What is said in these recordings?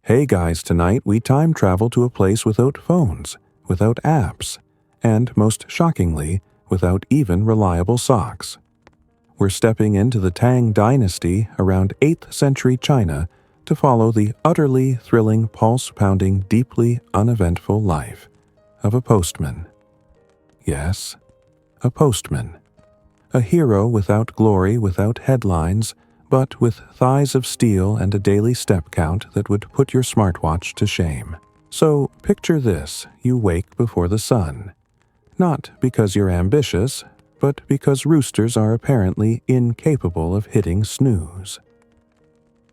Hey guys, tonight we time travel to a place without phones, without apps, and most shockingly, without even reliable socks. We're stepping into the Tang Dynasty around 8th century China to follow the utterly thrilling, pulse-pounding, deeply uneventful life of a postman. Yes, a postman. A hero without glory, without headlines, but with thighs of steel and a daily step count that would put your smartwatch to shame. So picture this: you wake before the sun. Not because you're ambitious, but because roosters are apparently incapable of hitting snooze.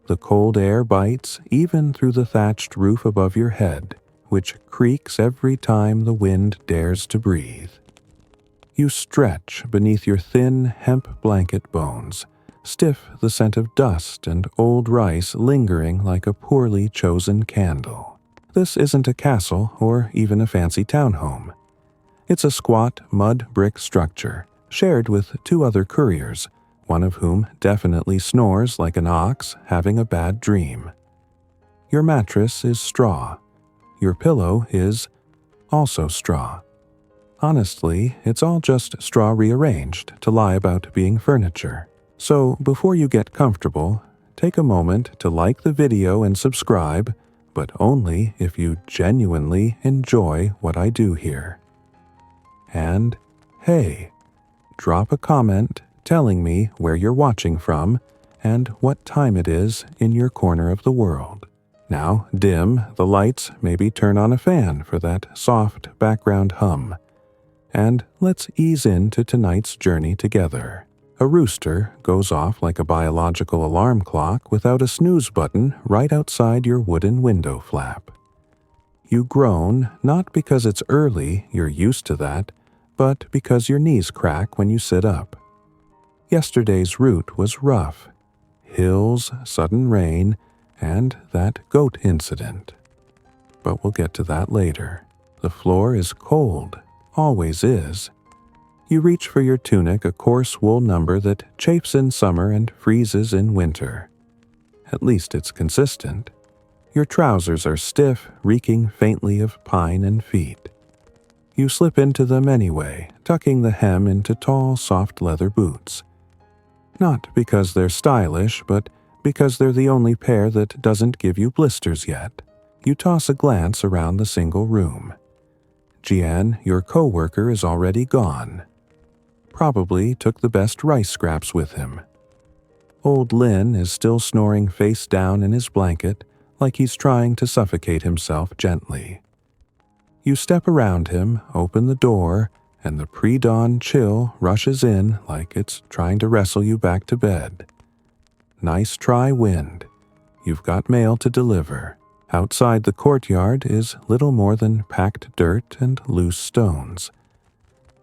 The cold air bites even through the thatched roof above your head, which creaks every time the wind dares to breathe. You stretch beneath your thin hemp blanket bones, stiff the scent of dust and old rice lingering like a poorly chosen candle. This isn't a castle or even a fancy townhome. It's a squat mud brick structure, shared with 2 other couriers, one of whom definitely snores like an ox having a bad dream. Your mattress is straw. Your pillow is also straw. Honestly, it's all just straw rearranged to lie about being furniture. So before you get comfortable, take a moment to like the video and subscribe, but only if you genuinely enjoy what I do here. And hey, drop a comment telling me where you're watching from and what time it is in your corner of the world. Now dim the lights, maybe turn on a fan for that soft background hum. And let's ease into tonight's journey together. A rooster goes off like a biological alarm clock without a snooze button right outside your wooden window flap. You groan not because it's early, you're used to that, but because your knees crack when you sit up. Yesterday's route was rough. Hills, sudden rain, and that goat incident. But we'll get to that later. The floor is cold. Always is. You reach for your tunic, a coarse wool number that chafes in summer and freezes in winter. At least it's consistent. Your trousers are stiff, reeking faintly of pine and feet. You slip into them anyway, tucking the hem into tall, soft leather boots. Not because they're stylish, but because they're the only pair that doesn't give you blisters yet. You toss a glance around the single room. Jian, your co-worker, is already gone. Probably took the best rice scraps with him. Old Lin is still snoring face down in his blanket like he's trying to suffocate himself gently. You step around him, open the door, and the pre-dawn chill rushes in like it's trying to wrestle you back to bed. Nice try, wind. You've got mail to deliver. Outside the courtyard is little more than packed dirt and loose stones.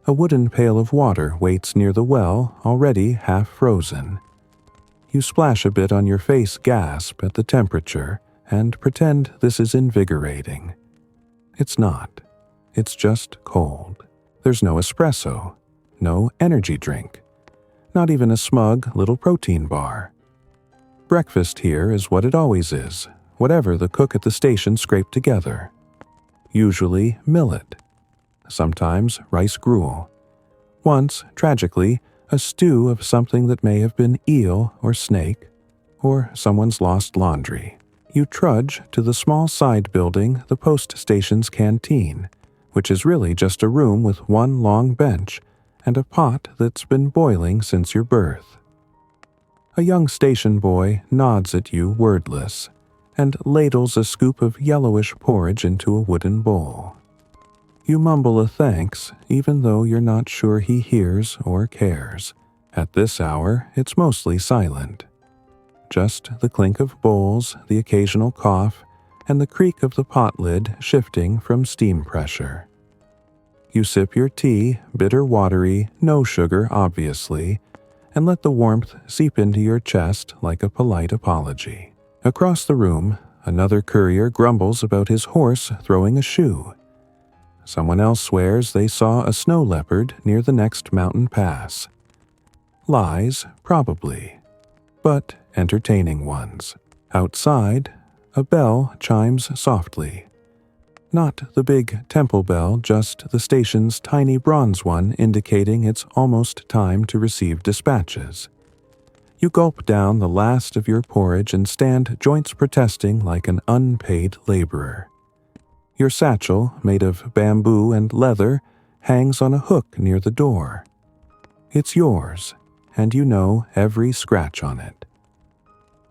A wooden pail of water waits near the well, already half frozen. You splash a bit on your face, gasp at the temperature, and pretend this is invigorating. It's not. It's just cold. There's no espresso, no energy drink, not even a smug little protein bar. Breakfast here is what it always is. Whatever the cook at the station scraped together. Usually millet. Sometimes rice gruel. Once, tragically, a stew of something that may have been eel or snake, or someone's lost laundry. You trudge to the small side building, the post station's canteen, which is really just a room with one long bench and a pot that's been boiling since your birth. A young station boy nods at you wordless, and ladles a scoop of yellowish porridge into a wooden bowl. You mumble a thanks, even though you're not sure he hears or cares. At this hour, it's mostly silent. Just the clink of bowls, the occasional cough, and the creak of the pot lid shifting from steam pressure. You sip your tea, bitter watery, no sugar obviously, and let the warmth seep into your chest like a polite apology. Across the room, another courier grumbles about his horse throwing a shoe. Someone else swears they saw a snow leopard near the next mountain pass. Lies, probably, but entertaining ones. Outside, A bell chimes softly. Not the big temple bell, just the station's tiny bronze one indicating it's almost time to receive dispatches. You gulp down the last of your porridge and stand joints protesting like an unpaid laborer. Your satchel, made of bamboo and leather, hangs on a hook near the door. It's yours, and you know every scratch on it.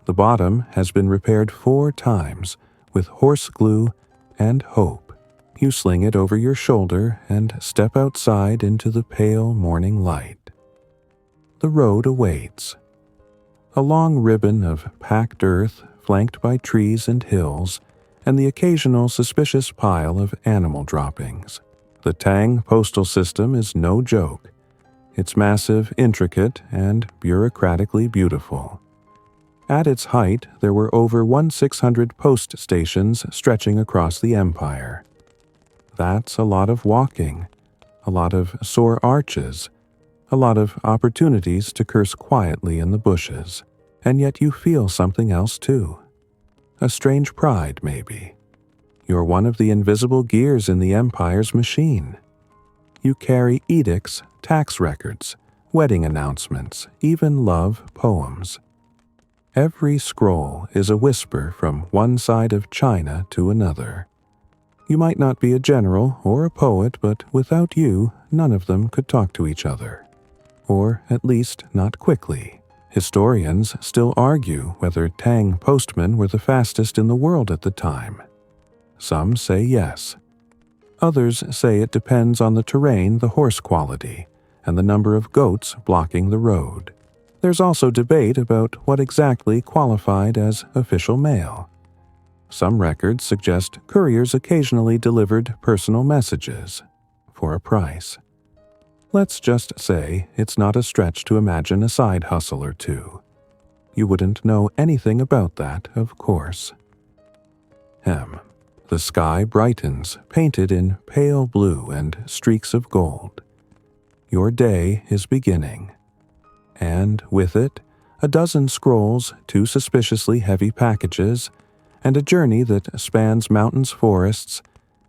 The bottom has been repaired 4 times with horse glue and hope. You sling it over your shoulder and step outside into the pale morning light. The road awaits. A long ribbon of packed earth flanked by trees and hills, and the occasional suspicious pile of animal droppings. The Tang postal system is no joke. It's massive, intricate, and bureaucratically beautiful. At its height, there were over 1,600 post stations stretching across the empire. That's a lot of walking, a lot of sore arches, a lot of opportunities to curse quietly in the bushes. And yet you feel something else too. A strange pride, maybe. You're one of the invisible gears in the empire's machine. You carry edicts, tax records, wedding announcements, even love poems. Every scroll is a whisper from one side of China to another. You might not be a general or a poet, but without you, none of them could talk to each other. Or at least not quickly. Historians still argue whether Tang postmen were the fastest in the world at the time. Some say yes. Others say it depends on the terrain, the horse quality, and the number of goats blocking the road. There's also debate about what exactly qualified as official mail. Some records suggest couriers occasionally delivered personal messages for a price. Let's just say it's not a stretch to imagine a side hustle or two. You wouldn't know anything about that, of course. The sky brightens, painted in pale blue and streaks of gold. Your day is beginning. And with it, a dozen scrolls, 2 suspiciously heavy packages, and a journey that spans mountains, forests,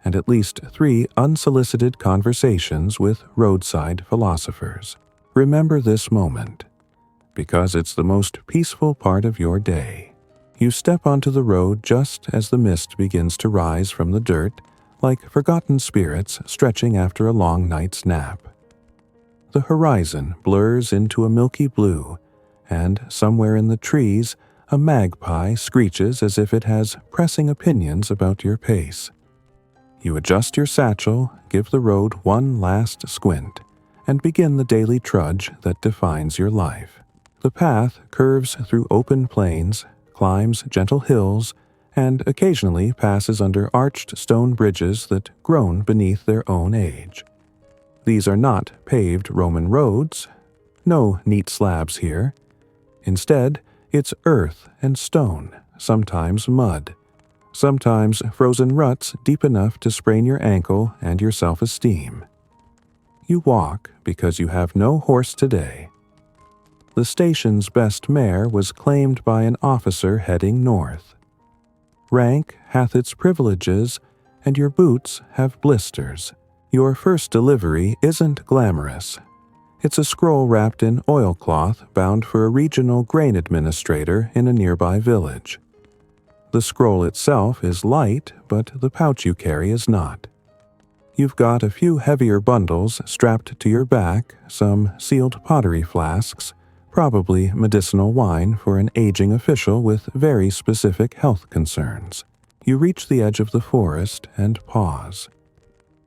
and at least 3 unsolicited conversations with roadside philosophers. Remember this moment, because it's the most peaceful part of your day. You step onto the road just as the mist begins to rise from the dirt, like forgotten spirits stretching after a long night's nap. The horizon blurs into a milky blue, and somewhere in the trees, a magpie screeches as if it has pressing opinions about your pace. You adjust your satchel, give the road one last squint, and begin the daily trudge that defines your life. The path curves through open plains, climbs gentle hills, and occasionally passes under arched stone bridges that groan beneath their own age. These are not paved Roman roads. No neat slabs here. Instead, it's earth and stone, sometimes mud. Sometimes frozen ruts deep enough to sprain your ankle and your self-esteem. You walk because you have no horse today. The station's best mare was claimed by an officer heading north. Rank hath its privileges, and your boots have blisters. Your first delivery isn't glamorous. It's a scroll wrapped in oilcloth bound for a regional grain administrator in a nearby village. The scroll itself is light, but the pouch you carry is not. You've got a few heavier bundles strapped to your back, some sealed pottery flasks, probably medicinal wine for an aging official with very specific health concerns. You reach the edge of the forest and pause.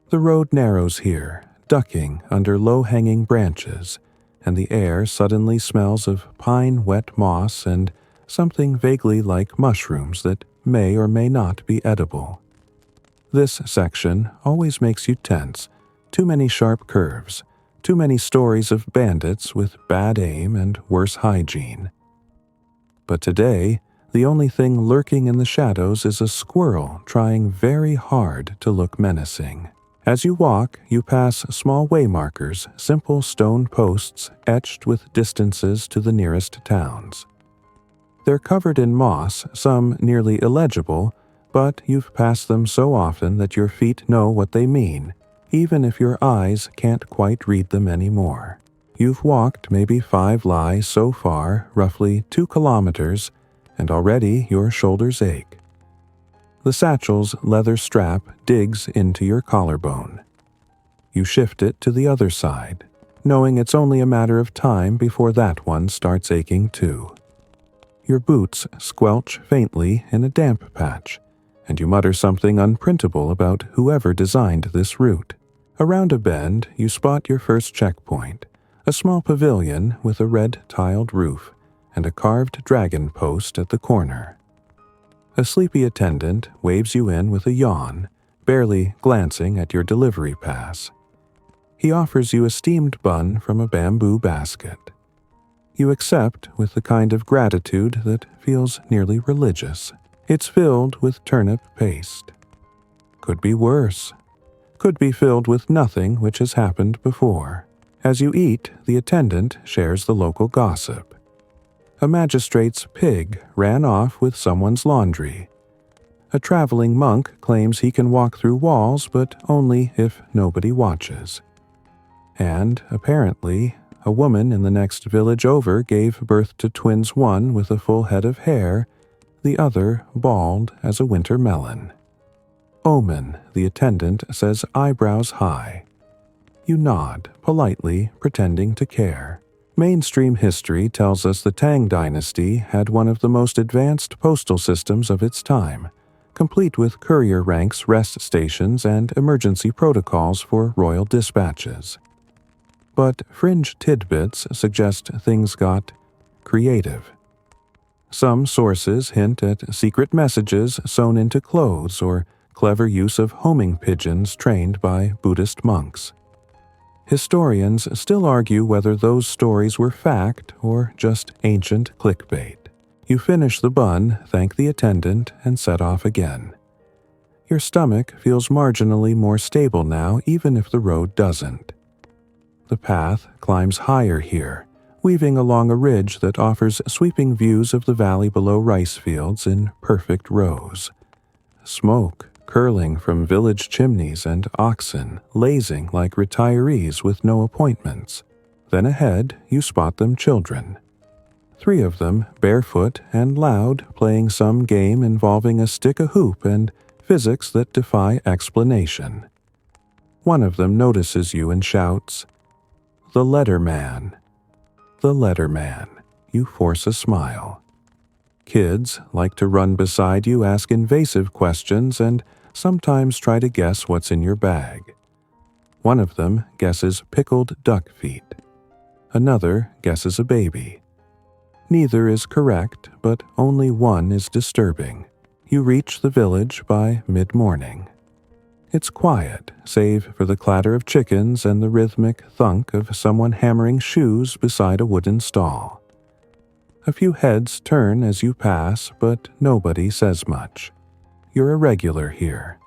The road narrows here, ducking under low-hanging branches, and the air suddenly smells of pine-wet moss and something vaguely like mushrooms that may or may not be edible. This section always makes you tense. Too many sharp curves, too many stories of bandits with bad aim and worse hygiene. But today, the only thing lurking in the shadows is a squirrel trying very hard to look menacing. As you walk, you pass small waymarkers, simple stone posts etched with distances to the nearest towns. They're covered in moss, some nearly illegible, but you've passed them so often that your feet know what they mean, even if your eyes can't quite read them anymore. You've walked maybe 5 li so far, roughly 2 kilometers, and already your shoulders ache. The satchel's leather strap digs into your collarbone. You shift it to the other side, knowing it's only a matter of time before that one starts aching too. Your boots squelch faintly in a damp patch, and you mutter something unprintable about whoever designed this route. Around a bend, you spot your first checkpoint, a small pavilion with a red-tiled roof and a carved dragon post at the corner. A sleepy attendant waves you in with a yawn, barely glancing at your delivery pass. He offers you a steamed bun from a bamboo basket. You accept with the kind of gratitude that feels nearly religious. It's filled with turnip paste. Could be worse. Could be filled with nothing which has happened before. As you eat, the attendant shares the local gossip. A magistrate's pig ran off with someone's laundry. A traveling monk claims he can walk through walls, but only if nobody watches. And, apparently, a woman in the next village over gave birth to twins, one with a full head of hair, the other bald as a winter melon. Omen, the attendant says, eyebrows high. You nod, politely, pretending to care. Mainstream history tells us the Tang Dynasty had one of the most advanced postal systems of its time, complete with courier ranks, rest stations, and emergency protocols for royal dispatches. But fringe tidbits suggest things got creative. Some sources hint at secret messages sewn into clothes or clever use of homing pigeons trained by Buddhist monks. Historians still argue whether those stories were fact or just ancient clickbait. You finish the bun, thank the attendant, and set off again. Your stomach feels marginally more stable now, even if the road doesn't. The path climbs higher here, weaving along a ridge that offers sweeping views of the valley below rice fields in perfect rows. Smoke curling from village chimneys and oxen lazing like retirees with no appointments. Then ahead, you spot them children. 3 of them, barefoot and loud, playing some game involving a stick-a-hoop and physics that defy explanation. One of them notices you and shouts, "The Letterman." The Letterman. You force a smile. Kids like to run beside you, ask invasive questions, and sometimes try to guess what's in your bag. One of them guesses pickled duck feet. Another guesses a baby. Neither is correct, but only one is disturbing. You reach the village by mid-morning. It's quiet, save for the clatter of chickens and the rhythmic thunk of someone hammering shoes beside a wooden stall. A few heads turn as you pass, but nobody says much. You're a regular here.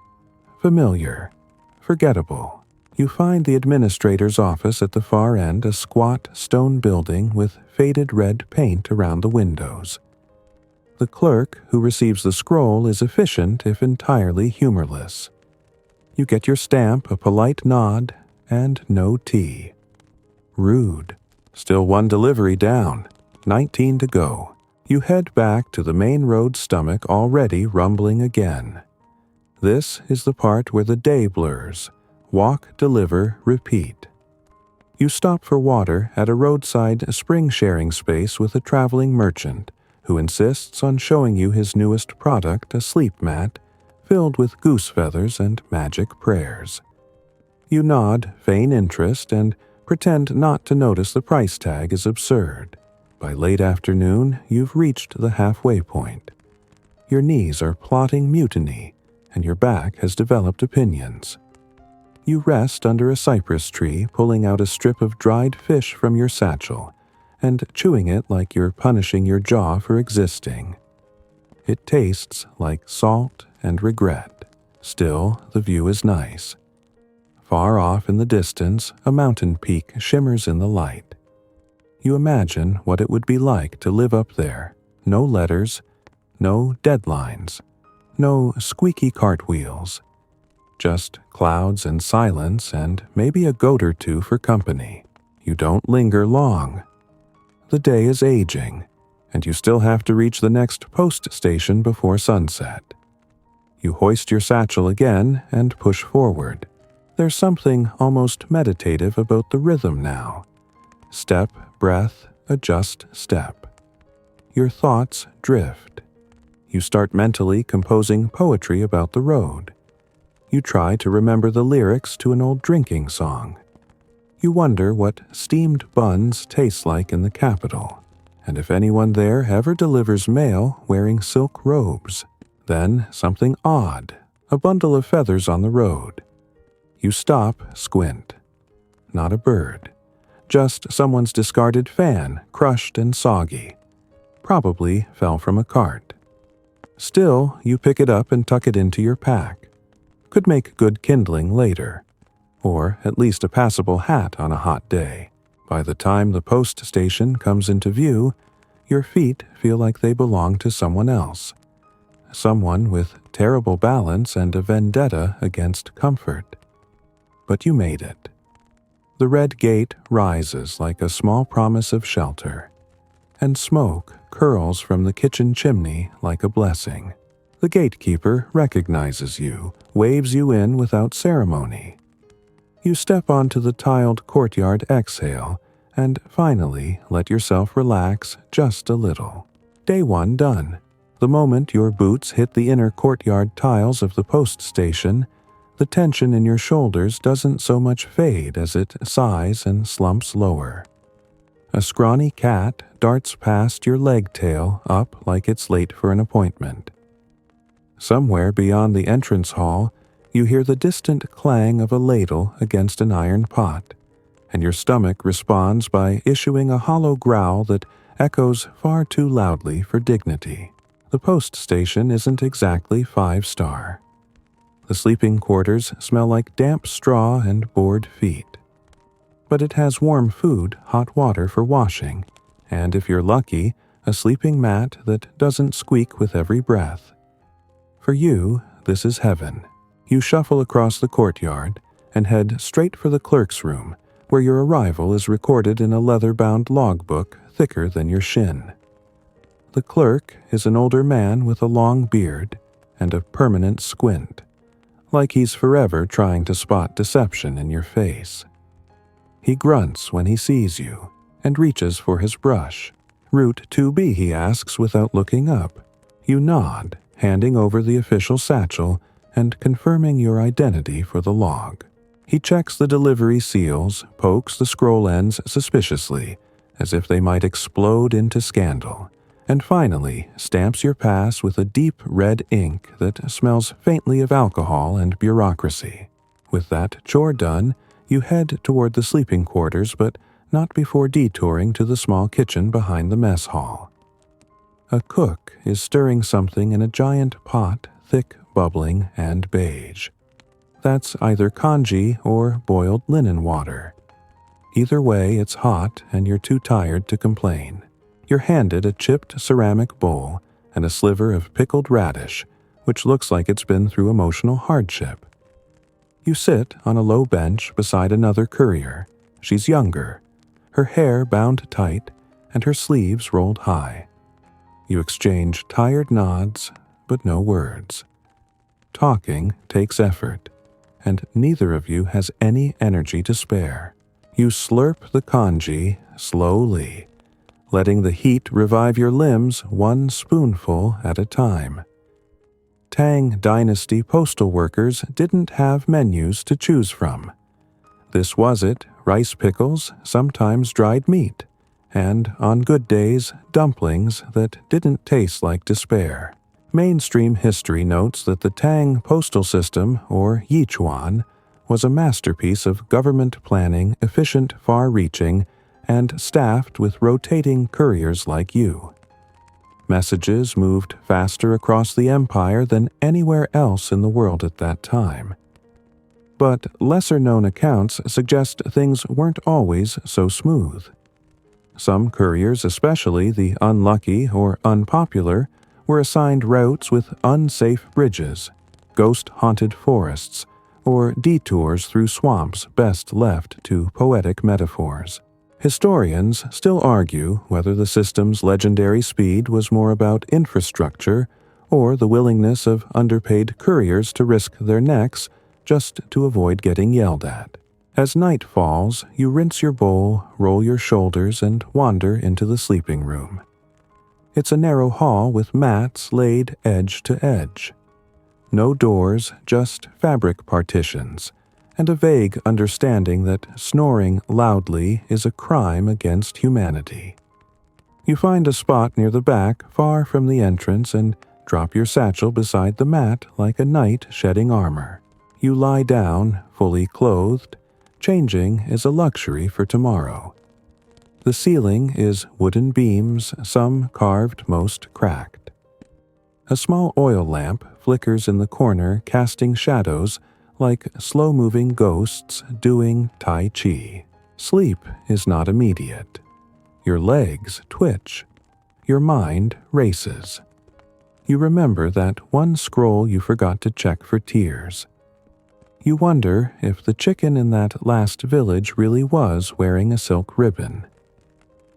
Familiar. Forgettable. You find the administrator's office at the far end, a squat stone building with faded red paint around the windows. The clerk who receives the scroll is efficient if entirely humorless. You get your stamp, a polite nod, and no tea. Rude. Still 1 delivery down, 19 to go. You head back to the main road, stomach already rumbling again. This is the part where the day blurs. Walk, deliver, repeat. You stop for water at a roadside spring sharing space with a traveling merchant who insists on showing you his newest product, a sleep mat, filled with goose feathers and magic prayers. You nod, feign interest, and pretend not to notice the price tag is absurd. By late afternoon, you've reached the halfway point. Your knees are plotting mutiny, and your back has developed opinions. You rest under a cypress tree, pulling out a strip of dried fish from your satchel and chewing it like you're punishing your jaw for existing. It tastes like salt and regret. Still, the view is nice. Far off in the distance, a mountain peak shimmers in the light. You imagine what it would be like to live up there, No letters, no deadlines, no squeaky cartwheels. Just clouds and silence and maybe a goat or two for company. You don't linger long. The day is aging, and you still have to reach the next post station before sunset. You hoist your satchel again and push forward. There's something almost meditative about the rhythm now. Step, breath, adjust, step. Your thoughts drift. You start mentally composing poetry about the road. You try to remember the lyrics to an old drinking song. You wonder what steamed buns taste like in the capital, and if anyone there ever delivers mail wearing silk robes. Then something odd, a bundle of feathers on the road. You stop, squint. Not a bird, just someone's discarded fan, crushed and soggy. Probably fell from a cart. Still, you pick it up and tuck it into your pack. Could make good kindling later, or at least a passable hat on a hot day. By the time the post station comes into view, your feet feel like they belong to someone else. Someone with terrible balance and a vendetta against comfort. But you made it. The red gate rises like a small promise of shelter, and smoke curls from the kitchen chimney like a blessing. The gatekeeper recognizes you, waves you in without ceremony. You step onto the tiled courtyard exhale, and finally let yourself relax just a little. Day 1 done. The moment your boots hit the inner courtyard tiles of the post station, the tension in your shoulders doesn't so much fade as it sighs and slumps lower. A scrawny cat darts past your leg tail up like it's late for an appointment. Somewhere beyond the entrance hall, you hear the distant clang of a ladle against an iron pot, and your stomach responds by issuing a hollow growl that echoes far too loudly for dignity. The post station isn't exactly 5-star. The sleeping quarters smell like damp straw and bored feet. But it has warm food, hot water for washing, and if you're lucky, a sleeping mat that doesn't squeak with every breath. For you, this is heaven. You shuffle across the courtyard and head straight for the clerk's room, where your arrival is recorded in a leather-bound logbook thicker than your shin. The clerk is an older man with a long beard and a permanent squint, like he's forever trying to spot deception in your face. He grunts when he sees you and reaches for his brush. "Route 2B," he asks without looking up. You nod, handing over the official satchel and confirming your identity for the log. He checks the delivery seals, pokes the scroll ends suspiciously, as if they might explode into scandal, and finally stamps your pass with a deep red ink that smells faintly of alcohol and bureaucracy. With that chore done, you head toward the sleeping quarters, but not before detouring to the small kitchen behind the mess hall. A cook is stirring something in a giant pot, thick, bubbling, and beige. That's either congee or boiled linen water. Either way, it's hot and you're too tired to complain. You're handed a chipped ceramic bowl and a sliver of pickled radish, which looks like it's been through emotional hardship. You sit on a low bench beside another courier. She's younger, her hair bound tight and her sleeves rolled high. You exchange tired nods, but no words. Talking takes effort, and neither of you has any energy to spare. You slurp the congee slowly, letting the heat revive your limbs one spoonful at a time. Tang Dynasty postal workers didn't have menus to choose from. This was it, rice pickles, sometimes dried meat, and, on good days, dumplings that didn't taste like despair. Mainstream history notes that the Tang postal system, or Yichuan, was a masterpiece of government planning, efficient, far-reaching, and staffed with rotating couriers like you. Messages moved faster across the empire than anywhere else in the world at that time. But lesser-known accounts suggest things weren't always so smooth. Some couriers, especially the unlucky or unpopular, were assigned routes with unsafe bridges, ghost-haunted forests, or detours through swamps best left to poetic metaphors. Historians still argue whether the system's legendary speed was more about infrastructure or the willingness of underpaid couriers to risk their necks just to avoid getting yelled at. As night falls, you rinse your bowl, roll your shoulders, and wander into the sleeping room. It's a narrow hall with mats laid edge to edge. No doors, just fabric partitions, and a vague understanding that snoring loudly is a crime against humanity. You find a spot near the back, far from the entrance, and drop your satchel beside the mat like a knight shedding armor. You lie down, fully clothed. Changing is a luxury for tomorrow. The ceiling is wooden beams, some carved, most cracked. A small oil lamp flickers in the corner, casting shadows like slow-moving ghosts doing Tai Chi. Sleep is not immediate. Your legs twitch. Your mind races. You remember that one scroll you forgot to check for tears. You wonder if the chicken in that last village really was wearing a silk ribbon.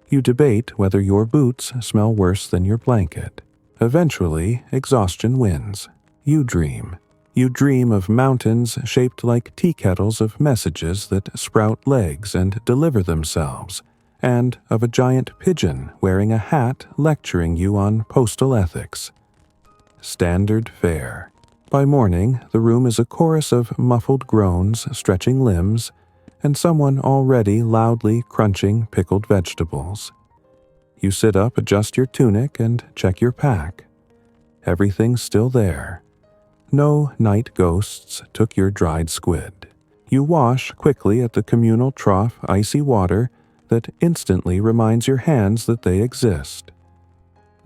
You debate whether your boots smell worse than your blanket. Eventually, exhaustion wins. You dream. You dream of mountains shaped like tea kettles of messages that sprout legs and deliver themselves, and of a giant pigeon wearing a hat lecturing you on postal ethics. Standard fare. By morning, the room is a chorus of muffled groans, stretching limbs, and someone already loudly crunching pickled vegetables. You sit up, adjust your tunic, and check your pack. Everything's still there. No night ghosts took your dried squid. You wash quickly at the communal trough icy water that instantly reminds your hands that they exist.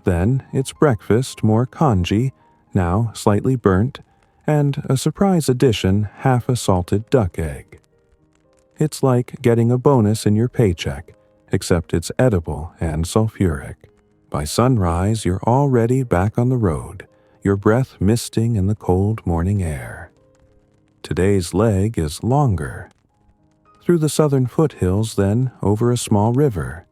Then it's breakfast, more congee, now slightly burnt, and a surprise addition, half a salted duck egg. It's like getting a bonus in your paycheck, except it's edible and sulfuric. By sunrise, you're already back on the road, your breath misting in the cold morning air. Today's leg is longer. Through the southern foothills, then over a small river.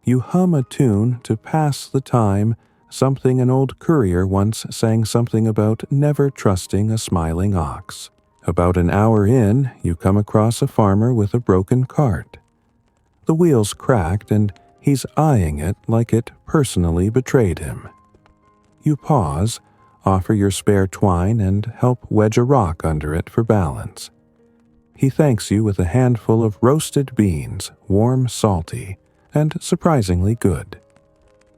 You hum a tune to pass the time, something an old courier once sang something about never trusting a smiling ox. About an hour in, you come across a farmer with a broken cart. The wheel's cracked, and he's eyeing it like it personally betrayed him. You pause, offer your spare twine, and help wedge a rock under it for balance. He thanks you with a handful of roasted beans, warm, salty, and surprisingly good.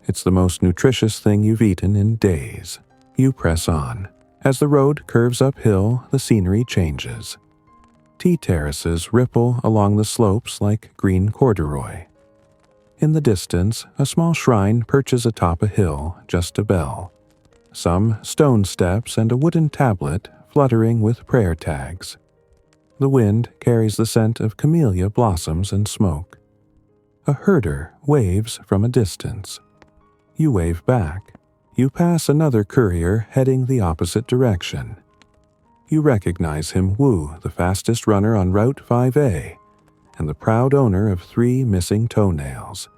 It's the most nutritious thing you've eaten in days. You press on. As the road curves uphill, the scenery changes. Tea terraces ripple along the slopes like green corduroy. In the distance, a small shrine perches atop a hill, just a bell. Some stone steps and a wooden tablet fluttering with prayer tags. The wind carries the scent of camellia blossoms and smoke. A herder waves from a distance. You wave back. You pass another courier heading the opposite direction. You recognize him, Wu, the fastest runner on Route 5A, and the proud owner of 3 missing toenails.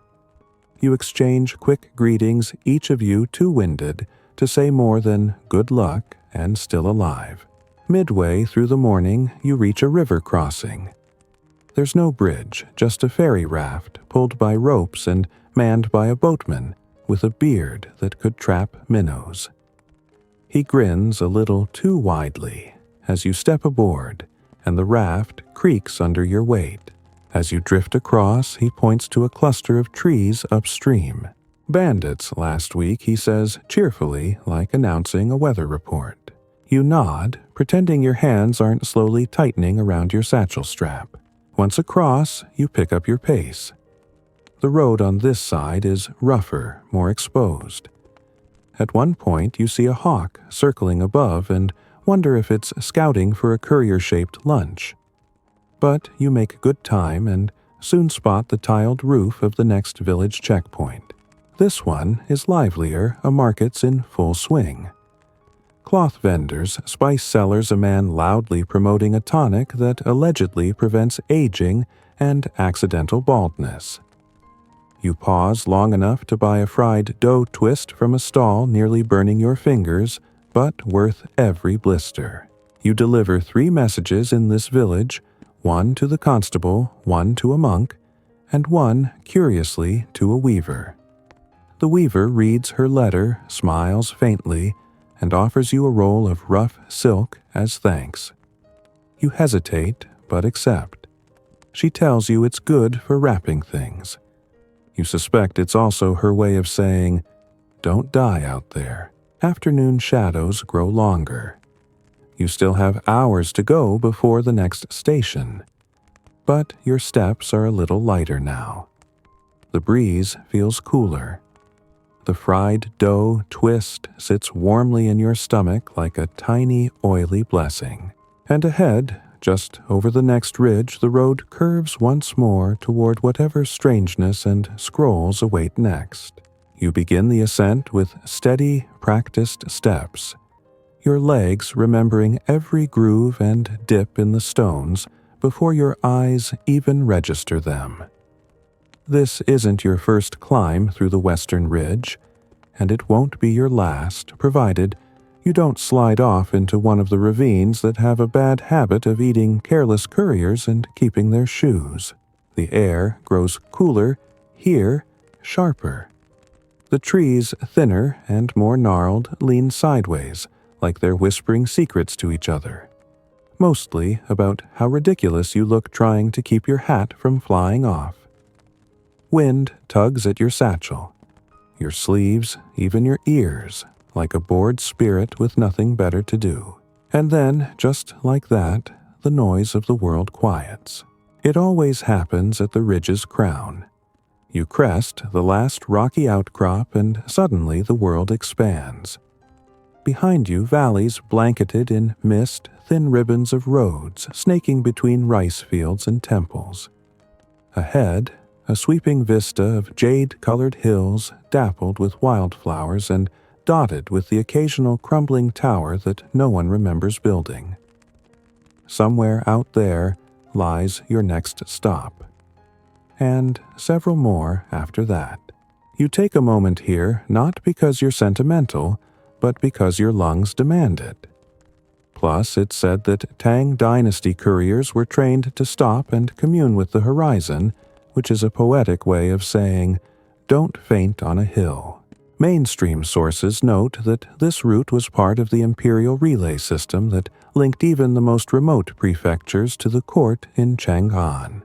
You exchange quick greetings, each of you too winded to say more than good luck and still alive. Midway through the morning, you reach a river crossing. There's no bridge, just a ferry raft pulled by ropes and manned by a boatman with a beard that could trap minnows. He grins a little too widely as you step aboard, and the raft creaks under your weight. As you drift across, he points to a cluster of trees upstream. Bandits last week, he says cheerfully, like announcing a weather report. You nod, pretending your hands aren't slowly tightening around your satchel strap. Once across, you pick up your pace. The road on this side is rougher, more exposed. At one point, you see a hawk circling above and wonder if it's scouting for a courier-shaped lunch. But you make good time and soon spot the tiled roof of the next village checkpoint. This one is livelier, a market's in full swing. Cloth vendors, spice sellers, a man loudly promoting a tonic that allegedly prevents aging and accidental baldness. You pause long enough to buy a fried dough twist from a stall nearly burning your fingers, but worth every blister. You deliver 3 messages in this village, one to the constable, one to a monk, and one, curiously, to a weaver. The weaver reads her letter, smiles faintly, and offers you a roll of rough silk as thanks. You hesitate, but accept. She tells you it's good for wrapping things. You suspect it's also her way of saying, "Don't die out there." Afternoon shadows grow longer. You still have hours to go before the next station. But your steps are a little lighter now. The breeze feels cooler. The fried dough twist sits warmly in your stomach like a tiny, oily blessing. And ahead, just over the next ridge, the road curves once more toward whatever strangeness and scrolls await next. You begin the ascent with steady, practiced steps, your legs remembering every groove and dip in the stones before your eyes even register them. This isn't your first climb through the western ridge, and it won't be your last, provided you don't slide off into one of the ravines that have a bad habit of eating careless couriers and keeping their shoes. The air grows cooler, here sharper. The trees, thinner and more gnarled, lean sideways, like they're whispering secrets to each other. Mostly about how ridiculous you look trying to keep your hat from flying off. Wind tugs at your satchel, your sleeves, even your ears, like a bored spirit with nothing better to do. And then, just like that, the noise of the world quiets. It always happens at the ridge's crown. You crest the last rocky outcrop and suddenly the world expands. Behind you, valleys blanketed in mist, thin ribbons of roads snaking between rice fields and temples. Ahead, a sweeping vista of jade-colored hills dappled with wildflowers and dotted with the occasional crumbling tower that no one remembers building. Somewhere out there lies your next stop. And several more after that. You take a moment here not because you're sentimental, but because your lungs demand it. Plus, it's said that Tang Dynasty couriers were trained to stop and commune with the horizon, which is a poetic way of saying, "Don't faint on a hill." Mainstream sources note that this route was part of the imperial relay system that linked even the most remote prefectures to the court in Chang'an.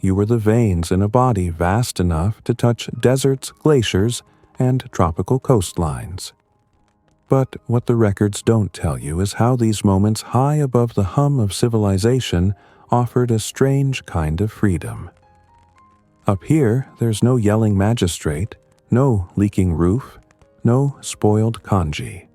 You were the veins in a body vast enough to touch deserts, glaciers, and tropical coastlines. But what the records don't tell you is how these moments high above the hum of civilization offered a strange kind of freedom. Up here, there's no yelling magistrate, no leaking roof, no spoiled kanji.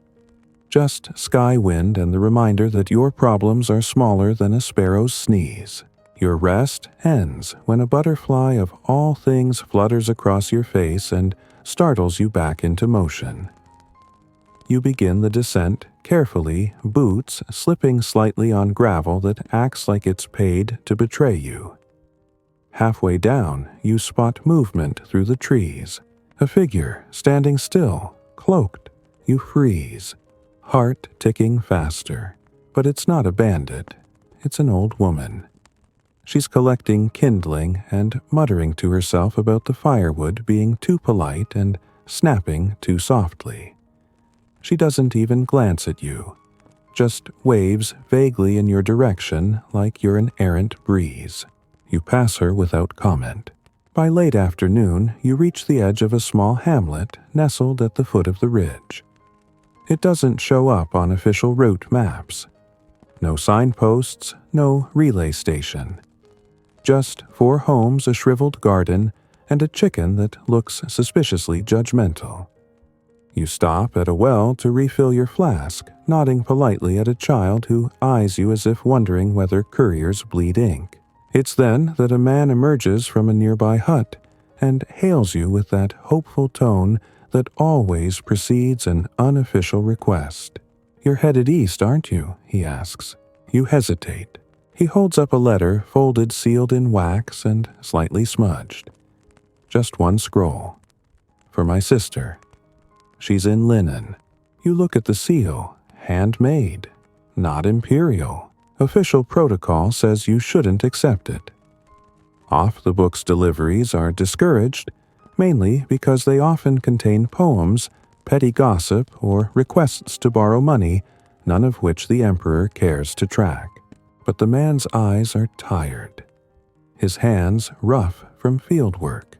Just sky wind and the reminder that your problems are smaller than a sparrow's sneeze. Your rest ends when a butterfly of all things flutters across your face and startles you back into motion. You begin the descent carefully, boots slipping slightly on gravel that acts like it's paid to betray you. Halfway down, you spot movement through the trees. A figure standing still, cloaked. You freeze, heart ticking faster. But it's not a bandit. It's an old woman. She's collecting kindling and muttering to herself about the firewood being too polite and snapping too softly. She doesn't even glance at you, just waves vaguely in your direction like you're an errant breeze. You pass her without comment. By late afternoon, you reach the edge of a small hamlet nestled at the foot of the ridge. It doesn't show up on official route maps. No signposts, no relay station. Just 4 homes, a shriveled garden, and a chicken that looks suspiciously judgmental. You stop at a well to refill your flask, nodding politely at a child who eyes you as if wondering whether couriers bleed ink. It's then that a man emerges from a nearby hut and hails you with that hopeful tone that always precedes an unofficial request. "You're headed east, aren't you?" he asks. You hesitate. He holds up a letter folded, sealed in wax, and slightly smudged. Just one scroll. "For my sister. She's in linen." You look at the seal. Handmade. Not imperial. Official protocol says you shouldn't accept it. Off-the-books deliveries are discouraged, mainly because they often contain poems, petty gossip, or requests to borrow money, none of which the emperor cares to track. But the man's eyes are tired. His hands rough from field work.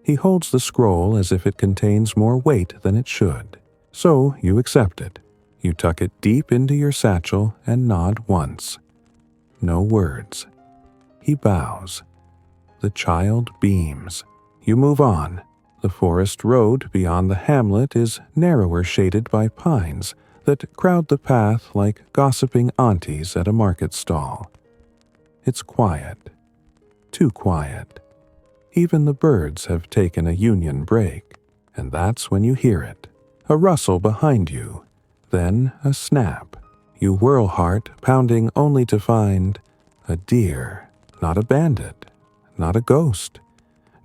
He holds the scroll as if it contains more weight than it should. So you accept it. You tuck it deep into your satchel and nod once. No words. He bows. The child beams. You move on. The forest road beyond the hamlet is narrower, shaded by pines that crowd the path like gossiping aunties at a market stall. It's quiet. Too quiet. Even the birds have taken a union break, and that's when you hear it. A rustle behind you, then a snap. You whirl heart, pounding only to find a deer, not a bandit, not a ghost.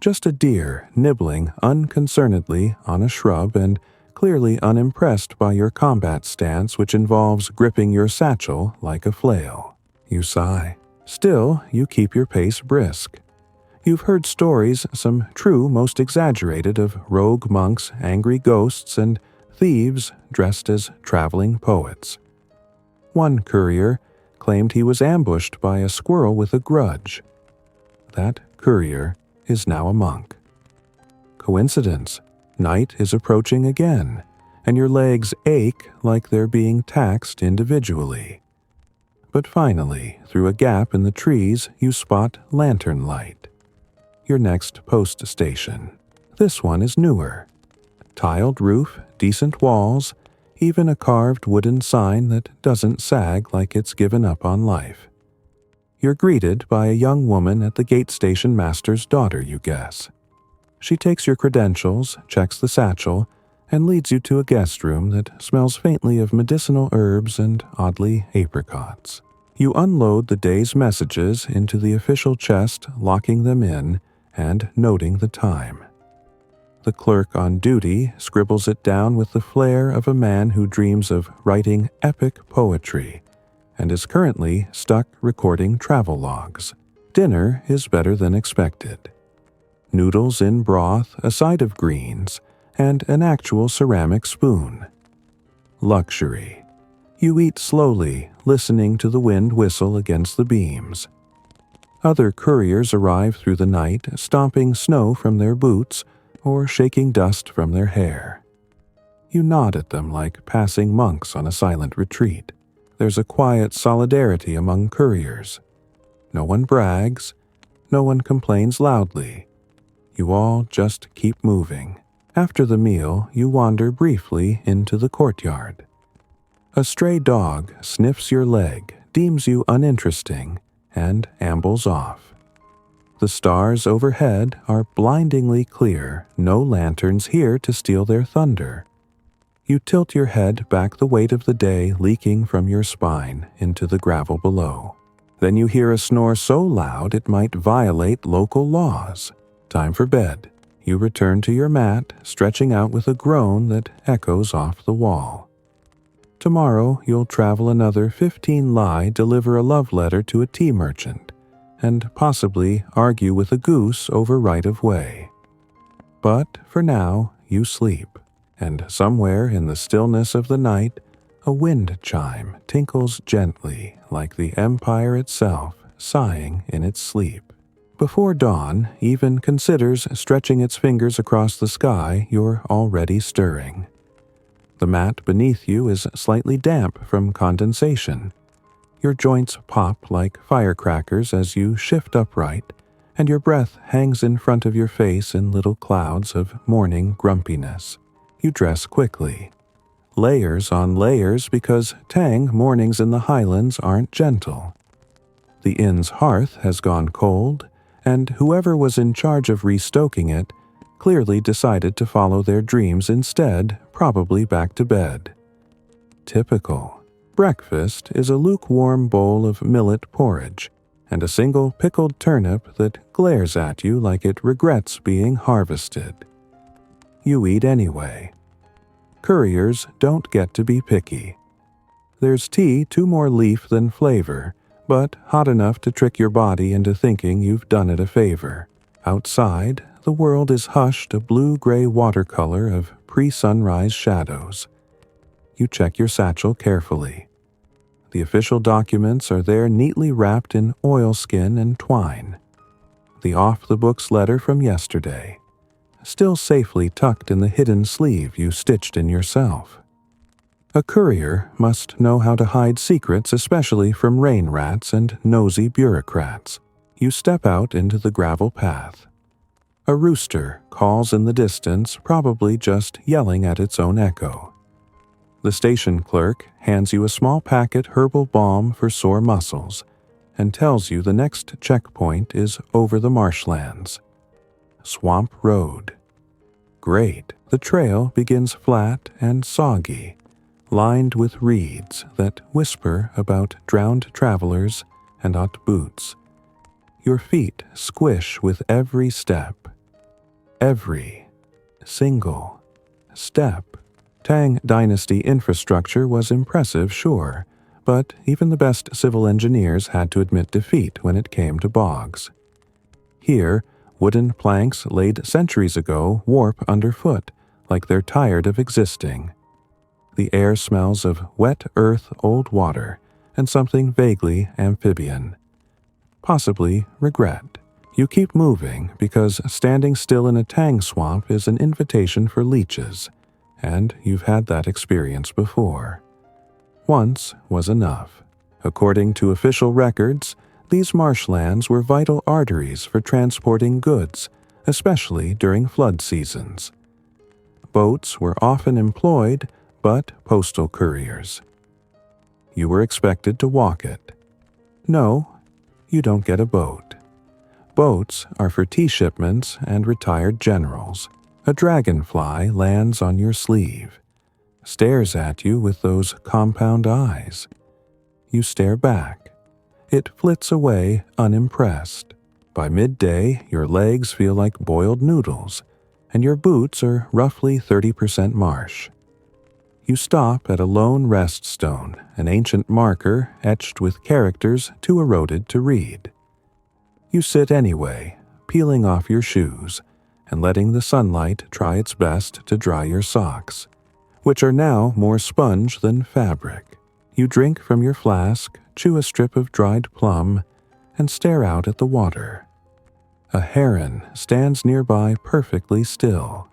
Just a deer nibbling unconcernedly on a shrub and clearly unimpressed by your combat stance, which involves gripping your satchel like a flail. You sigh. Still, you keep your pace brisk. You've heard stories, some true, most exaggerated, of rogue monks, angry ghosts, and thieves dressed as traveling poets. One courier claimed he was ambushed by a squirrel with a grudge. That courier is now a monk. Coincidence? Night is approaching again, and your legs ache like they're being taxed individually. But finally, through a gap in the trees, you spot lantern light. Your next post station. This one is newer. Tiled roof, decent walls, even a carved wooden sign that doesn't sag like it's given up on life. You're greeted by a young woman at the gate station master's daughter, you guess. She takes your credentials, checks the satchel, and leads you to a guest room that smells faintly of medicinal herbs and oddly apricots. You unload the day's messages into the official chest, locking them in and noting the time. The clerk on duty scribbles it down with the flair of a man who dreams of writing epic poetry and is currently stuck recording travel logs. Dinner is better than expected. Noodles in broth, a side of greens, and an actual ceramic spoon. Luxury. You eat slowly, listening to the wind whistle against the beams. Other couriers arrive through the night, stomping snow from their boots or shaking dust from their hair. You nod at them like passing monks on a silent retreat. There's a quiet solidarity among couriers. No one brags, no one complains loudly. You all just keep moving. After the meal, you wander briefly into the courtyard. A stray dog sniffs your leg, deems you uninteresting, and ambles off. The stars overhead are blindingly clear, no lanterns here to steal their thunder. You tilt your head back, the weight of the day leaking from your spine into the gravel below. Then you hear a snore so loud it might violate local laws. Time for bed. You return to your mat, stretching out with a groan that echoes off the wall. Tomorrow you'll travel another 15 li, deliver a love letter to a tea merchant, and possibly argue with a goose over right-of-way. But for now, you sleep, and somewhere in the stillness of the night, a wind chime tinkles gently like the empire itself sighing in its sleep. Before dawn even considers stretching its fingers across the sky, you're already stirring. The mat beneath you is slightly damp from condensation. Your joints pop like firecrackers as you shift upright, and your breath hangs in front of your face in little clouds of morning grumpiness. You dress quickly. Layers on layers, because Tang mornings in the highlands aren't gentle. The inn's hearth has gone cold, and whoever was in charge of restoking it clearly decided to follow their dreams instead, probably back to bed. Typical. Breakfast is a lukewarm bowl of millet porridge and a single pickled turnip that glares at you like it regrets being harvested. You eat anyway. Couriers don't get to be picky. There's tea too more leaf than flavor, but hot enough to trick your body into thinking you've done it a favor. Outside, the world is hushed a blue-gray watercolor of pre-sunrise shadows. You check your satchel carefully. The official documents are there neatly wrapped in oilskin and twine. The off-the-books letter from yesterday, still safely tucked in the hidden sleeve you stitched in yourself. A courier must know how to hide secrets, especially from rain rats and nosy bureaucrats. You step out into the gravel path. A rooster calls in the distance, probably just yelling at its own echo. The station clerk hands you a small packet herbal balm for sore muscles and tells you the next checkpoint is over the marshlands. Swamp Road. Great. The trail begins flat and soggy, lined with reeds that whisper about drowned travelers and hot boots. Your feet squish with every step. Every single step. Tang Dynasty infrastructure was impressive, sure, but even the best civil engineers had to admit defeat when it came to bogs. Here, wooden planks laid centuries ago warp underfoot, like they're tired of existing. The air smells of wet earth, old water, and something vaguely amphibian. Possibly regret. You keep moving because standing still in a tang swamp is an invitation for leeches, and you've had that experience before. Once was enough. According to official records, these marshlands were vital arteries for transporting goods, especially during flood seasons. Boats were often employed, but postal couriers. You were expected to walk it. No, you don't get a boat. Boats are for tea shipments and retired generals. A dragonfly lands on your sleeve, stares at you with those compound eyes. You stare back. It flits away unimpressed. By midday, your legs feel like boiled noodles, and your boots are roughly 30% marsh. You stop at a lone rest stone, an ancient marker etched with characters too eroded to read. You sit anyway, peeling off your shoes, and letting the sunlight try its best to dry your socks, which are now more sponge than fabric. You drink from your flask, chew a strip of dried plum, and stare out at the water. A heron stands nearby perfectly still.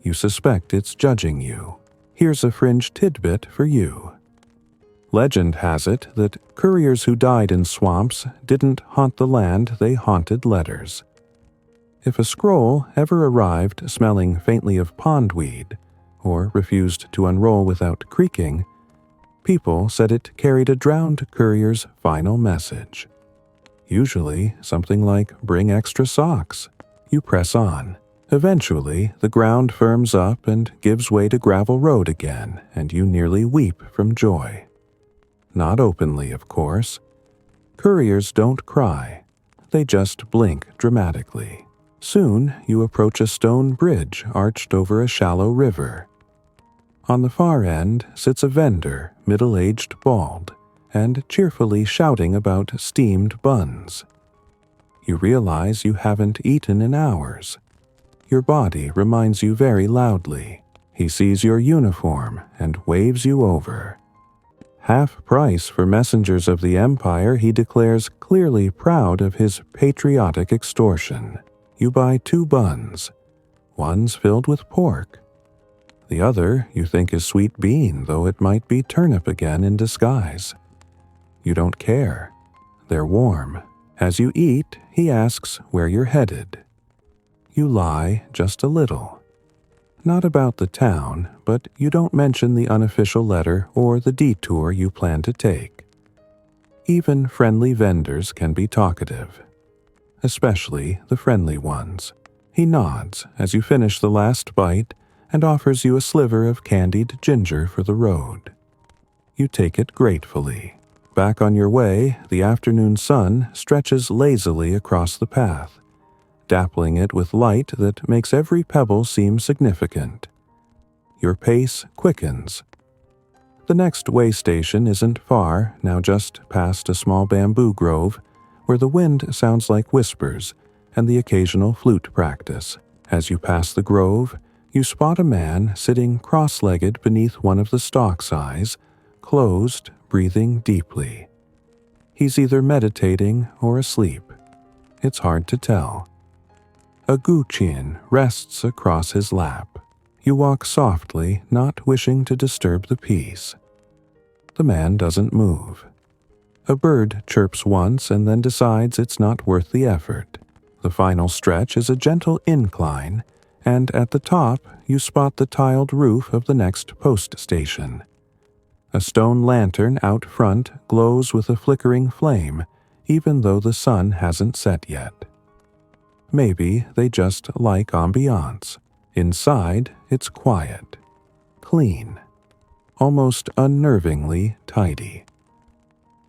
You suspect it's judging you. Here's a fringe tidbit for you. Legend has it that couriers who died in swamps didn't haunt the land, they haunted letters. If a scroll ever arrived smelling faintly of pondweed, or refused to unroll without creaking, people said it carried a drowned courier's final message. Usually something like, "Bring extra socks." You press on. Eventually, the ground firms up and gives way to gravel road again, and you nearly weep from joy. Not openly, of course. Couriers don't cry. They just blink dramatically. Soon, you approach a stone bridge arched over a shallow river. On the far end sits a vendor, middle-aged bald, and cheerfully shouting about steamed buns. You realize you haven't eaten in hours. Your body reminds you very loudly. He sees your uniform and waves you over. Half price for messengers of the empire, he declares, clearly proud of his patriotic extortion. You buy 2 buns. One's filled with pork. The other you think is sweet bean, though it might be turnip again in disguise. You don't care. They're warm. As you eat, he asks where you're headed. You lie just a little. Not about the town, but you don't mention the unofficial letter or the detour you plan to take. Even friendly vendors can be talkative, especially the friendly ones. He nods as you finish the last bite and offers you a sliver of candied ginger for the road. You take it gratefully. Back on your way, the afternoon sun stretches lazily across the path, dappling it with light that makes every pebble seem significant. Your pace quickens. The next way station isn't far, now just past a small bamboo grove, where the wind sounds like whispers and the occasional flute practice. As you pass the grove, you spot a man sitting cross-legged beneath one of the stalks' eyes, closed, breathing deeply. He's either meditating or asleep. It's hard to tell. A guqin rests across his lap. You walk softly, not wishing to disturb the peace. The man doesn't move. A bird chirps once and then decides it's not worth the effort. The final stretch is a gentle incline, and at the top you spot the tiled roof of the next post station. A stone lantern out front glows with a flickering flame, even though the sun hasn't set yet. Maybe they just like ambiance. Inside, it's quiet, clean, almost unnervingly tidy.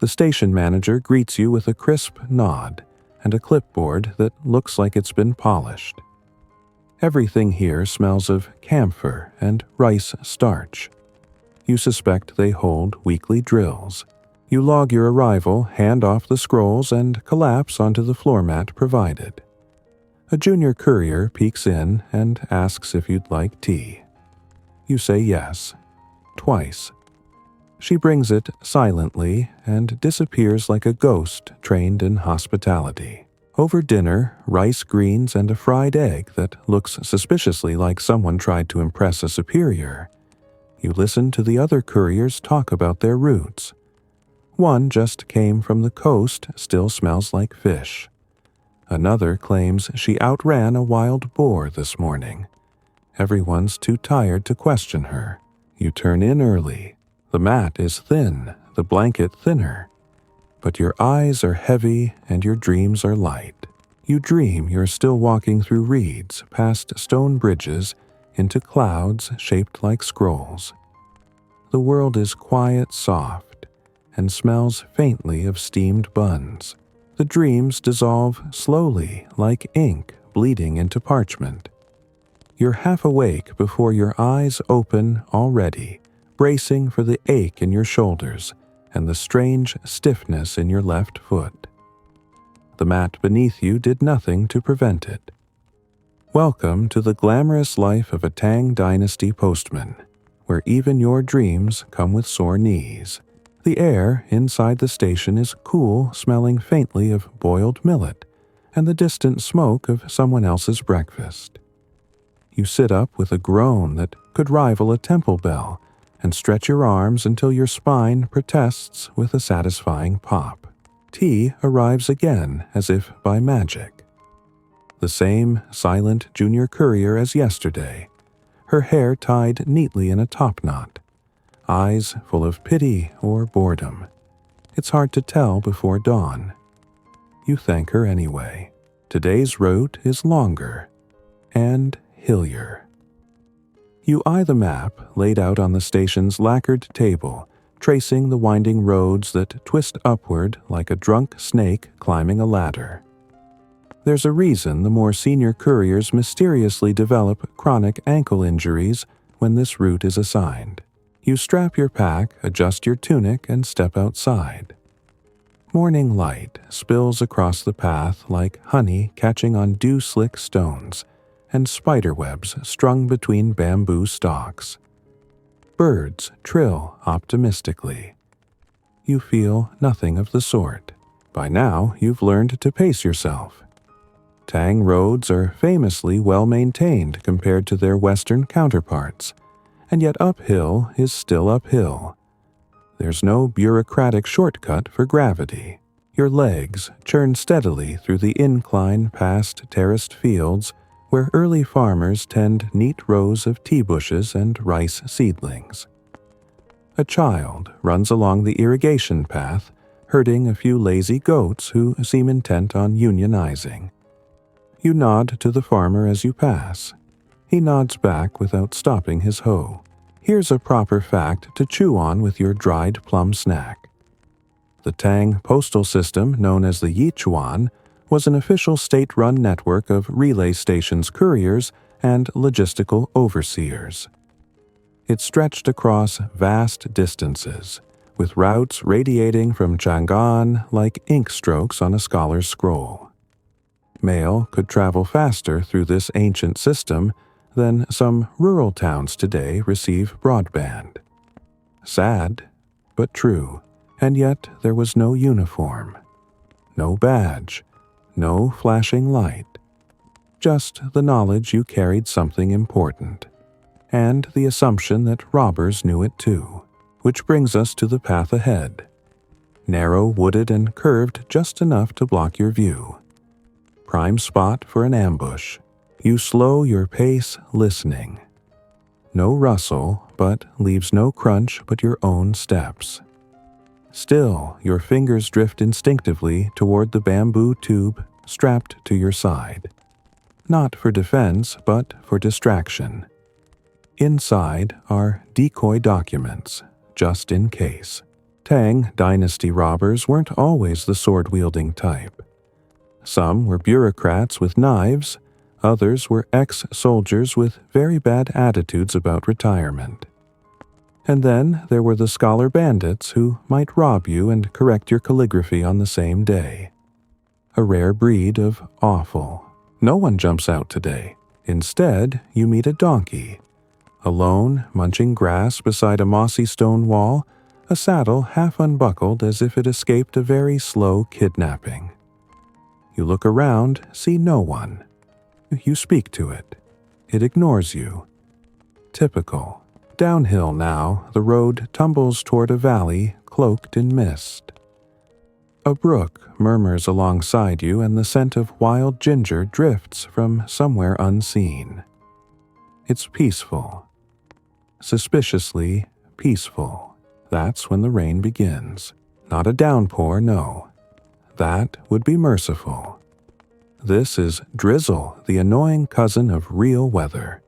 The station manager greets you with a crisp nod and a clipboard that looks like it's been polished. Everything here smells of camphor and rice starch. You suspect they hold weekly drills. You log your arrival, hand off the scrolls, and collapse onto the floor mat provided. A junior courier peeks in and asks if you'd like tea. You say yes, twice. She brings it silently and disappears like a ghost trained in hospitality. Over dinner, rice greens and a fried egg that looks suspiciously like someone tried to impress a superior. You listen to the other couriers talk about their routes. One just came from the coast, still smells like fish. Another claims she outran a wild boar this morning. Everyone's too tired to question her. You turn in early. The mat is thin, the blanket thinner. But your eyes are heavy and your dreams are light. You dream you're still walking through reeds, past stone bridges, into clouds shaped like scrolls. The world is quiet, soft, and smells faintly of steamed buns. The dreams dissolve slowly, like ink bleeding into parchment. You're half awake before your eyes open already, bracing for the ache in your shoulders and the strange stiffness in your left foot. The mat beneath you did nothing to prevent it. Welcome to the glamorous life of a Tang Dynasty postman, where even your dreams come with sore knees. The air inside the station is cool, smelling faintly of boiled millet and the distant smoke of someone else's breakfast. You sit up with a groan that could rival a temple bell and stretch your arms until your spine protests with a satisfying pop. Tea arrives again as if by magic. The same silent junior courier as yesterday, her hair tied neatly in a topknot, eyes full of pity or boredom. It's hard to tell before dawn. You thank her anyway. Today's route is longer and hillier. You eye the map laid out on the station's lacquered table, tracing the winding roads that twist upward like a drunk snake climbing a ladder. There's a reason the more senior couriers mysteriously develop chronic ankle injuries when this route is assigned. You strap your pack, adjust your tunic, and step outside. Morning light spills across the path like honey catching on dew-slick stones, and spiderwebs strung between bamboo stalks. Birds trill optimistically. You feel nothing of the sort. By now, you've learned to pace yourself. Tang roads are famously well-maintained compared to their western counterparts, and yet uphill is still uphill. There's no bureaucratic shortcut for gravity. Your legs churn steadily through the incline past terraced fields where early farmers tend neat rows of tea bushes and rice seedlings. A child runs along the irrigation path, herding a few lazy goats who seem intent on unionizing. You nod to the farmer as you pass. He nods back without stopping his hoe. Here's a proper fact to chew on with your dried plum snack. The Tang postal system, known as the Yichuan, was an official state-run network of relay stations couriers and logistical overseers. It stretched across vast distances, with routes radiating from Chang'an like ink strokes on a scholar's scroll. Mail could travel faster through this ancient system than some rural towns today receive broadband. Sad, but true, and yet there was no uniform, no badge, no flashing light, just the knowledge you carried something important, and the assumption that robbers knew it too, which brings us to the path ahead. Narrow, wooded, and curved just enough to block your view. Prime spot for an ambush. You slow your pace listening. No rustle, but leaves no crunch but your own steps. Still, your fingers drift instinctively toward the bamboo tube strapped to your side. Not for defense, but for distraction. Inside are decoy documents, just in case. Tang Dynasty robbers weren't always the sword-wielding type. Some were bureaucrats with knives, others were ex-soldiers with very bad attitudes about retirement. And then there were the scholar bandits who might rob you and correct your calligraphy on the same day. A rare breed of awful. No one jumps out today. Instead, you meet a donkey. Alone, munching grass beside a mossy stone wall, a saddle half unbuckled as if it escaped a very slow kidnapping. You look around, see no one. You speak to it. It ignores you. Typical. Downhill now, the road tumbles toward a valley cloaked in mist. A brook murmurs alongside you, and the scent of wild ginger drifts from somewhere unseen. It's peaceful. Suspiciously peaceful. That's when the rain begins. Not a downpour, no. That would be merciful. This is drizzle, the annoying cousin of real weather.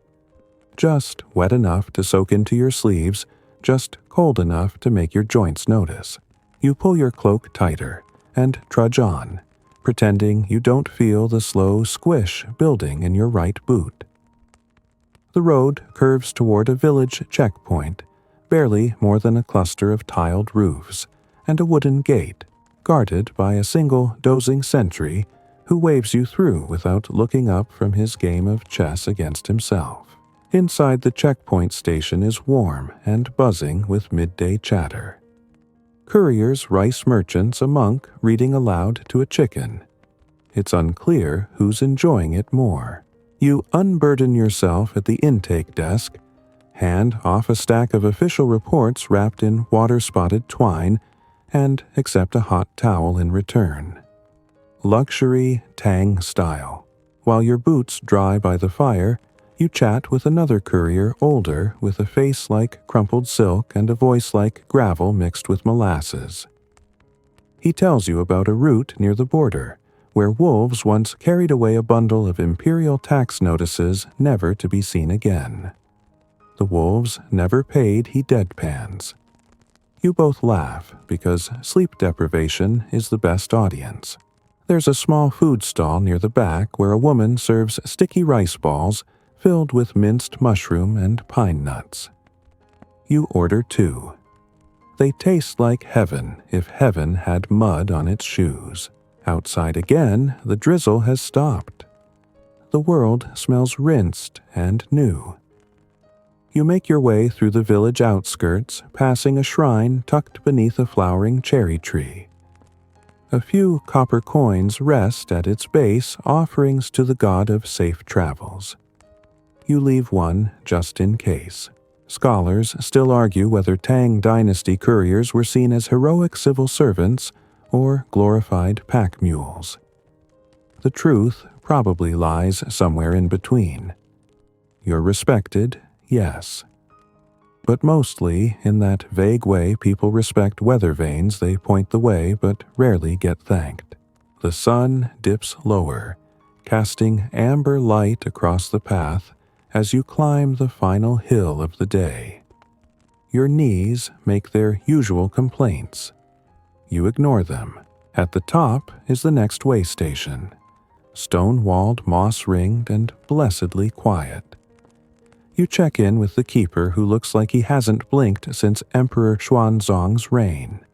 Just wet enough to soak into your sleeves, just cold enough to make your joints notice. You pull your cloak tighter and trudge on, pretending you don't feel the slow squish building in your right boot. The road curves toward a village checkpoint, barely more than a cluster of tiled roofs, and a wooden gate, guarded by a single dozing sentry who waves you through without looking up from his game of chess against himself. Inside the checkpoint station is warm and buzzing with midday chatter. Couriers, rice merchants, a monk reading aloud to a chicken. It's unclear who's enjoying it more. You unburden yourself at the intake desk, hand off a stack of official reports wrapped in water-spotted twine, and accept a hot towel in return. Luxury Tang style. While your boots dry by the fire, you chat with another courier older with a face like crumpled silk and a voice like gravel mixed with molasses. He tells you about a route near the border, where wolves once carried away a bundle of imperial tax notices never to be seen again. The wolves never paid, he deadpans. You both laugh because sleep deprivation is the best audience. There's a small food stall near the back where a woman serves sticky rice balls filled with minced mushroom and pine nuts. You order 2. They taste like heaven if heaven had mud on its shoes. Outside again, the drizzle has stopped. The world smells rinsed and new. You make your way through the village outskirts, passing a shrine tucked beneath a flowering cherry tree. A few copper coins rest at its base, offerings to the god of safe travels. You leave one just in case. Scholars still argue whether Tang Dynasty couriers were seen as heroic civil servants or glorified pack mules. The truth probably lies somewhere in between. You're respected, yes. But mostly, in that vague way people respect weather vanes, they point the way but rarely get thanked. The sun dips lower, casting amber light across the path as you climb the final hill of the day. Your knees make their usual complaints. You ignore them. At the top is the next way station, stone-walled, moss-ringed, and blessedly quiet. You check in with the keeper, who looks like he hasn't blinked since Emperor Xuanzong's reign.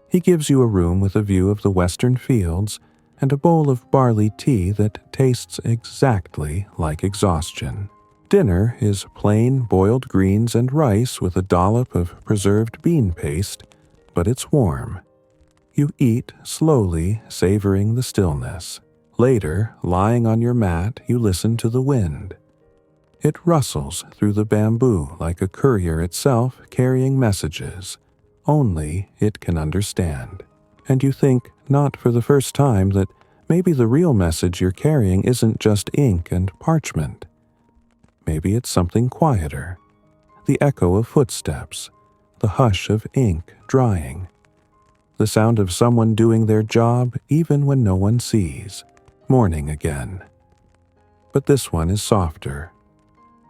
He gives you a room with a view of the western fields and a bowl of barley tea that tastes exactly like exhaustion. Dinner is plain boiled greens and rice with a dollop of preserved bean paste, but it's warm. You eat slowly, savoring the stillness. Later, lying on your mat, you listen to the wind. It rustles through the bamboo like a courier itself carrying messages only it can understand. And you think, not for the first time, that maybe the real message you're carrying isn't just ink and parchment. Maybe it's something quieter. The echo of footsteps, the hush of ink drying, the sound of someone doing their job even when no one sees. Morning again. But this one is softer.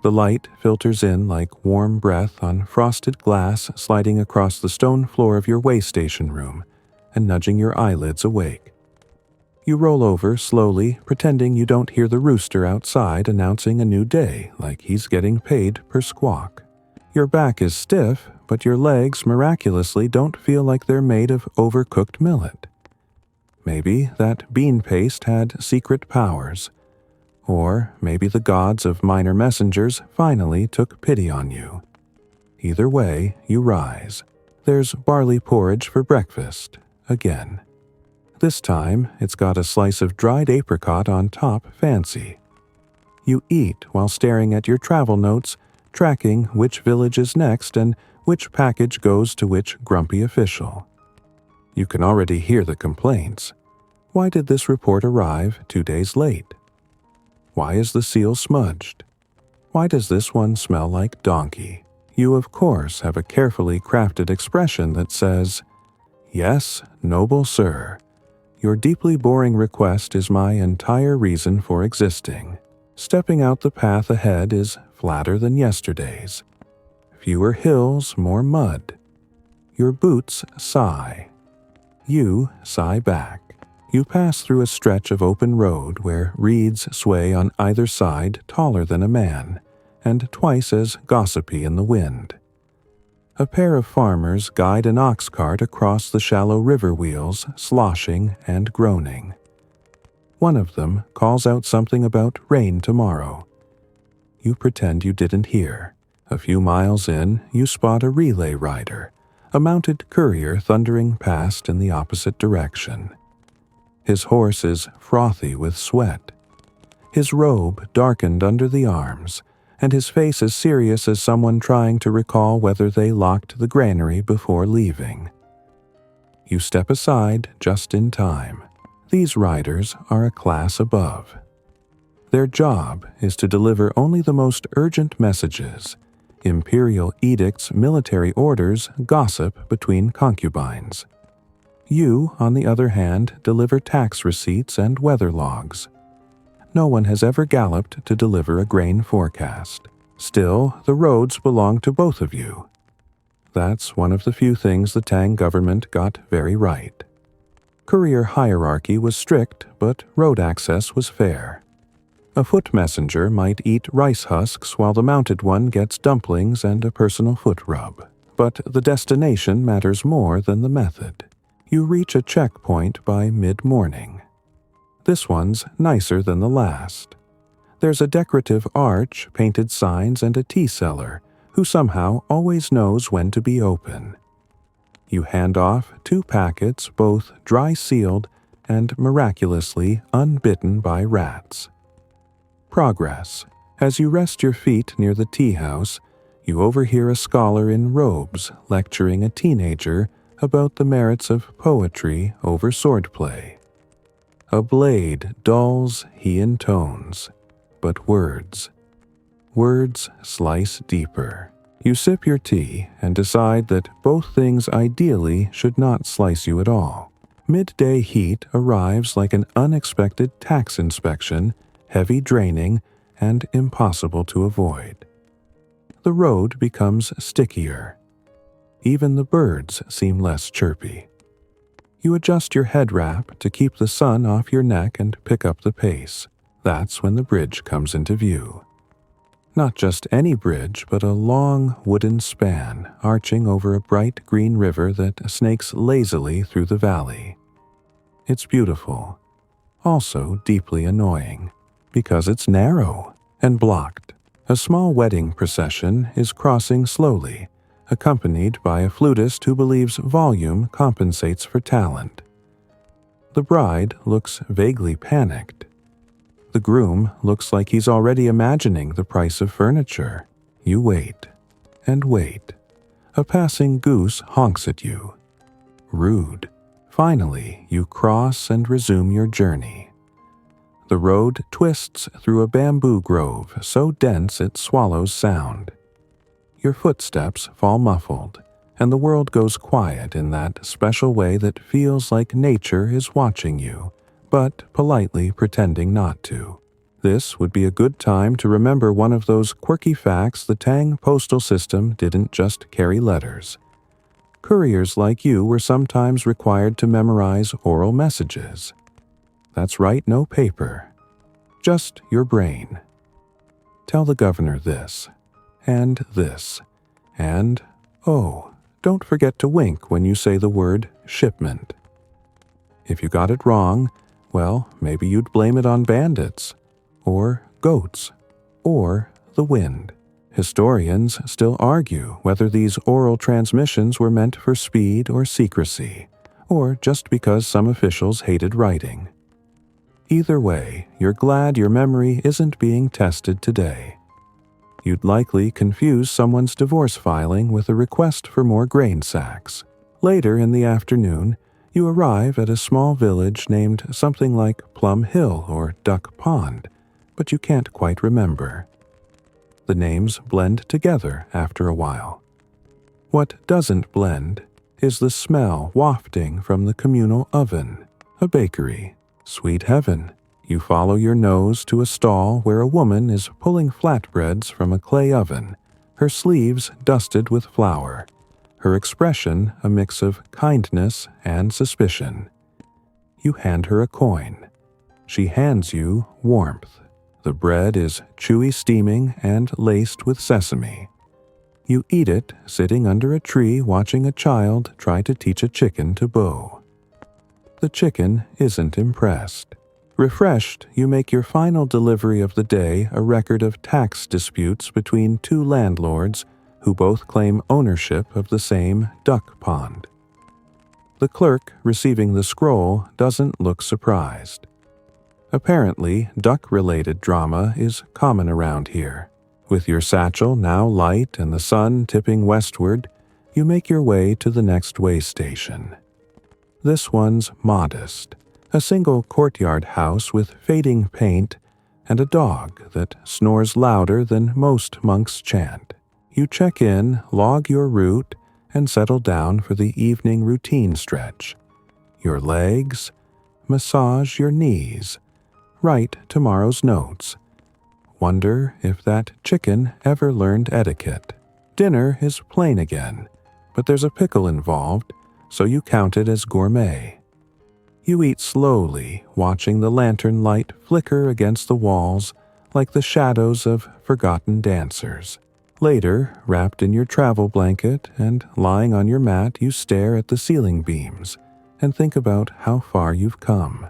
The light filters in like warm breath on frosted glass sliding across the stone floor of your way station room and nudging your eyelids awake. You roll over slowly, pretending you don't hear the rooster outside announcing a new day like he's getting paid per squawk. Your back is stiff, but your legs miraculously don't feel like they're made of overcooked millet. Maybe that bean paste had secret powers. Or maybe the gods of minor messengers finally took pity on you. Either way, you rise. There's barley porridge for breakfast, again. This time, it's got a slice of dried apricot on top, fancy. You eat while staring at your travel notes, tracking which village is next and which package goes to which grumpy official. You can already hear the complaints. Why did this report arrive 2 days late? Why is the seal smudged? Why does this one smell like donkey? You, of course, have a carefully crafted expression that says, "Yes, noble sir. Your deeply boring request is my entire reason for existing. Stepping out the path ahead is flatter than yesterday's. Fewer hills, more mud. Your boots sigh. You sigh back. You pass through a stretch of open road where reeds sway on either side taller than a man, and twice as gossipy in the wind. A pair of farmers guide an ox cart across the shallow river wheels, sloshing and groaning. One of them calls out something about rain tomorrow. You pretend you didn't hear. A few miles in, you spot a relay rider, a mounted courier thundering past in the opposite direction. His horse is frothy with sweat. His robe darkened under the arms, and his face as serious as someone trying to recall whether they locked the granary before leaving. You step aside just in time. These riders are a class above. Their job is to deliver only the most urgent messages, imperial edicts, military orders, gossip between concubines. You, on the other hand, deliver tax receipts and weather logs. No one has ever galloped to deliver a grain forecast. Still, the roads belong to both of you. That's one of the few things the Tang government got very right. Courier hierarchy was strict, but road access was fair. A foot messenger might eat rice husks while the mounted one gets dumplings and a personal foot rub. But the destination matters more than the method. You reach a checkpoint by mid-morning. This one's nicer than the last. There's a decorative arch, painted signs, and a tea seller who somehow always knows when to be open. You hand off 2 packets, both dry-sealed and miraculously unbitten by rats. Progress. As you rest your feet near the tea house, you overhear a scholar in robes lecturing a teenager about the merits of poetry over swordplay. A blade dulls, he intones, but words slice deeper. You sip your tea and decide that both things ideally should not slice you at all. Midday heat arrives like an unexpected tax inspection, heavy draining, and impossible to avoid. The road becomes stickier. Even the birds seem less chirpy. You adjust your head wrap to keep the sun off your neck and pick up the pace. That's when the bridge comes into view. Not just any bridge, but a long wooden span arching over a bright green river that snakes lazily through the valley. It's beautiful, also deeply annoying, because it's narrow and blocked. A small wedding procession is crossing slowly, accompanied by a flutist who believes volume compensates for talent. The bride looks vaguely panicked. The groom looks like he's already imagining the price of furniture. You wait and wait. A passing goose honks at you. Rude. Finally, you cross and resume your journey. The road twists through a bamboo grove so dense it swallows sound. Your footsteps fall muffled, and the world goes quiet in that special way that feels like nature is watching you, but politely pretending not to. This would be a good time to remember one of those quirky facts: the Tang postal system didn't just carry letters. Couriers like you were sometimes required to memorize oral messages. That's right, no paper. Just your brain. Tell the governor this, and this, and, oh, don't forget to wink when you say the word shipment. If you got it wrong, well, maybe you'd blame it on bandits, or goats, or the wind. Historians still argue whether these oral transmissions were meant for speed or secrecy, or just because some officials hated writing. Either way, you're glad your memory isn't being tested today. You'd likely confuse someone's divorce filing with a request for more grain sacks. Later in the afternoon, you arrive at a small village named something like Plum Hill or Duck Pond, but you can't quite remember. The names blend together after a while. What doesn't blend is the smell wafting from the communal oven, a bakery. Sweet heaven. You follow your nose to a stall where a woman is pulling flatbreads from a clay oven, her sleeves dusted with flour, her expression a mix of kindness and suspicion. You hand her a coin. She hands you warmth. The bread is chewy steaming and laced with sesame. You eat it sitting under a tree watching a child try to teach a chicken to bow. The chicken isn't impressed. Refreshed, you make your final delivery of the day a record of tax disputes between two landlords who both claim ownership of the same duck pond. The clerk receiving the scroll doesn't look surprised. Apparently, duck-related drama is common around here. With your satchel now light and the sun tipping westward, you make your way to the next way station. This one's modest, a single courtyard house with fading paint and a dog that snores louder than most monks chant. You check in, log your route, and settle down for the evening routine stretch. Your legs, massage your knees, write tomorrow's notes. Wonder if that chicken ever learned etiquette. Dinner is plain again, but there's a pickle involved, so you count it as gourmet. You eat slowly, watching the lantern light flicker against the walls like the shadows of forgotten dancers. Later, wrapped in your travel blanket and lying on your mat, you stare at the ceiling beams and think about how far you've come.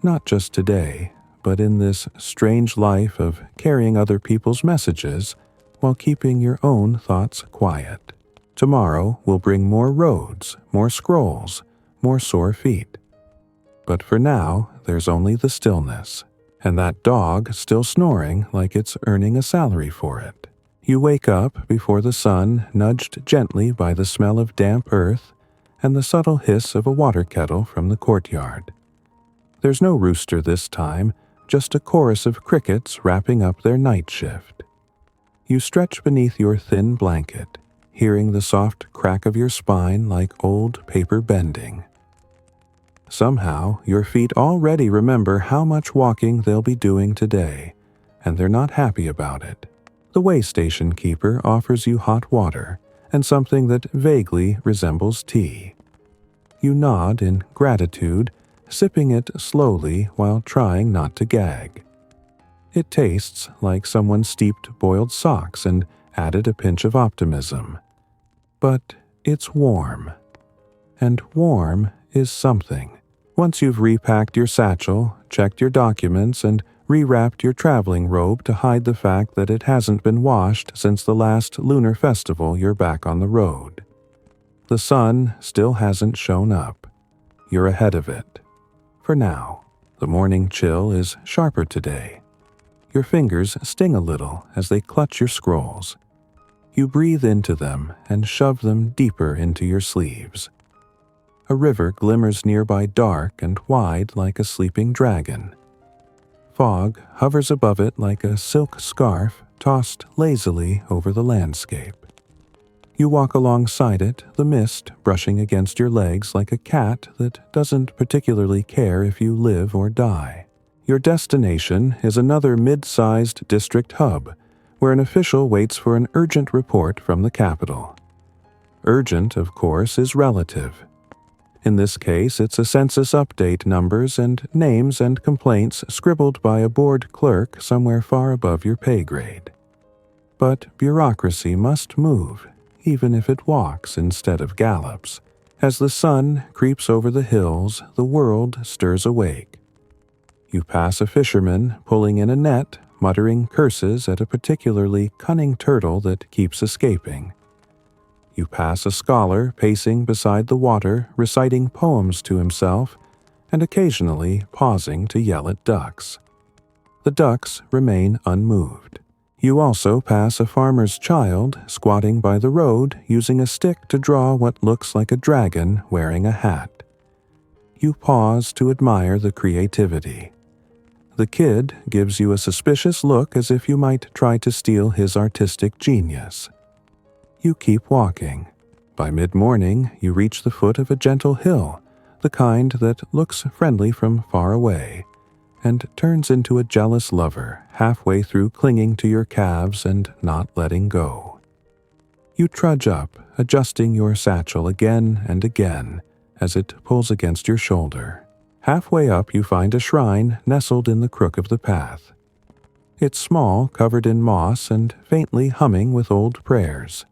Not just today, but in this strange life of carrying other people's messages while keeping your own thoughts quiet. Tomorrow will bring more roads, more scrolls, more sore feet. But for now, there's only the stillness, and that dog still snoring like it's earning a salary for it. You wake up before the sun, nudged gently by the smell of damp earth and the subtle hiss of a water kettle from the courtyard. There's no rooster this time, just a chorus of crickets wrapping up their night shift. You stretch beneath your thin blanket, hearing the soft crack of your spine like old paper bending. Somehow, your feet already remember how much walking they'll be doing today, and they're not happy about it. The way station keeper offers you hot water and something that vaguely resembles tea. You nod in gratitude, sipping it slowly while trying not to gag. It tastes like someone steeped boiled socks and added a pinch of optimism. But it's warm. And warm is something. Once you've repacked your satchel, checked your documents, and rewrapped your traveling robe to hide the fact that it hasn't been washed since the last lunar festival, you're back on the road. The sun still hasn't shown up. You're ahead of it. For now, the morning chill is sharper today. Your fingers sting a little as they clutch your scrolls. You breathe into them and shove them deeper into your sleeves. A river glimmers nearby dark and wide like a sleeping dragon. Fog hovers above it like a silk scarf tossed lazily over the landscape. You walk alongside it, the mist brushing against your legs like a cat that doesn't particularly care if you live or die. Your destination is another mid-sized district hub, where an official waits for an urgent report from the capital. Urgent, of course, is relative. In this case, it's a census update numbers and names and complaints scribbled by a bored clerk somewhere far above your pay grade. But bureaucracy must move, even if it walks instead of gallops. As the sun creeps over the hills, the world stirs awake. You pass a fisherman pulling in a net, muttering curses at a particularly cunning turtle that keeps escaping. You pass a scholar pacing beside the water, reciting poems to himself, and occasionally pausing to yell at ducks. The ducks remain unmoved. You also pass a farmer's child squatting by the road using a stick to draw what looks like a dragon wearing a hat. You pause to admire the creativity. The kid gives you a suspicious look as if you might try to steal his artistic genius. You keep walking. By mid-morning, you reach the foot of a gentle hill, the kind that looks friendly from far away, and turns into a jealous lover halfway through clinging to your calves and not letting go. You trudge up, adjusting your satchel again and again as it pulls against your shoulder. Halfway up, you find a shrine nestled in the crook of the path. It's small, covered in moss, and faintly humming with old prayers.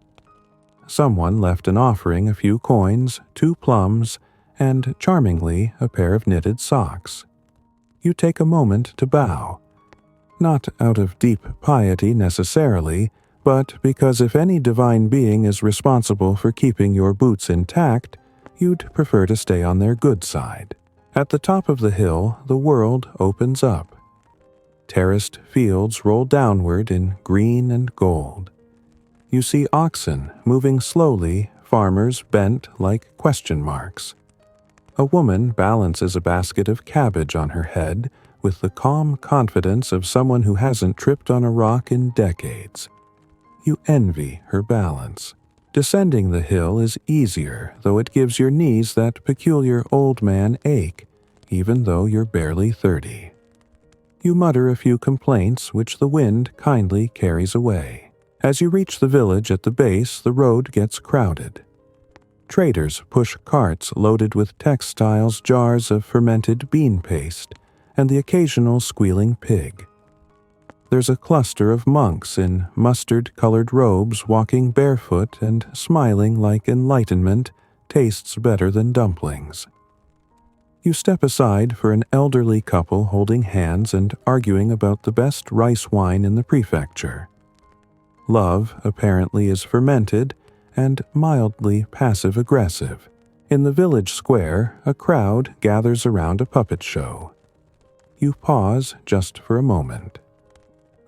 Someone left an offering, a few coins, 2 plums, and, charmingly, a pair of knitted socks. You take a moment to bow. Not out of deep piety necessarily, but because if any divine being is responsible for keeping your boots intact, you'd prefer to stay on their good side. At the top of the hill, the world opens up. Terraced fields roll downward in green and gold. You see oxen moving slowly, farmers bent like question marks. A woman balances a basket of cabbage on her head with the calm confidence of someone who hasn't tripped on a rock in decades. You envy her balance. Descending the hill is easier, though it gives your knees that peculiar old man ache, even though you're barely 30. You mutter a few complaints, which the wind kindly carries away. As you reach the village at the base, the road gets crowded. Traders push carts loaded with textiles, jars of fermented bean paste, and the occasional squealing pig. There's a cluster of monks in mustard-colored robes walking barefoot and smiling like enlightenment tastes better than dumplings. You step aside for an elderly couple holding hands and arguing about the best rice wine in the prefecture. Love apparently is fermented and mildly passive-aggressive. In the village square, a crowd gathers around a puppet show. You pause just for a moment.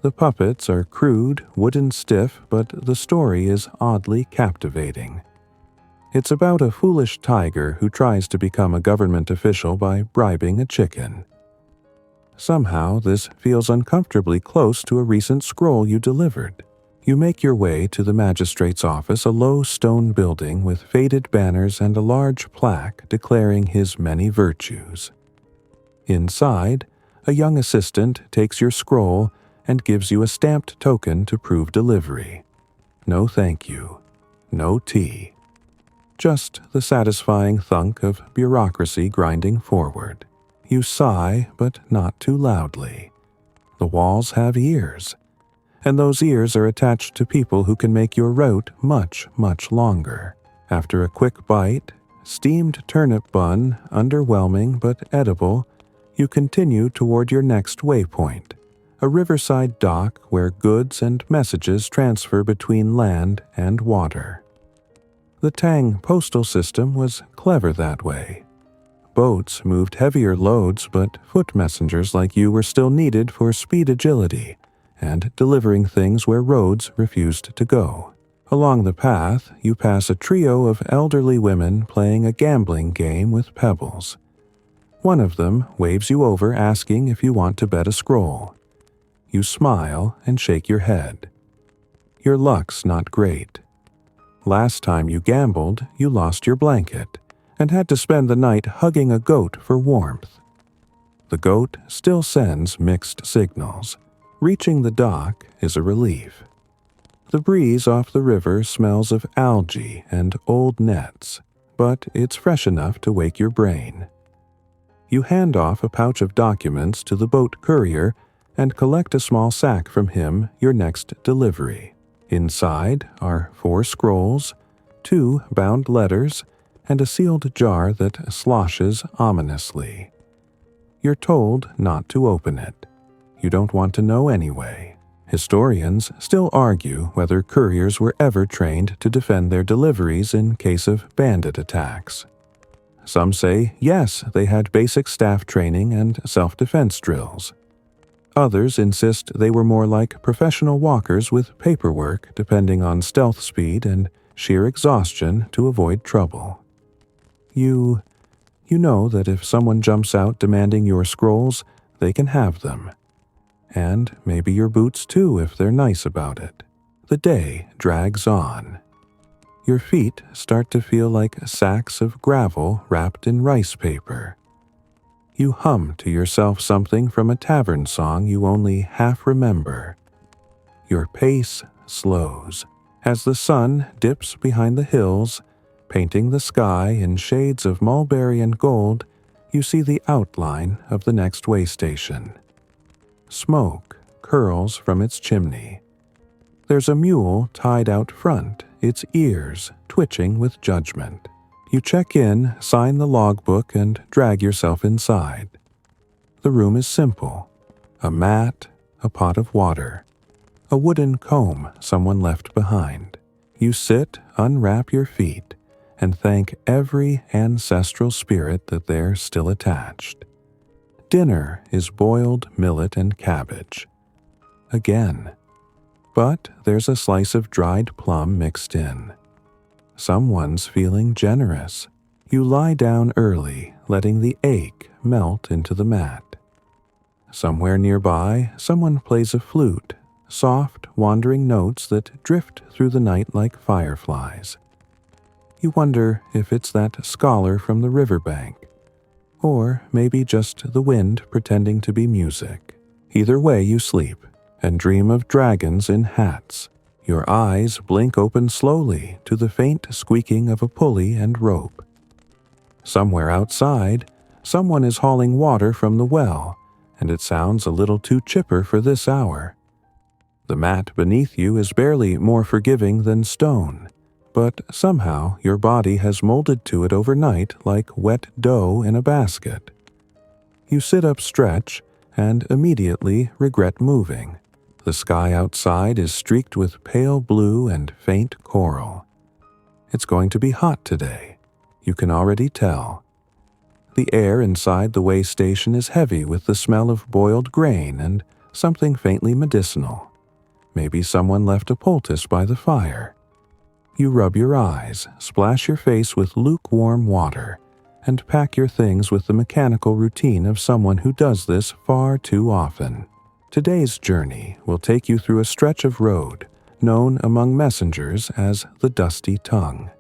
The puppets are crude, wooden stiff, but the story is oddly captivating. It's about a foolish tiger who tries to become a government official by bribing a chicken. Somehow, this feels uncomfortably close to a recent scroll you delivered. You make your way to the magistrate's office, a low stone building with faded banners and a large plaque declaring his many virtues. Inside, a young assistant takes your scroll and gives you a stamped token to prove delivery. No thank you. No tea. Just the satisfying thunk of bureaucracy grinding forward. You sigh, but not too loudly. The walls have ears, and those ears are attached to people who can make your route much, much longer. After a quick bite, steamed turnip bun, underwhelming but edible, you continue toward your next waypoint, a riverside dock where goods and messages transfer between land and water. The Tang postal system was clever that way. Boats moved heavier loads, but foot messengers like you were still needed for speed agility and delivering things where roads refused to go. Along the path, you pass a trio of elderly women playing a gambling game with pebbles. One of them waves you over asking if you want to bet a scroll. You smile and shake your head. Your luck's not great. Last time you gambled, you lost your blanket and had to spend the night hugging a goat for warmth. The goat still sends mixed signals. Reaching the dock is a relief. The breeze off the river smells of algae and old nets, but it's fresh enough to wake your brain. You hand off a pouch of documents to the boat courier and collect a small sack from him, your next delivery. Inside are 4 scrolls, 2 bound letters, and a sealed jar that sloshes ominously. You're told not to open it. You don't want to know anyway. Historians still argue whether couriers were ever trained to defend their deliveries in case of bandit attacks. Some say yes, they had basic staff training and self-defense drills. Others insist they were more like professional walkers with paperwork depending on stealth speed and sheer exhaustion to avoid trouble. You know that if someone jumps out demanding your scrolls, they can have them. And maybe your boots too if they're nice about it. The day drags on. Your feet start to feel like sacks of gravel wrapped in rice paper. You hum to yourself something from a tavern song you only half remember. Your pace slows. As the sun dips behind the hills, painting the sky in shades of mulberry and gold, you see the outline of the next way station. Smoke curls from its chimney. There's a mule tied out front, its ears twitching with judgment. You check in, sign the logbook, and drag yourself inside. The room is simple. A mat, a pot of water, a wooden comb someone left behind. You sit, unwrap your feet, and thank every ancestral spirit that they're still attached. Dinner is boiled millet and cabbage. Again. But there's a slice of dried plum mixed in. Someone's feeling generous. You lie down early, letting the ache melt into the mat. Somewhere nearby, someone plays a flute, soft, wandering notes that drift through the night like fireflies. You wonder if it's that scholar from the riverbank, or maybe just the wind pretending to be music. Either way, you sleep and dream of dragons in hats. Your eyes blink open slowly to the faint squeaking of a pulley and rope. Somewhere outside, someone is hauling water from the well, and it sounds a little too chipper for this hour. The mat beneath you is barely more forgiving than stone, but somehow your body has molded to it overnight like wet dough in a basket. You sit up, stretch, and immediately regret moving. The sky outside is streaked with pale blue and faint coral. It's going to be hot today. You can already tell. The air inside the way station is heavy with the smell of boiled grain and something faintly medicinal. Maybe someone left a poultice by the fire. You rub your eyes, splash your face with lukewarm water, and pack your things with the mechanical routine of someone who does this far too often. Today's journey will take you through a stretch of road known among messengers as the dusty tongue.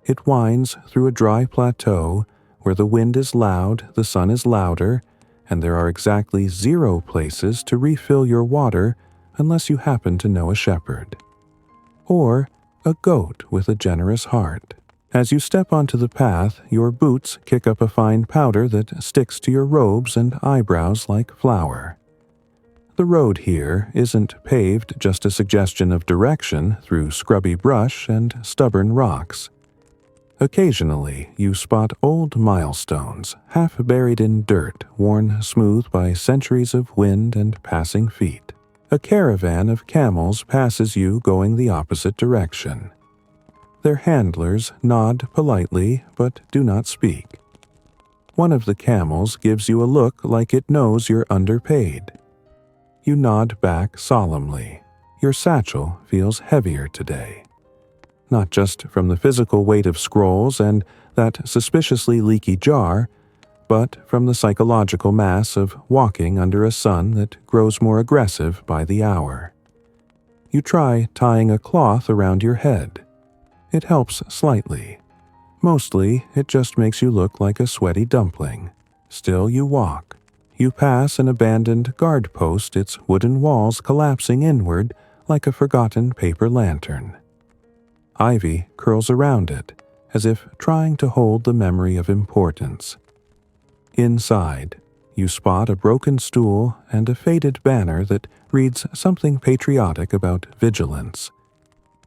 It winds through a dry plateau where the wind is loud, the sun is louder, and there are exactly 0 places to refill your water unless you happen to know a shepherd. Or a goat with a generous heart. As you step onto the path, your boots kick up a fine powder that sticks to your robes and eyebrows like flour. The road here isn't paved just a suggestion of direction through scrubby brush and stubborn rocks. Occasionally, you spot old milestones, half buried in dirt, worn smooth by centuries of wind and passing feet. A caravan of camels passes you going the opposite direction. Their handlers nod politely but do not speak. One of the camels gives you a look like it knows you're underpaid. You nod back solemnly. Your satchel feels heavier today. Not just from the physical weight of scrolls and that suspiciously leaky jar, but from the psychological mass of walking under a sun that grows more aggressive by the hour. You try tying a cloth around your head. It helps slightly. Mostly, it just makes you look like a sweaty dumpling. Still you walk. You pass an abandoned guard post, its wooden walls collapsing inward like a forgotten paper lantern. Ivy curls around it, as if trying to hold the memory of importance. Inside, you spot a broken stool and a faded banner that reads something patriotic about vigilance.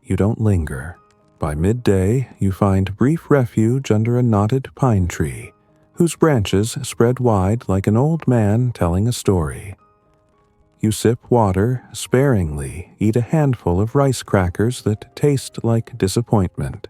You don't linger. By midday, you find brief refuge under a knotted pine tree, whose branches spread wide like an old man telling a story. You sip water sparingly, eat a handful of rice crackers that taste like disappointment,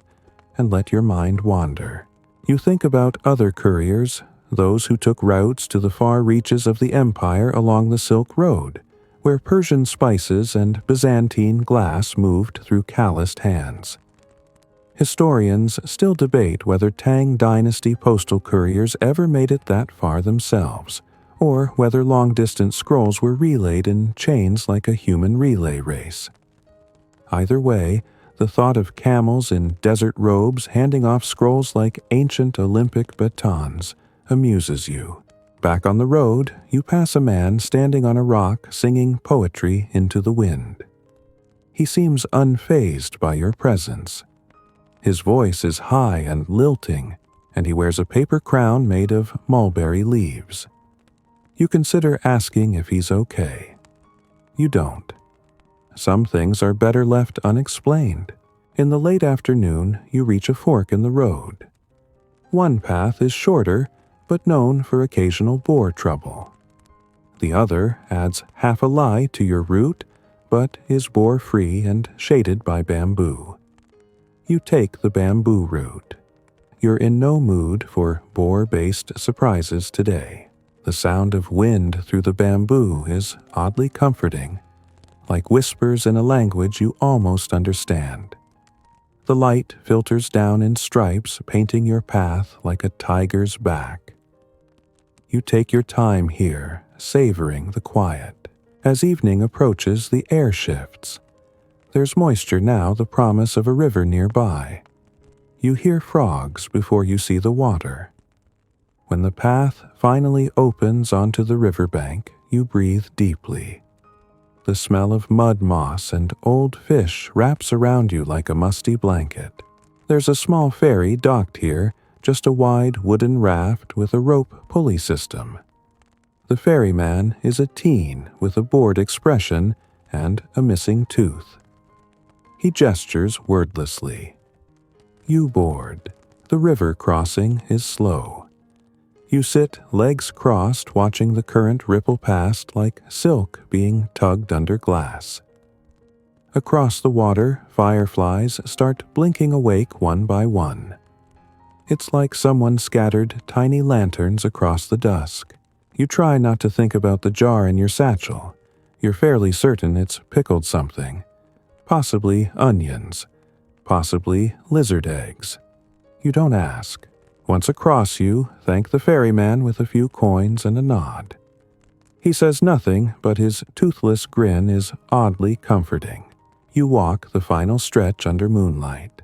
and let your mind wander. You think about other couriers, those who took routes to the far reaches of the empire along the Silk Road, where Persian spices and Byzantine glass moved through calloused hands. Historians still debate whether Tang Dynasty postal couriers ever made it that far themselves, or whether long-distance scrolls were relayed in chains like a human relay race. Either way, the thought of camels in desert robes handing off scrolls like ancient Olympic batons amuses you. Back on the road, you pass a man standing on a rock singing poetry into the wind. He seems unfazed by your presence. His voice is high and lilting, and he wears a paper crown made of mulberry leaves. You consider asking if he's okay. You don't. Some things are better left unexplained. In the late afternoon, you reach a fork in the road. One path is shorter, but known for occasional boar trouble. The other adds half a lie to your route, but is boar-free and shaded by bamboo. You take the bamboo route. You're in no mood for boar-based surprises today. The sound of wind through the bamboo is oddly comforting, like whispers in a language you almost understand. The light filters down in stripes, painting your path like a tiger's back. You take your time here, savoring the quiet. As evening approaches, the air shifts. There's moisture now, the promise of a river nearby. You hear frogs before you see the water. When the path finally opens onto the riverbank, you breathe deeply. The smell of mud moss and old fish wraps around you like a musty blanket. There's a small ferry docked here, just a wide wooden raft with a rope pulley system. The ferryman is a teen with a bored expression and a missing tooth. He gestures wordlessly. You board. The river crossing is slow. You sit legs crossed, watching the current ripple past like silk being tugged under glass. Across the water, fireflies start blinking awake one by one. It's like someone scattered tiny lanterns across the dusk. You try not to think about the jar in your satchel. You're fairly certain it's pickled something. Possibly onions. Possibly lizard eggs. You don't ask. Once across, you thank the ferryman with a few coins and a nod. He says nothing, but his toothless grin is oddly comforting. You walk the final stretch under moonlight.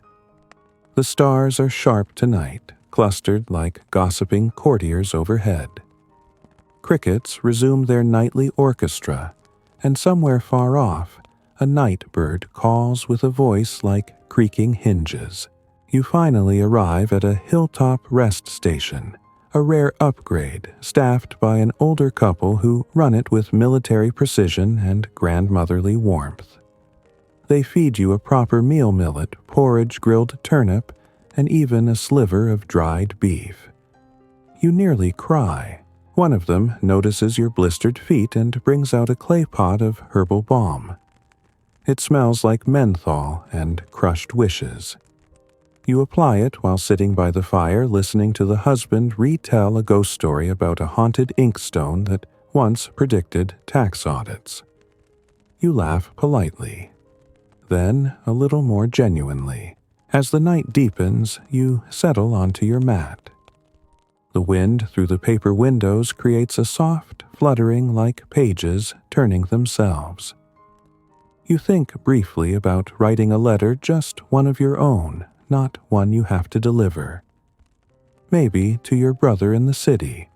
The stars are sharp tonight, clustered like gossiping courtiers overhead. Crickets resume their nightly orchestra, and somewhere far off, a night bird calls with a voice like creaking hinges. You finally arrive at a hilltop rest station, a rare upgrade staffed by an older couple who run it with military precision and grandmotherly warmth. They feed you a proper meal millet, porridge, grilled turnip, and even a sliver of dried beef. You nearly cry. One of them notices your blistered feet and brings out a clay pot of herbal balm. It smells like menthol and crushed wishes. You apply it while sitting by the fire listening to the husband retell a ghost story about a haunted inkstone that once predicted tax audits. You laugh politely. Then, a little more genuinely. As the night deepens, you settle onto your mat. The wind through the paper windows creates a soft fluttering like pages turning themselves. You think briefly about writing a letter, just one of your own, not one you have to deliver. Maybe to your brother in the city.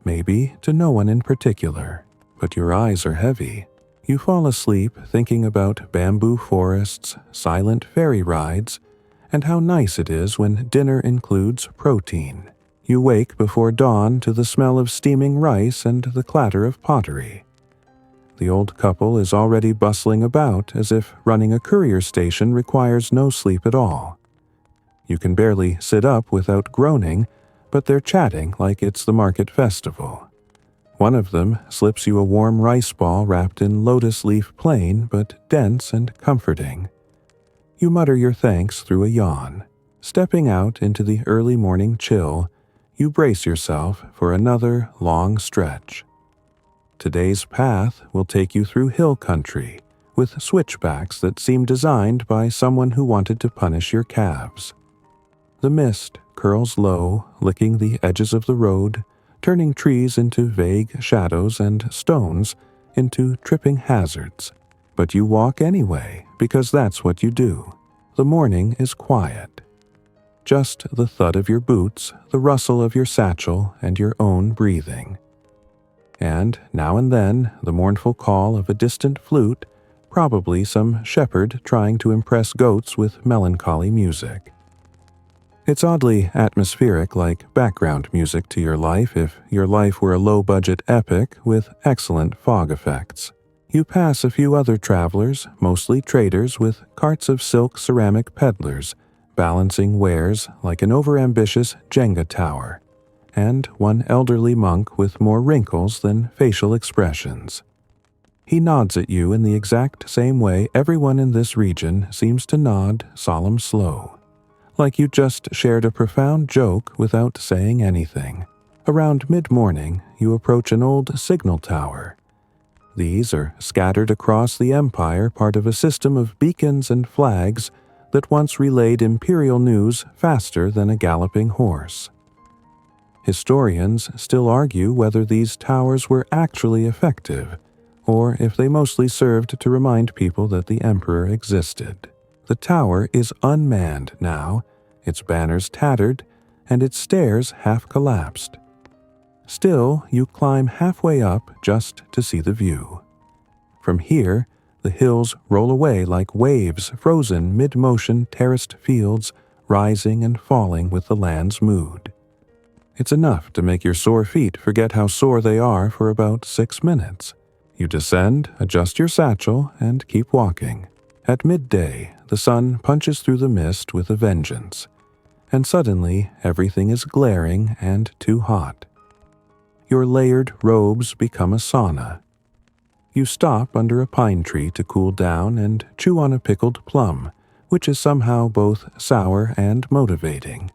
Maybe to no one in particular, but your eyes are heavy. You fall asleep thinking about bamboo forests, silent ferry rides, and how nice it is when dinner includes protein. You wake before dawn to the smell of steaming rice and the clatter of pottery. The old couple is already bustling about as if running a courier station requires no sleep at all. You can barely sit up without groaning, but they're chatting like it's the market festival. One of them slips you a warm rice ball wrapped in lotus leaf plain but dense and comforting. You mutter your thanks through a yawn. Stepping out into the early morning chill, you brace yourself for another long stretch. Today's path will take you through hill country, with switchbacks that seem designed by someone who wanted to punish your calves. The mist curls low, licking the edges of the road, turning trees into vague shadows and stones into tripping hazards. But you walk anyway, because that's what you do. The morning is quiet. Just the thud of your boots, the rustle of your satchel, and your own breathing. And, now and then, the mournful call of a distant flute, probably some shepherd trying to impress goats with melancholy music. It's oddly atmospheric, like background music to your life if your life were a low-budget epic with excellent fog effects. You pass a few other travelers, mostly traders with carts of silk ceramic peddlers, balancing wares like an overambitious Jenga tower, and one elderly monk with more wrinkles than facial expressions. He nods at you in the exact same way everyone in this region seems to nod solemn slow. Like you just shared a profound joke without saying anything. Around mid-morning, you approach an old signal tower. These are scattered across the empire, part of a system of beacons and flags that once relayed imperial news faster than a galloping horse. Historians still argue whether these towers were actually effective, or if they mostly served to remind people that the emperor existed. The tower is unmanned now, its banners tattered, and its stairs half collapsed. Still, you climb halfway up just to see the view. From here, the hills roll away like waves frozen mid-motion terraced fields, rising and falling with the land's mood. It's enough to make your sore feet forget how sore they are for about 6 minutes. You descend, adjust your satchel, and keep walking. At midday, the sun punches through the mist with a vengeance, and suddenly everything is glaring and too hot. Your layered robes become a sauna. You stop under a pine tree to cool down and chew on a pickled plum, which is somehow both sour and motivating.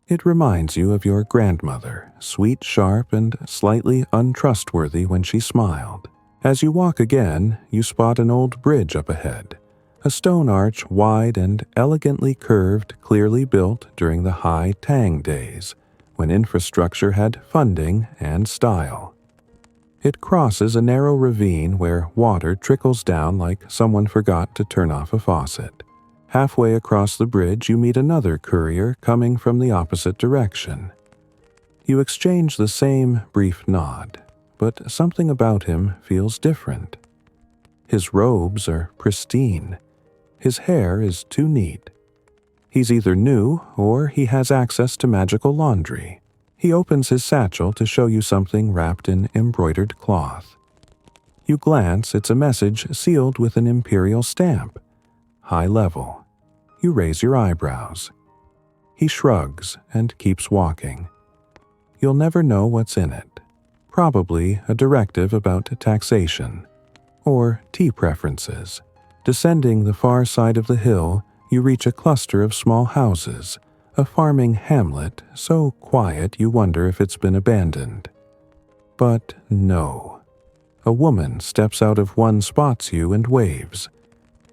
It reminds you of your grandmother, sweet, sharp, and slightly untrustworthy when she smiled. As you walk again, you spot an old bridge up ahead, a stone arch wide and elegantly curved, clearly built during the high Tang days, when infrastructure had funding and style. It crosses a narrow ravine where water trickles down like someone forgot to turn off a faucet. Halfway across the bridge, you meet another courier coming from the opposite direction. You exchange the same brief nod, but something about him feels different. His robes are pristine. His hair is too neat. He's either new or he has access to magical laundry. He opens his satchel to show you something wrapped in embroidered cloth. You glance, it's a message sealed with an imperial stamp. High level. You raise your eyebrows. He shrugs and keeps walking. You'll never know what's in it. Probably a directive about taxation. Or tea preferences. Descending the far side of the hill, you reach a cluster of small houses, a farming hamlet so quiet you wonder if it's been abandoned. But no. A woman steps out of one, spots you, and waves.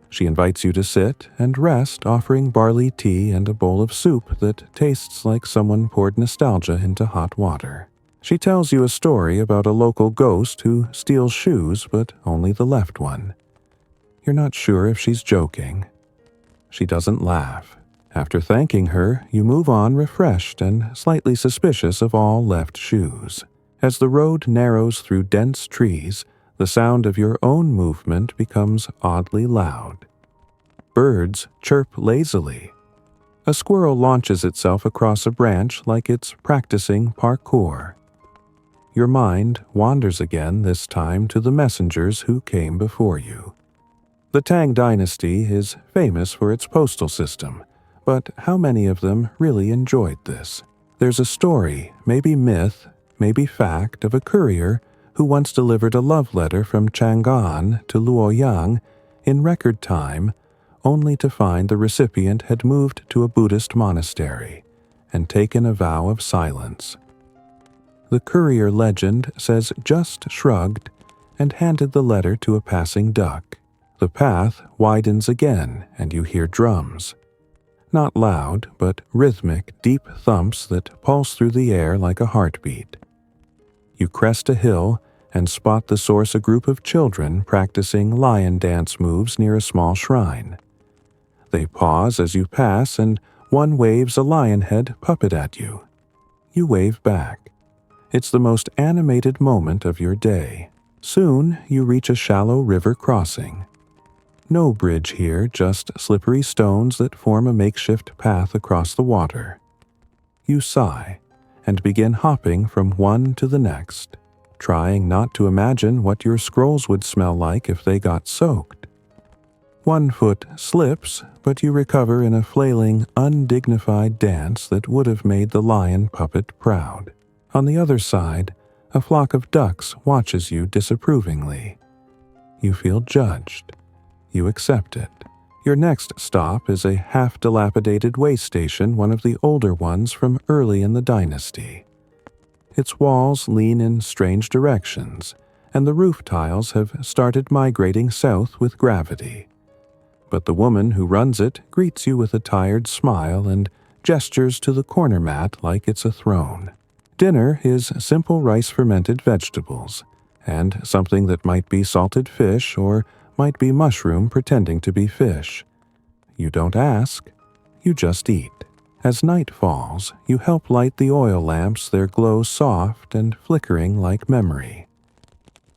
She invites you to sit and rest, offering barley tea and a bowl of soup that tastes like someone poured nostalgia into hot water. She tells you a story about a local ghost who steals shoes, but only the left one. You're not sure if she's joking. She doesn't laugh. After thanking her, you move on refreshed and slightly suspicious of all left shoes. As the road narrows through dense trees, the sound of your own movement becomes oddly loud. Birds chirp lazily. A squirrel launches itself across a branch like it's practicing parkour. Your mind wanders again, this time to the messengers who came before you. The Tang Dynasty is famous for its postal system, but how many of them really enjoyed this? There's a story, maybe myth, maybe fact, of a courier who once delivered a love letter from Chang'an to Luoyang in record time, only to find the recipient had moved to a Buddhist monastery and taken a vow of silence. The courier legend says just shrugged and handed the letter to a passing duck. The path widens again and you hear drums. Not loud, but rhythmic, deep thumps that pulse through the air like a heartbeat. You crest a hill and spot the source, a group of children practicing lion dance moves near a small shrine. They pause as you pass and one waves a lion head puppet at you. You wave back. It's the most animated moment of your day. Soon you reach a shallow river crossing. No bridge here, just slippery stones that form a makeshift path across the water. You sigh and begin hopping from one to the next, trying not to imagine what your scrolls would smell like if they got soaked. One foot slips, but you recover in a flailing, undignified dance that would have made the lion puppet proud. On the other side, a flock of ducks watches you disapprovingly. You feel judged. You accept it. Your next stop is a half-dilapidated way station, one of the older ones from early in the dynasty. Its walls lean in strange directions, and the roof tiles have started migrating south with gravity. But the woman who runs it greets you with a tired smile and gestures to the corner mat like it's a throne. Dinner is simple rice-fermented vegetables, and something that might be salted fish or might be mushroom pretending to be fish. You don't ask, you just eat. As night falls, you help light the oil lamps, their glow soft and flickering like memory.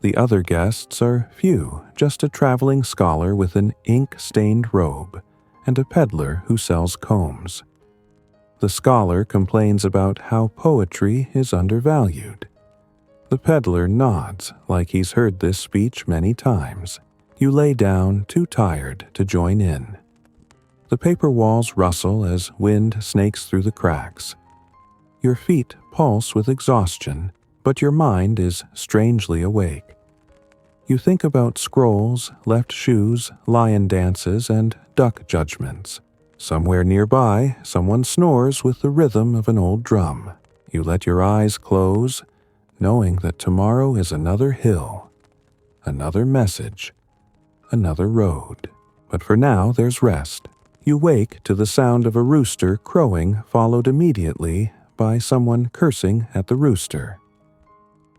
The other guests are few, just a traveling scholar with an ink-stained robe, and a peddler who sells combs. The scholar complains about how poetry is undervalued. The peddler nods like he's heard this speech many times. You lay down, too tired to join in. The paper walls rustle as wind snakes through the cracks. Your feet pulse with exhaustion, but your mind is strangely awake. You think about scrolls, left shoes, lion dances, and duck judgments. Somewhere nearby, someone snores with the rhythm of an old drum. You let your eyes close, knowing that tomorrow is another hill, another message, another road. But for now, there's rest. You wake to the sound of a rooster crowing, followed immediately by someone cursing at the rooster.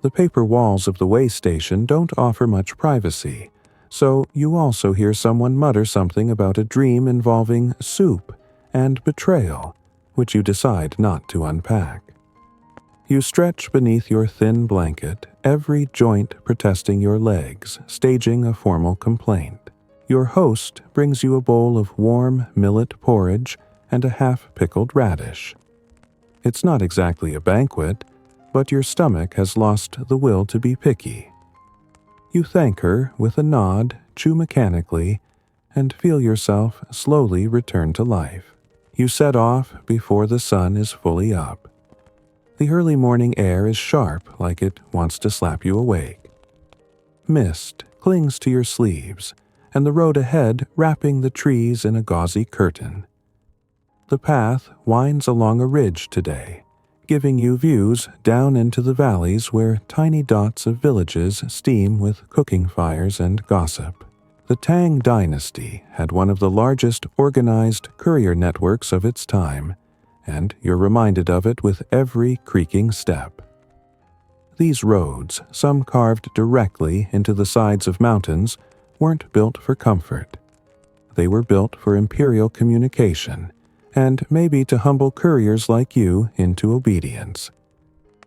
The paper walls of the way station don't offer much privacy, so you also hear someone mutter something about a dream involving soup and betrayal, which you decide not to unpack. You stretch beneath your thin blanket, every joint protesting your legs, staging a formal complaint. Your host brings you a bowl of warm millet porridge and a half-pickled radish. It's not exactly a banquet, but your stomach has lost the will to be picky. You thank her with a nod, chew mechanically, and feel yourself slowly return to life. You set off before the sun is fully up. The early morning air is sharp, like it wants to slap you awake. Mist clings to your sleeves, and the road ahead wrapping the trees in a gauzy curtain. The path winds along a ridge today, giving you views down into the valleys where tiny dots of villages steam with cooking fires and gossip. The Tang Dynasty had one of the largest organized courier networks of its time, and you're reminded of it with every creaking step. These roads, some carved directly into the sides of mountains, weren't built for comfort. They were built for imperial communication, and maybe to humble couriers like you into obedience.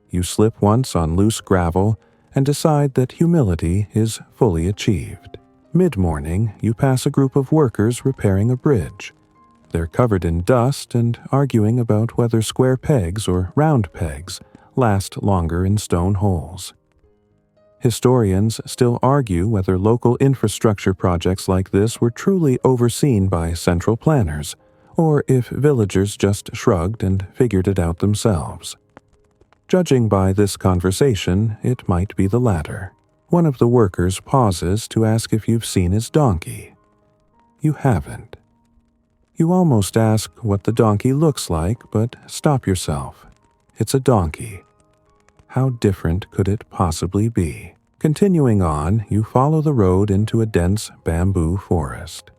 You slip once on loose gravel and decide that humility is fully achieved. Mid-morning, you pass a group of workers repairing a bridge. They're covered in dust and arguing about whether square pegs or round pegs last longer in stone holes. Historians still argue whether local infrastructure projects like this were truly overseen by central planners, or if villagers just shrugged and figured it out themselves. Judging by this conversation, it might be the latter. One of the workers pauses to ask if you've seen his donkey. You haven't. You almost ask what the donkey looks like, but stop yourself. It's a donkey. How different could it possibly be? Continuing on, you follow the road into a dense bamboo forest.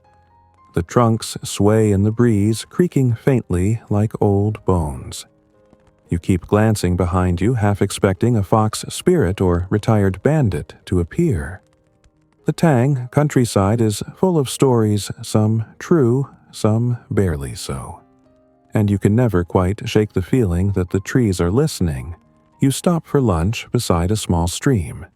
The trunks sway in the breeze, creaking faintly like old bones. You keep glancing behind you, half expecting a fox spirit or retired bandit to appear. The Tang countryside is full of stories, some true, some barely so. And you can never quite shake the feeling that the trees are listening. You stop for lunch beside a small stream.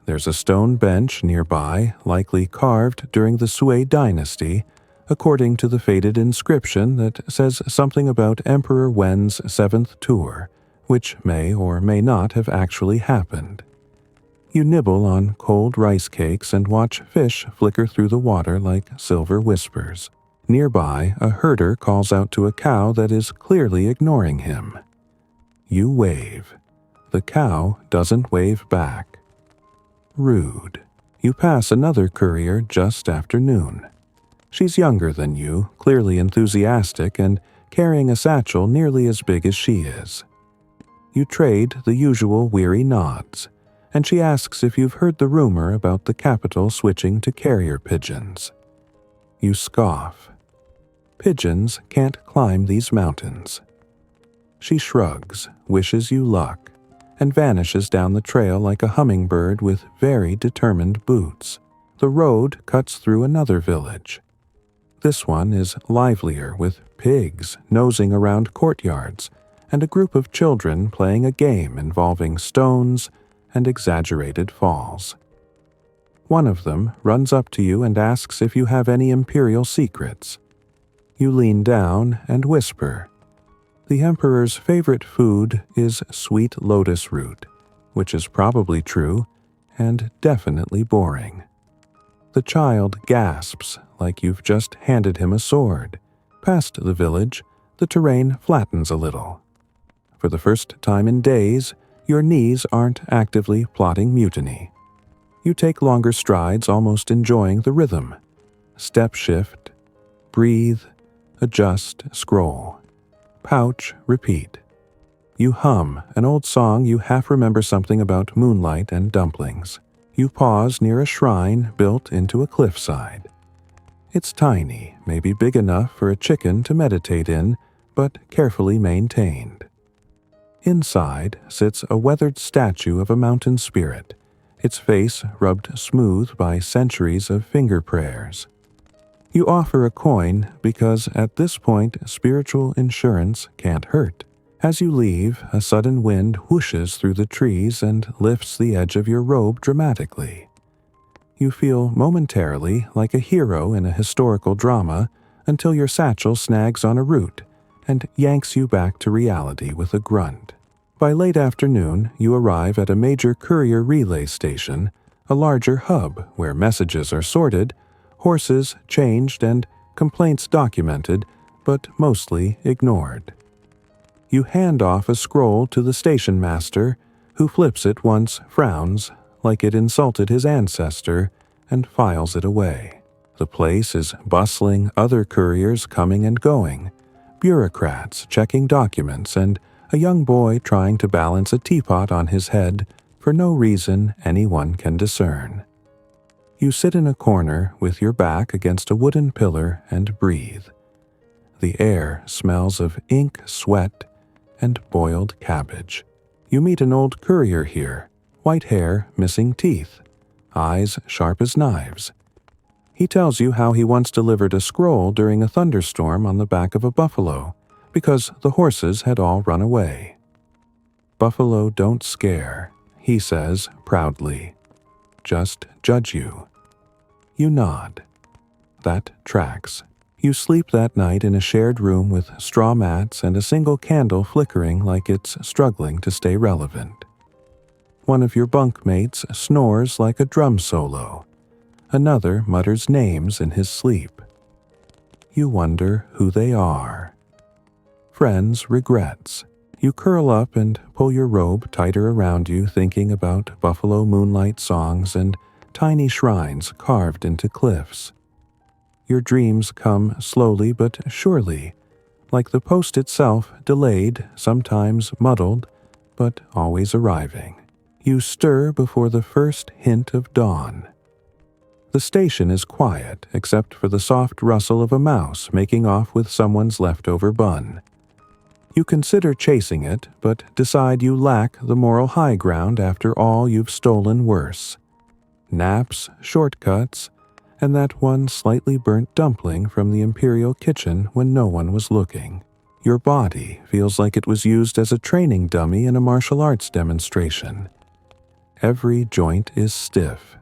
There's a stone bench nearby, likely carved during the Sui dynasty, according to the faded inscription that says something about Emperor Wen's 7th tour, which may or may not have actually happened. You nibble on cold rice cakes and watch fish flicker through the water like silver whispers. Nearby, a herder calls out to a cow that is clearly ignoring him. You wave. The cow doesn't wave back. Rude. You pass another courier just after noon. She's younger than you, clearly enthusiastic, and carrying a satchel nearly as big as she is. You trade the usual weary nods, and she asks if you've heard the rumor about the capital switching to carrier pigeons. You scoff. Pigeons can't climb these mountains. She shrugs, wishes you luck, and vanishes down the trail like a hummingbird with very determined boots. The road cuts through another village. This one is livelier, with pigs nosing around courtyards and a group of children playing a game involving stones and exaggerated falls. One of them runs up to you and asks if you have any imperial secrets. You lean down and whisper. The emperor's favorite food is sweet lotus root, which is probably true and definitely boring. The child gasps like you've just handed him a sword. Past the village, the terrain flattens a little. For the first time in days, your knees aren't actively plotting mutiny. You take longer strides, almost enjoying the rhythm. Step shift, breathe, adjust, scroll. Pouch, repeat. You hum an old song you half remember something about moonlight and dumplings. You pause near a shrine built into a cliffside. It's tiny, maybe big enough for a chicken to meditate in, but carefully maintained. Inside sits a weathered statue of a mountain spirit, its face rubbed smooth by centuries of finger prayers. You offer a coin because at this point spiritual insurance can't hurt. As you leave, a sudden wind whooshes through the trees and lifts the edge of your robe dramatically. You feel momentarily like a hero in a historical drama until your satchel snags on a root and yanks you back to reality with a grunt. By late afternoon, you arrive at a major courier relay station, a larger hub where messages are sorted, horses changed, and complaints documented, but mostly ignored. You hand off a scroll to the station master, who flips it once, frowns, like it insulted his ancestor, and files it away. The place is bustling, other couriers coming and going, bureaucrats checking documents, and a young boy trying to balance a teapot on his head for no reason anyone can discern. You sit in a corner with your back against a wooden pillar and breathe. The air smells of ink, sweat, and boiled cabbage. You meet an old courier here, white hair, missing teeth, eyes sharp as knives. He tells you how he once delivered a scroll during a thunderstorm on the back of a buffalo, because the horses had all run away. Buffalo don't scare, he says proudly. Just judge you. You nod. That tracks. You sleep that night in a shared room with straw mats and a single candle flickering like it's struggling to stay relevant. One of your bunkmates snores like a drum solo. Another mutters names in his sleep. You wonder who they are. Friends' regrets. You curl up and pull your robe tighter around you, thinking about buffalo moonlight songs and tiny shrines carved into cliffs. Your dreams come slowly but surely, like the post itself, delayed, sometimes muddled, but always arriving. You stir before the first hint of dawn. The station is quiet, except for the soft rustle of a mouse making off with someone's leftover bun. You consider chasing it, but decide you lack the moral high ground after all you've stolen worse. Naps, shortcuts, and that one slightly burnt dumpling from the imperial kitchen when no one was looking. Your body feels like it was used as a training dummy in a martial arts demonstration. Every joint is stiff.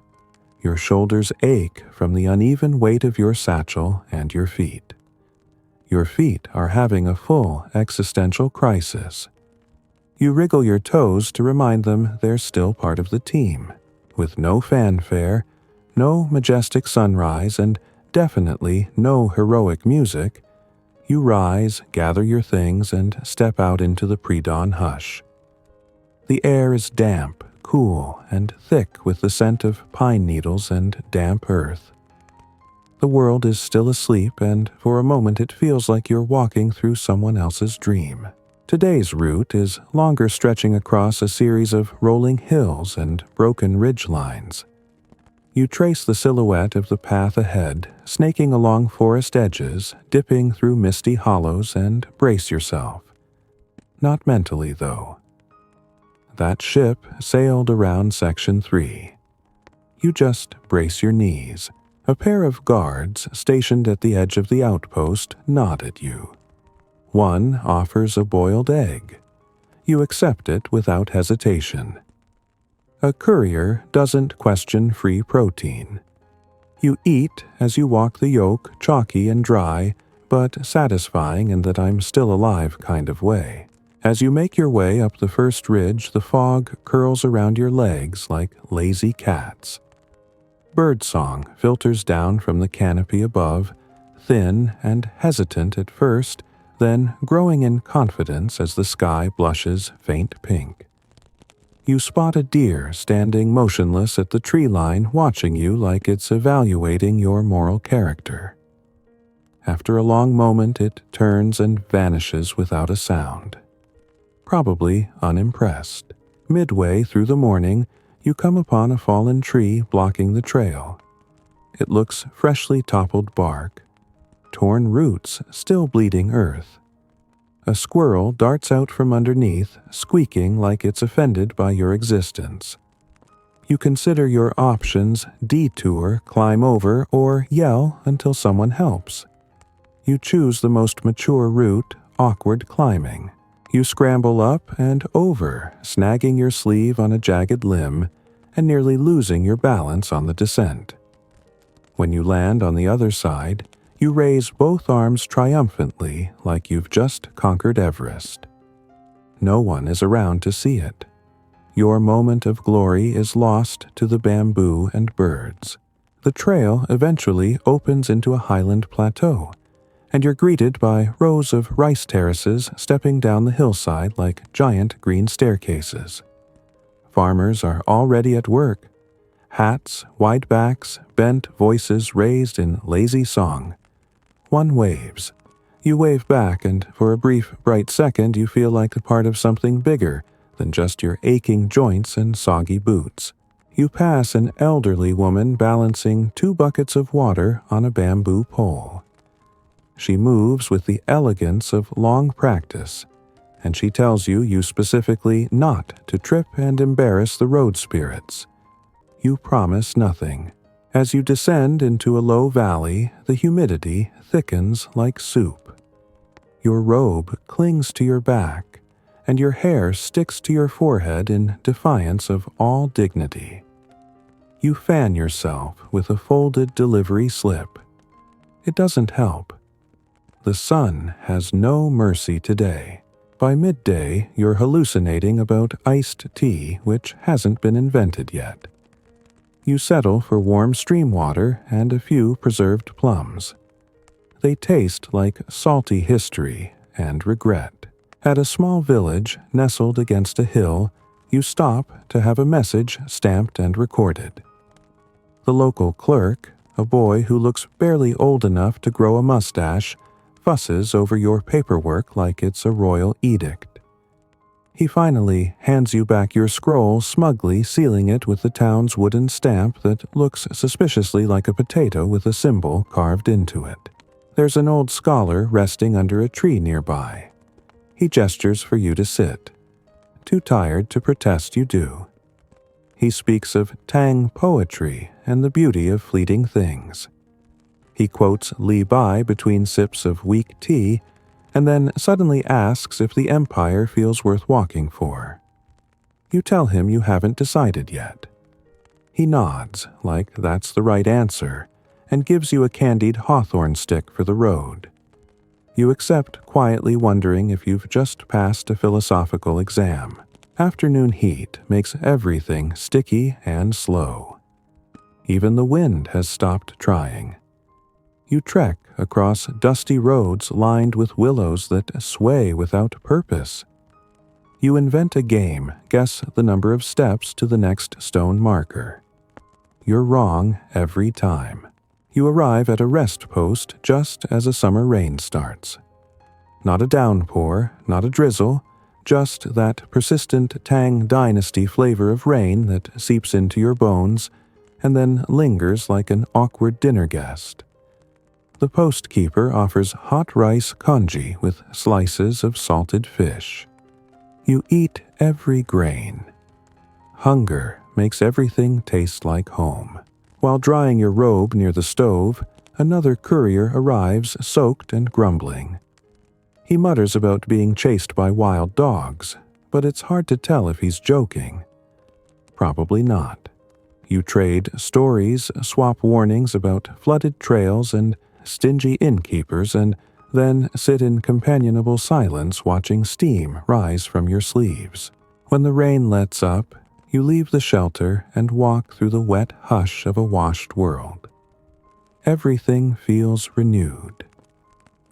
Your shoulders ache from the uneven weight of your satchel and your feet. Your feet are having a full existential crisis. You wriggle your toes to remind them they're still part of the team. With no fanfare, no majestic sunrise, and definitely no heroic music, you rise, gather your things, and step out into the pre-dawn hush. The air is damp, cool, and thick with the scent of pine needles and damp earth. The world is still asleep, and for a moment it feels like you're walking through someone else's dream. Today's route is longer, stretching across a series of rolling hills and broken ridge lines. You trace the silhouette of the path ahead, snaking along forest edges, dipping through misty hollows, and brace yourself. Not mentally, though. That ship sailed around Section 3. You just brace your knees. A pair of guards stationed at the edge of the outpost nod at you. One offers a boiled egg. You accept it without hesitation. A courier doesn't question free protein. You eat as you walk the yolk, chalky and dry, but satisfying in that I'm still alive kind of way. As you make your way up the first ridge, the fog curls around your legs like lazy cats. Birdsong filters down from the canopy above, thin and hesitant at first, then growing in confidence as the sky blushes faint pink. You spot a deer standing motionless at the tree line, watching you like it's evaluating your moral character. After a long moment, it turns and vanishes without a sound. Probably unimpressed. Midway through the morning, you come upon a fallen tree blocking the trail. It looks freshly toppled bark, torn roots still bleeding earth. A squirrel darts out from underneath, squeaking like it's offended by your existence. You consider your options: detour, climb over, or yell until someone helps. You choose the most mature route: awkward climbing. You scramble up and over, snagging your sleeve on a jagged limb and nearly losing your balance on the descent. When you land on the other side, you raise both arms triumphantly like you've just conquered Everest. No one is around to see it. Your moment of glory is lost to the bamboo and birds. The trail eventually opens into a highland plateau, and you're greeted by rows of rice terraces stepping down the hillside like giant green staircases. Farmers are already at work. Hats, wide backs, bent voices raised in lazy song. One waves. You wave back, and for a brief, bright second you feel like a part of something bigger than just your aching joints and soggy boots. You pass an elderly woman balancing 2 buckets of water on a bamboo pole. She moves with the elegance of long practice, and she tells you specifically not to trip and embarrass the road spirits. You promise nothing. As you descend into a low valley, the humidity thickens like soup. Your robe clings to your back, and your hair sticks to your forehead in defiance of all dignity. You fan yourself with a folded delivery slip. It doesn't help. The sun has no mercy today. By midday, you're hallucinating about iced tea, which hasn't been invented yet. You settle for warm stream water and a few preserved plums. They taste like salty history and regret. At a small village nestled against a hill, you stop to have a message stamped and recorded. The local clerk, a boy who looks barely old enough to grow a mustache, fusses over your paperwork like it's a royal edict. He finally hands you back your scroll, smugly sealing it with the town's wooden stamp that looks suspiciously like a potato with a symbol carved into it. There's an old scholar resting under a tree nearby. He gestures for you to sit. Too tired to protest, you do. He speaks of Tang poetry and the beauty of fleeting things. He quotes Li Bai between sips of weak tea, and then suddenly asks if the empire feels worth walking for. You tell him you haven't decided yet. He nods, like that's the right answer, and gives you a candied hawthorn stick for the road. You accept, quietly wondering if you've just passed a philosophical exam. Afternoon heat makes everything sticky and slow. Even the wind has stopped trying. You trek across dusty roads lined with willows that sway without purpose. You invent a game, guess the number of steps to the next stone marker. You're wrong every time. You arrive at a rest post just as a summer rain starts. Not a downpour, not a drizzle, just that persistent Tang Dynasty flavor of rain that seeps into your bones and then lingers like an awkward dinner guest. The postkeeper offers hot rice congee with slices of salted fish. You eat every grain. Hunger makes everything taste like home. While drying your robe near the stove, another courier arrives soaked and grumbling. He mutters about being chased by wild dogs, but it's hard to tell if he's joking. Probably not. You trade stories, swap warnings about flooded trails and stingy innkeepers, and then sit in companionable silence watching steam rise from your sleeves. When the rain lets up, you leave the shelter and walk through the wet hush of a washed world. Everything feels renewed.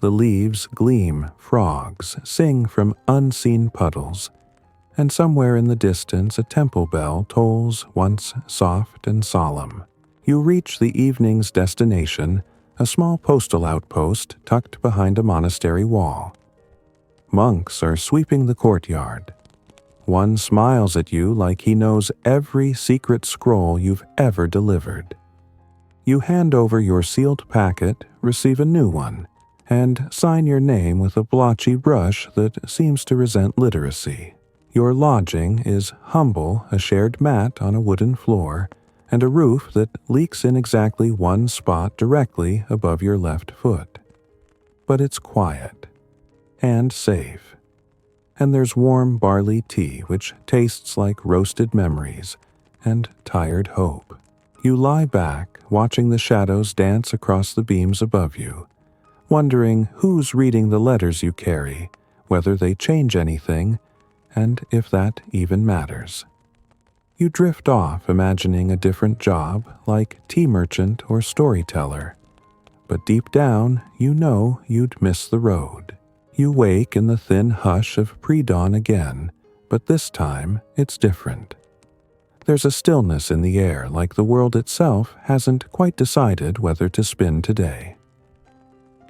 The leaves gleam, frogs sing from unseen puddles, and somewhere in the distance a temple bell tolls once soft and solemn. You reach the evening's destination, a small postal outpost tucked behind a monastery wall. Monks are sweeping the courtyard. One smiles at you like he knows every secret scroll you've ever delivered. You hand over your sealed packet, receive a new one, and sign your name with a blotchy brush that seems to resent literacy. Your lodging is humble, a shared mat on a wooden floor, and a roof that leaks in exactly one spot directly above your left foot. But it's quiet and safe. And there's warm barley tea which tastes like roasted memories and tired hope. You lie back, watching the shadows dance across the beams above you, wondering who's reading the letters you carry, whether they change anything, and if that even matters. You drift off imagining a different job, like tea merchant or storyteller. But deep down, you know you'd miss the road. You wake in the thin hush of pre-dawn again, but this time it's different. There's a stillness in the air, like the world itself hasn't quite decided whether to spin today.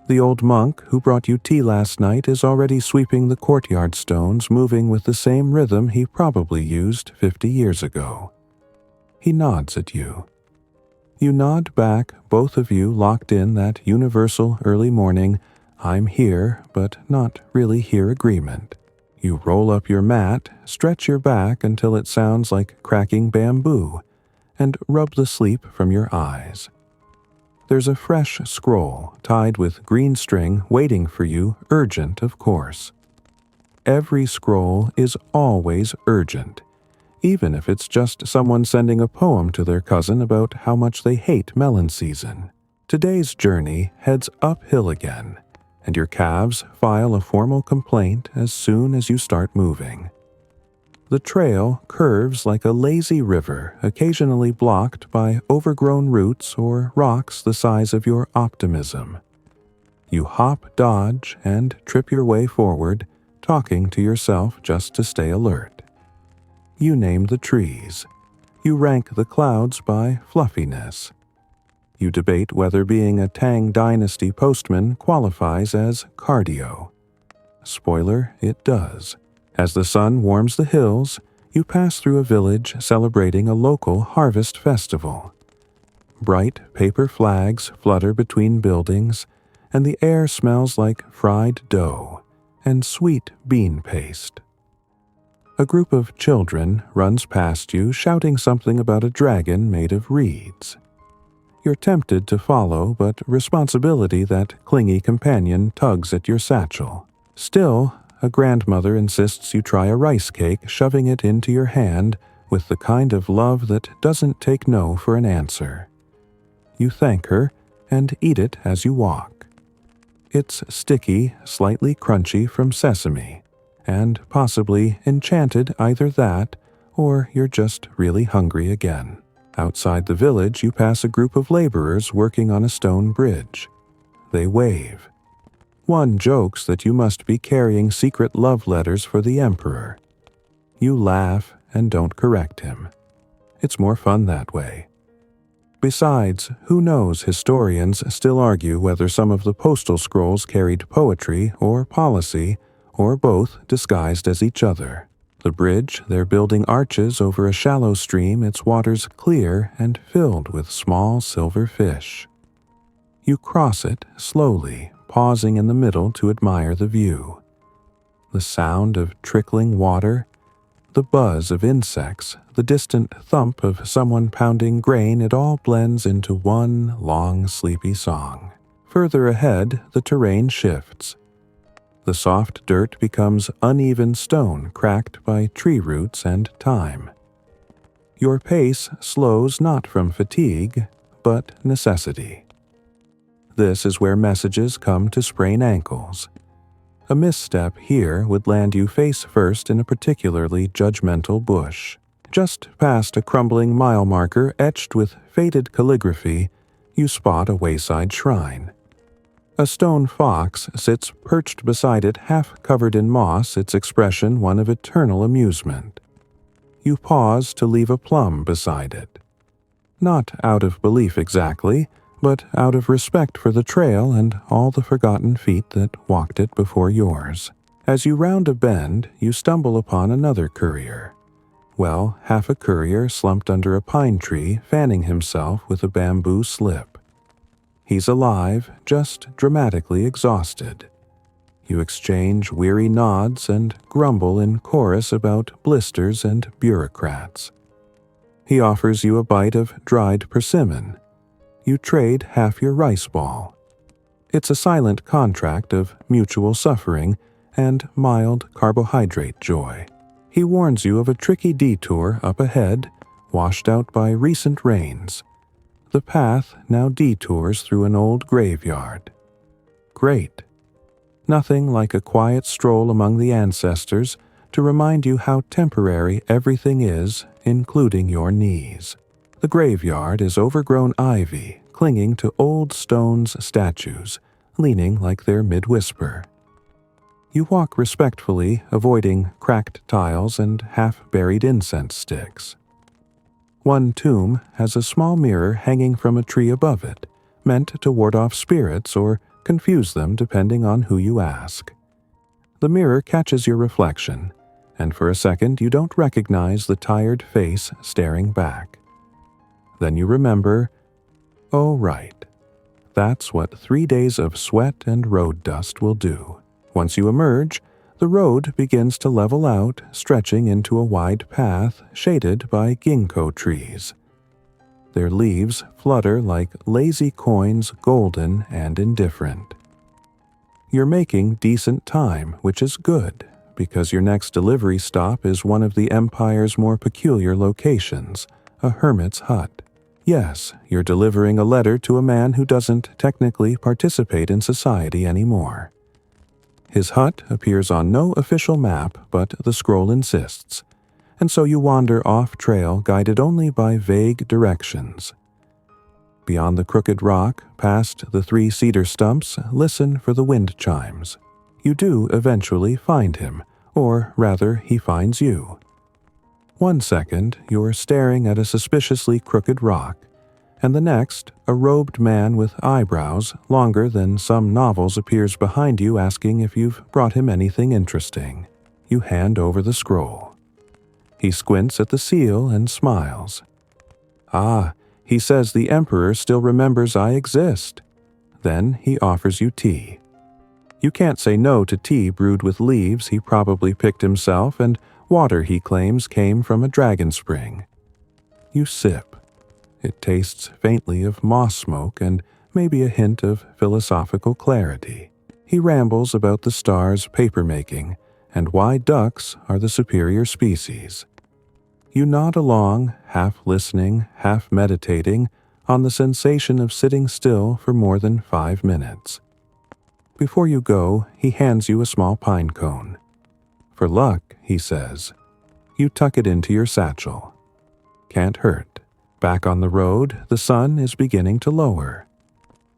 The old monk who brought you tea last night is already sweeping the courtyard stones, moving with the same rhythm he probably used 50 years ago. He nods at you. You nod back, both of you locked in that universal early morning, I'm here, but not really here agreement. You roll up your mat, stretch your back until it sounds like cracking bamboo, and rub the sleep from your eyes. There's a fresh scroll tied with green string waiting for you, urgent, of course. Every scroll is always urgent, even if it's just someone sending a poem to their cousin about how much they hate melon season. Today's journey heads uphill again, and your calves file a formal complaint as soon as you start moving. The trail curves like a lazy river, occasionally blocked by overgrown roots or rocks the size of your optimism. You hop, dodge, and trip your way forward, talking to yourself just to stay alert. You name the trees. You rank the clouds by fluffiness. You debate whether being a Tang Dynasty Postman qualifies as cardio. Spoiler, it does. As the sun warms the hills, you pass through a village celebrating a local harvest festival. Bright paper flags flutter between buildings, and the air smells like fried dough and sweet bean paste. A group of children runs past you shouting something about a dragon made of reeds. You're tempted to follow, but responsibility, that clingy companion, tugs at your satchel. Still, a grandmother insists you try a rice cake, shoving it into your hand with the kind of love that doesn't take no for an answer. You thank her and eat it as you walk. It's sticky, slightly crunchy from sesame, and possibly enchanted, either that or you're just really hungry again. Outside the village, you pass a group of laborers working on a stone bridge. They wave. One jokes that you must be carrying secret love letters for the emperor. You laugh and don't correct him. It's more fun that way. Besides, who knows, historians still argue whether some of the postal scrolls carried poetry or policy, or both disguised as each other. The bridge, they're building arches over a shallow stream, its waters clear and filled with small silver fish. You cross it slowly, pausing in the middle to admire the view. The sound of trickling water, the buzz of insects, the distant thump of someone pounding grain, it all blends into one long, sleepy song. Further ahead, the terrain shifts. The soft dirt becomes uneven stone cracked by tree roots and time. Your pace slows not from fatigue, but necessity. This is where messages come to sprain ankles. A misstep here would land you face first in a particularly judgmental bush. Just past a crumbling mile marker etched with faded calligraphy, you spot a wayside shrine. A stone fox sits perched beside it, half covered in moss, its expression one of eternal amusement. You pause to leave a plum beside it. Not out of belief exactly, but out of respect for the trail and all the forgotten feet that walked it before yours. As you round a bend, you stumble upon another courier. Well, half a courier slumped under a pine tree, fanning himself with a bamboo slip. He's alive, just dramatically exhausted. You exchange weary nods and grumble in chorus about blisters and bureaucrats. He offers you a bite of dried persimmon. You trade half your rice ball. It's a silent contract of mutual suffering and mild carbohydrate joy. He warns you of a tricky detour up ahead, washed out by recent rains. The path now detours through an old graveyard. Great. Nothing like a quiet stroll among the ancestors to remind you how temporary everything is, including your knees. The graveyard is overgrown ivy, clinging to old stone's statues, leaning like they're mid-whisper. You walk respectfully, avoiding cracked tiles and half-buried incense sticks. One tomb has a small mirror hanging from a tree above it, meant to ward off spirits or confuse them depending on who you ask. The mirror catches your reflection, and for a second you don't recognize the tired face staring back. Then you remember, oh right, that's what 3 days of sweat and road dust will do. Once you emerge, the road begins to level out, stretching into a wide path shaded by ginkgo trees. Their leaves flutter like lazy coins, golden and indifferent. You're making decent time, which is good, because your next delivery stop is one of the Empire's more peculiar locations, a hermit's hut. Yes, you're delivering a letter to a man who doesn't technically participate in society anymore. His hut appears on no official map, but the scroll insists, and so you wander off-trail guided only by vague directions. Beyond the crooked rock, past the 3 cedar stumps, listen for the wind chimes. You do eventually find him, or rather, he finds you. 1 second, you're staring at a suspiciously crooked rock, and the next, a robed man with eyebrows longer than some novels appears behind you asking if you've brought him anything interesting. You hand over the scroll. He squints at the seal and smiles. Ah, he says the Emperor still remembers I exist. Then he offers you tea. You can't say no to tea brewed with leaves he probably picked himself and water he claims came from a dragon spring. You sip. It tastes faintly of moss smoke and maybe a hint of philosophical clarity. He rambles about the stars' papermaking and why ducks are the superior species. You nod along, half listening, half meditating, on the sensation of sitting still for more than 5 minutes. Before you go, he hands you a small pine cone. For luck, he says. You tuck it into your satchel. Can't hurt. Back on the road, the sun is beginning to lower.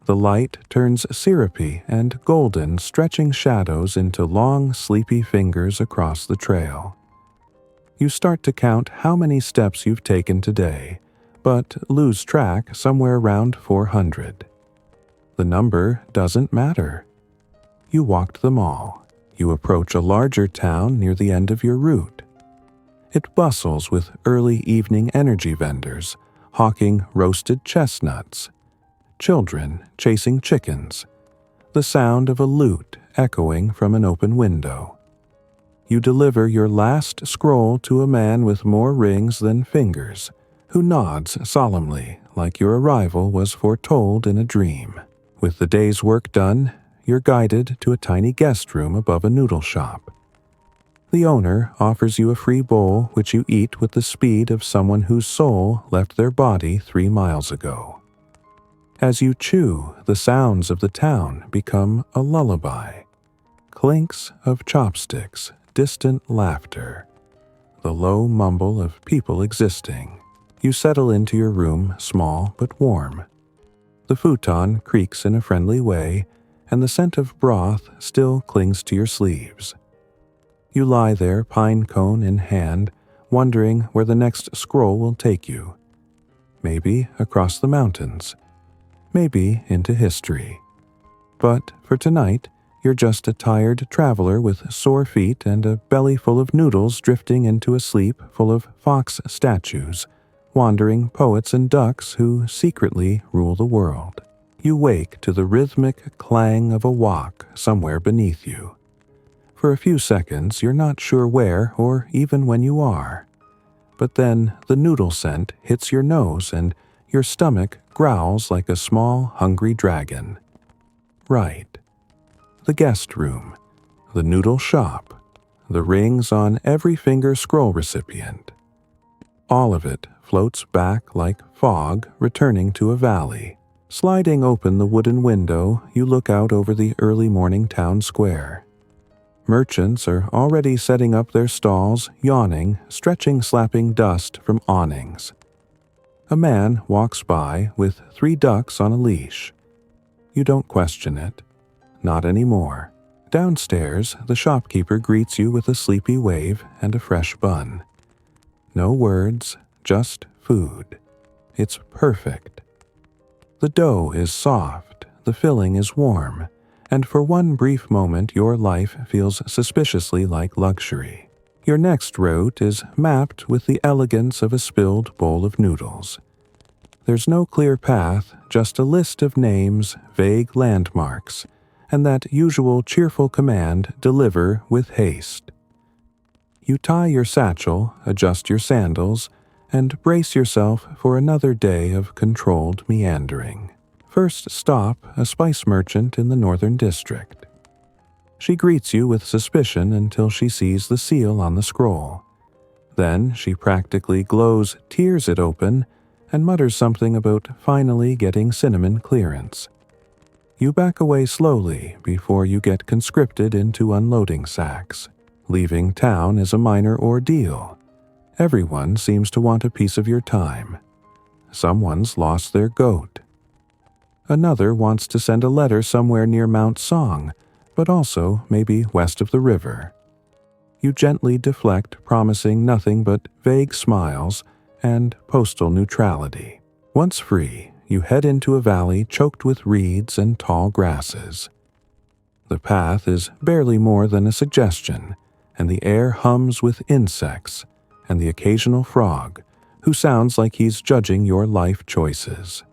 The light turns syrupy and golden, stretching shadows into long, sleepy fingers across the trail. You start to count how many steps you've taken today, but lose track somewhere around 400. The number doesn't matter. You walked them all. You approach a larger town near the end of your route. It bustles with early evening energy vendors, hawking roasted chestnuts, children chasing chickens, the sound of a lute echoing from an open window. You deliver your last scroll to a man with more rings than fingers, who nods solemnly like your arrival was foretold in a dream. With the day's work done, you're guided to a tiny guest room above a noodle shop. The owner offers you a free bowl which you eat with the speed of someone whose soul left their body 3 miles ago. As you chew, the sounds of the town become a lullaby. Clinks of chopsticks, distant laughter, the low mumble of people existing. You settle into your room, small but warm. The futon creaks in a friendly way, and the scent of broth still clings to your sleeves. You lie there, pine cone in hand, wondering where the next scroll will take you. Maybe across the mountains. Maybe into history. But for tonight, you're just a tired traveler with sore feet and a belly full of noodles drifting into a sleep full of fox statues, wandering poets and ducks who secretly rule the world. You wake to the rhythmic clang of a wok somewhere beneath you. For a few seconds, you're not sure where or even when you are. But then the noodle scent hits your nose and your stomach growls like a small, hungry dragon. Right. The guest room, the noodle shop, the rings on every finger scroll recipient. All of it floats back like fog returning to a valley. Sliding open the wooden window, you look out over the early morning town square. Merchants are already setting up their stalls, yawning, stretching, slapping dust from awnings. A man walks by with 3 ducks on a leash. You don't question it. Not anymore. Downstairs, the shopkeeper greets you with a sleepy wave and a fresh bun. No words, just food. It's perfect. The dough is soft, the filling is warm, and for one brief moment your life feels suspiciously like luxury. Your next route is mapped with the elegance of a spilled bowl of noodles. There's no clear path, just a list of names, vague landmarks, and that usual cheerful command, deliver with haste. You tie your satchel, adjust your sandals, and brace yourself for another day of controlled meandering. First stop, a spice merchant in the northern district. She greets you with suspicion until she sees the seal on the scroll. Then she practically glows, tears it open, and mutters something about finally getting cinnamon clearance. You back away slowly before you get conscripted into unloading sacks. Leaving town is a minor ordeal. Everyone seems to want a piece of your time. Someone's lost their goat. Another wants to send a letter somewhere near Mount Song, but also maybe west of the river. You gently deflect, promising nothing but vague smiles and postal neutrality. Once free, you head into a valley choked with reeds and tall grasses. The path is barely more than a suggestion, and the air hums with insects and the occasional frog, who sounds like he's judging your life choices.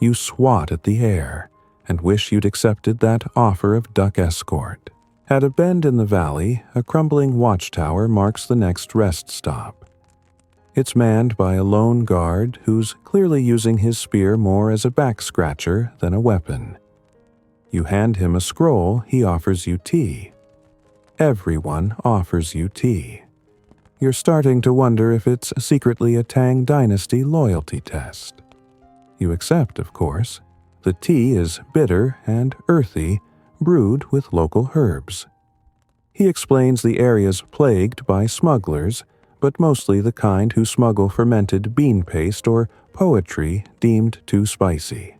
You swat at the air and wish you'd accepted that offer of duck escort. At a bend in the valley, a crumbling watchtower marks the next rest stop. It's manned by a lone guard who's clearly using his spear more as a back-scratcher than a weapon. You hand him a scroll, he offers you tea. Everyone offers you tea. You're starting to wonder if it's secretly a Tang Dynasty loyalty test. You accept, of course. The tea is bitter and earthy, brewed with local herbs. He explains the area's plagued by smugglers, but mostly the kind who smuggle fermented bean paste or poetry deemed too spicy.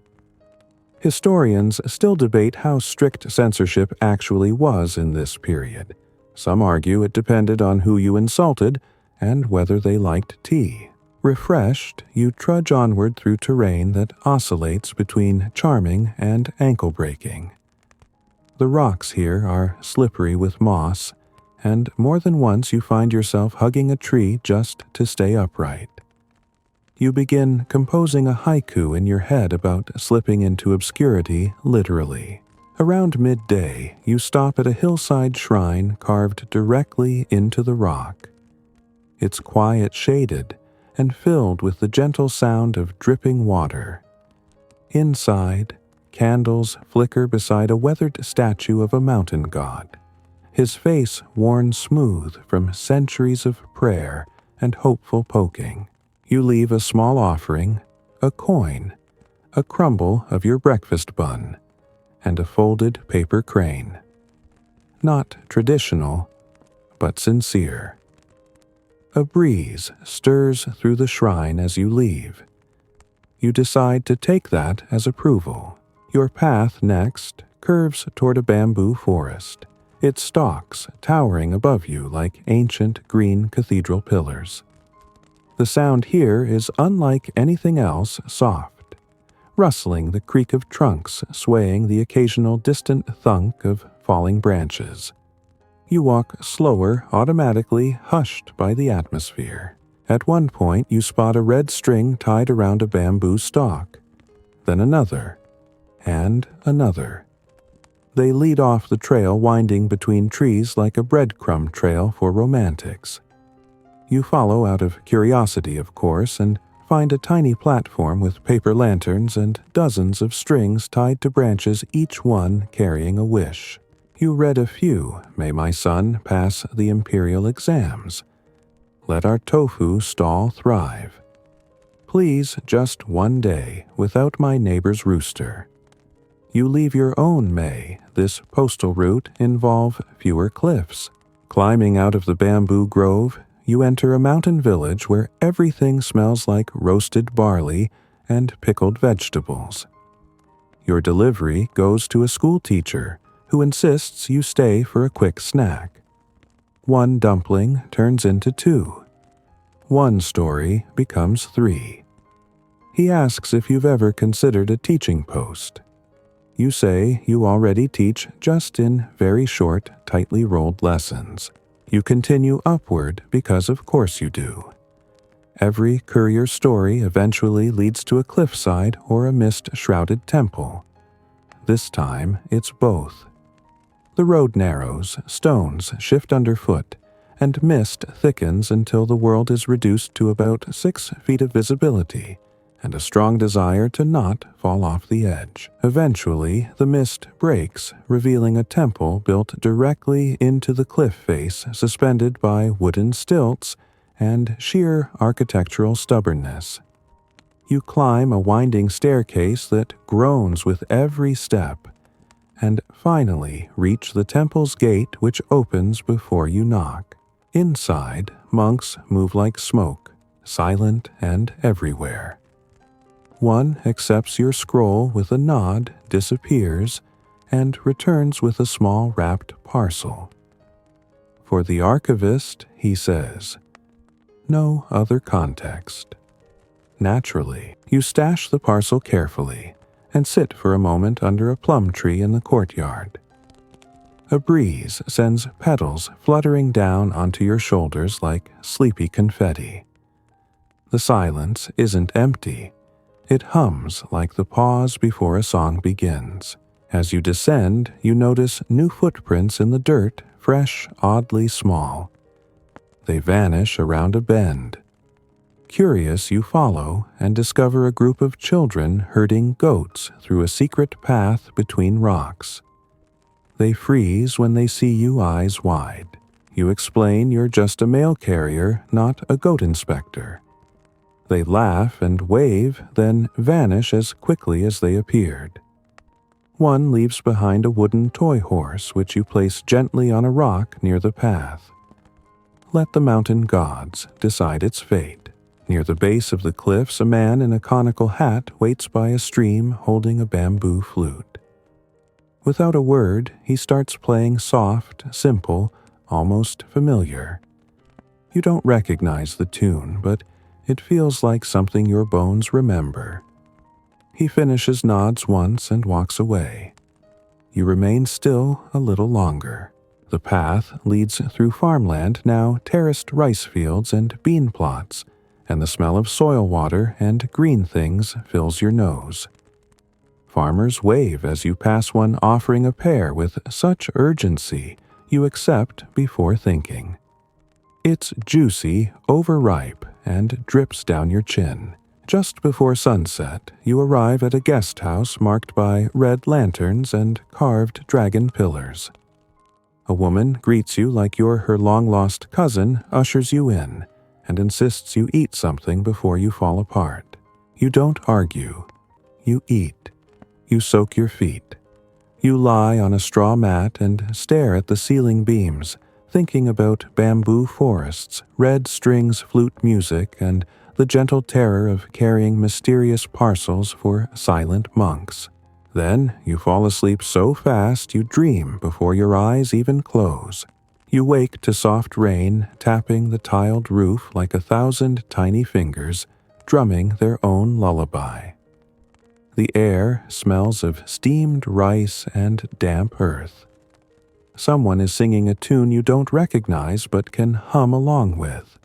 Historians still debate how strict censorship actually was in this period. Some argue it depended on who you insulted and whether they liked tea. Refreshed, you trudge onward through terrain that oscillates between charming and ankle-breaking. The rocks here are slippery with moss, and more than once you find yourself hugging a tree just to stay upright. You begin composing a haiku in your head about slipping into obscurity literally. Around midday, you stop at a hillside shrine carved directly into the rock. It's quiet shaded and filled with the gentle sound of dripping water. Inside, candles flicker beside a weathered statue of a mountain god, his face worn smooth from centuries of prayer and hopeful poking. You leave a small offering, a coin, a crumble of your breakfast bun, and a folded paper crane. Not traditional, but sincere. A breeze stirs through the shrine as you leave. You decide to take that as approval. Your path next curves toward a bamboo forest, its stalks towering above you like ancient green cathedral pillars. The sound here is unlike anything else soft, rustling the creak of trunks, swaying the occasional distant thunk of falling branches. You walk slower, automatically hushed by the atmosphere. At one point, you spot a red string tied around a bamboo stalk, then another, and another. They lead off the trail winding between trees like a breadcrumb trail for romantics. You follow out of curiosity, of course, and find a tiny platform with paper lanterns and dozens of strings tied to branches, each one carrying a wish. You read a few. May my son pass the imperial exams. Let our tofu stall thrive. Please, just one day without my neighbor's rooster. You leave your own May. This postal route involve fewer cliffs. Climbing out of the bamboo grove, you enter a mountain village where everything smells like roasted barley and pickled vegetables. Your delivery goes to a school teacher who insists you stay for a quick snack. One dumpling turns into two. One story becomes three. He asks if you've ever considered a teaching post. You say you already teach, just in very short, tightly rolled lessons. You continue upward because of course you do. Every courier story eventually leads to a cliffside or a mist-shrouded temple. This time it's both. The road narrows, stones shift underfoot, and mist thickens until the world is reduced to about 6 feet of visibility, and a strong desire to not fall off the edge. Eventually, the mist breaks, revealing a temple built directly into the cliff face, suspended by wooden stilts and sheer architectural stubbornness. You climb a winding staircase that groans with every step, and finally reach the temple's gate, which opens before you knock. Inside, monks move like smoke, silent and everywhere. One accepts your scroll with a nod, disappears, and returns with a small wrapped parcel. For the archivist, he says, no other context. Naturally, you stash the parcel carefully and sit for a moment under a plum tree in the courtyard. A breeze sends petals fluttering down onto your shoulders like sleepy confetti. The silence isn't empty. It hums like the pause before a song begins. As you descend, you notice new footprints in the dirt, fresh, oddly small. They vanish around a bend. Curious, you follow and discover a group of children herding goats through a secret path between rocks. They freeze when they see you, eyes wide. You explain you're just a mail carrier, not a goat inspector. They laugh and wave, then vanish as quickly as they appeared. One leaves behind a wooden toy horse, which you place gently on a rock near the path. Let the mountain gods decide its fate. Near the base of the cliffs, a man in a conical hat waits by a stream holding a bamboo flute. Without a word, he starts playing soft, simple, almost familiar. You don't recognize the tune, but it feels like something your bones remember. He finishes, nods once, and walks away. You remain still a little longer. The path leads through farmland, now terraced rice fields and bean plots, and the smell of soil water and green things fills your nose. Farmers wave as you pass one offering a pear with such urgency you accept before thinking. It's juicy, overripe, and drips down your chin. Just before sunset, you arrive at a guest house marked by red lanterns and carved dragon pillars. A woman greets you like you're her long-lost cousin, ushers you in, and insists you eat something before you fall apart. You don't argue. You eat. You soak your feet. You lie on a straw mat and stare at the ceiling beams, thinking about bamboo forests, red strings flute music, and the gentle terror of carrying mysterious parcels for silent monks. Then you fall asleep so fast you dream before your eyes even close. You wake to soft rain tapping the tiled roof like 1,000 tiny fingers, drumming their own lullaby. The air smells of steamed rice and damp earth. Someone is singing a tune you don't recognize but can hum along with.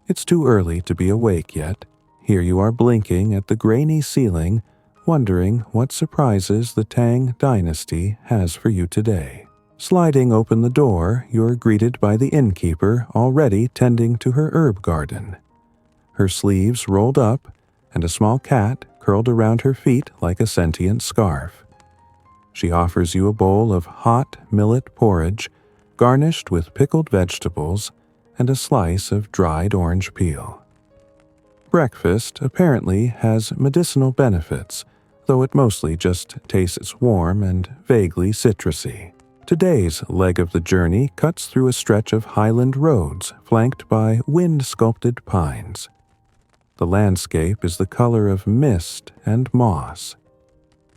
It's too early to be awake yet. Here you are blinking at the grainy ceiling, wondering what surprises the Tang Dynasty has for you today. Sliding open the door, you're greeted by the innkeeper already tending to her herb garden. Her sleeves rolled up, and a small cat curled around her feet like a sentient scarf. She offers you a bowl of hot millet porridge, garnished with pickled vegetables and a slice of dried orange peel. Breakfast apparently has medicinal benefits, though it mostly just tastes warm and vaguely citrusy. Today's leg of the journey cuts through a stretch of highland roads flanked by wind-sculpted pines. The landscape is the color of mist and moss.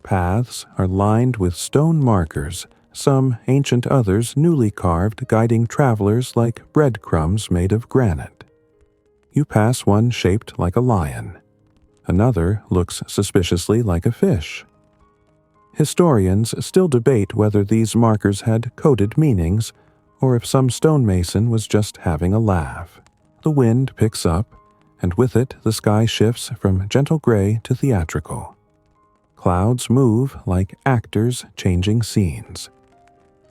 Paths are lined with stone markers, some ancient, others newly carved, guiding travelers like breadcrumbs made of granite. You pass one shaped like a lion. Another looks suspiciously like a fish. Historians still debate whether these markers had coded meanings or if some stonemason was just having a laugh. The wind picks up, and with it the sky shifts from gentle gray to theatrical. Clouds move like actors changing scenes.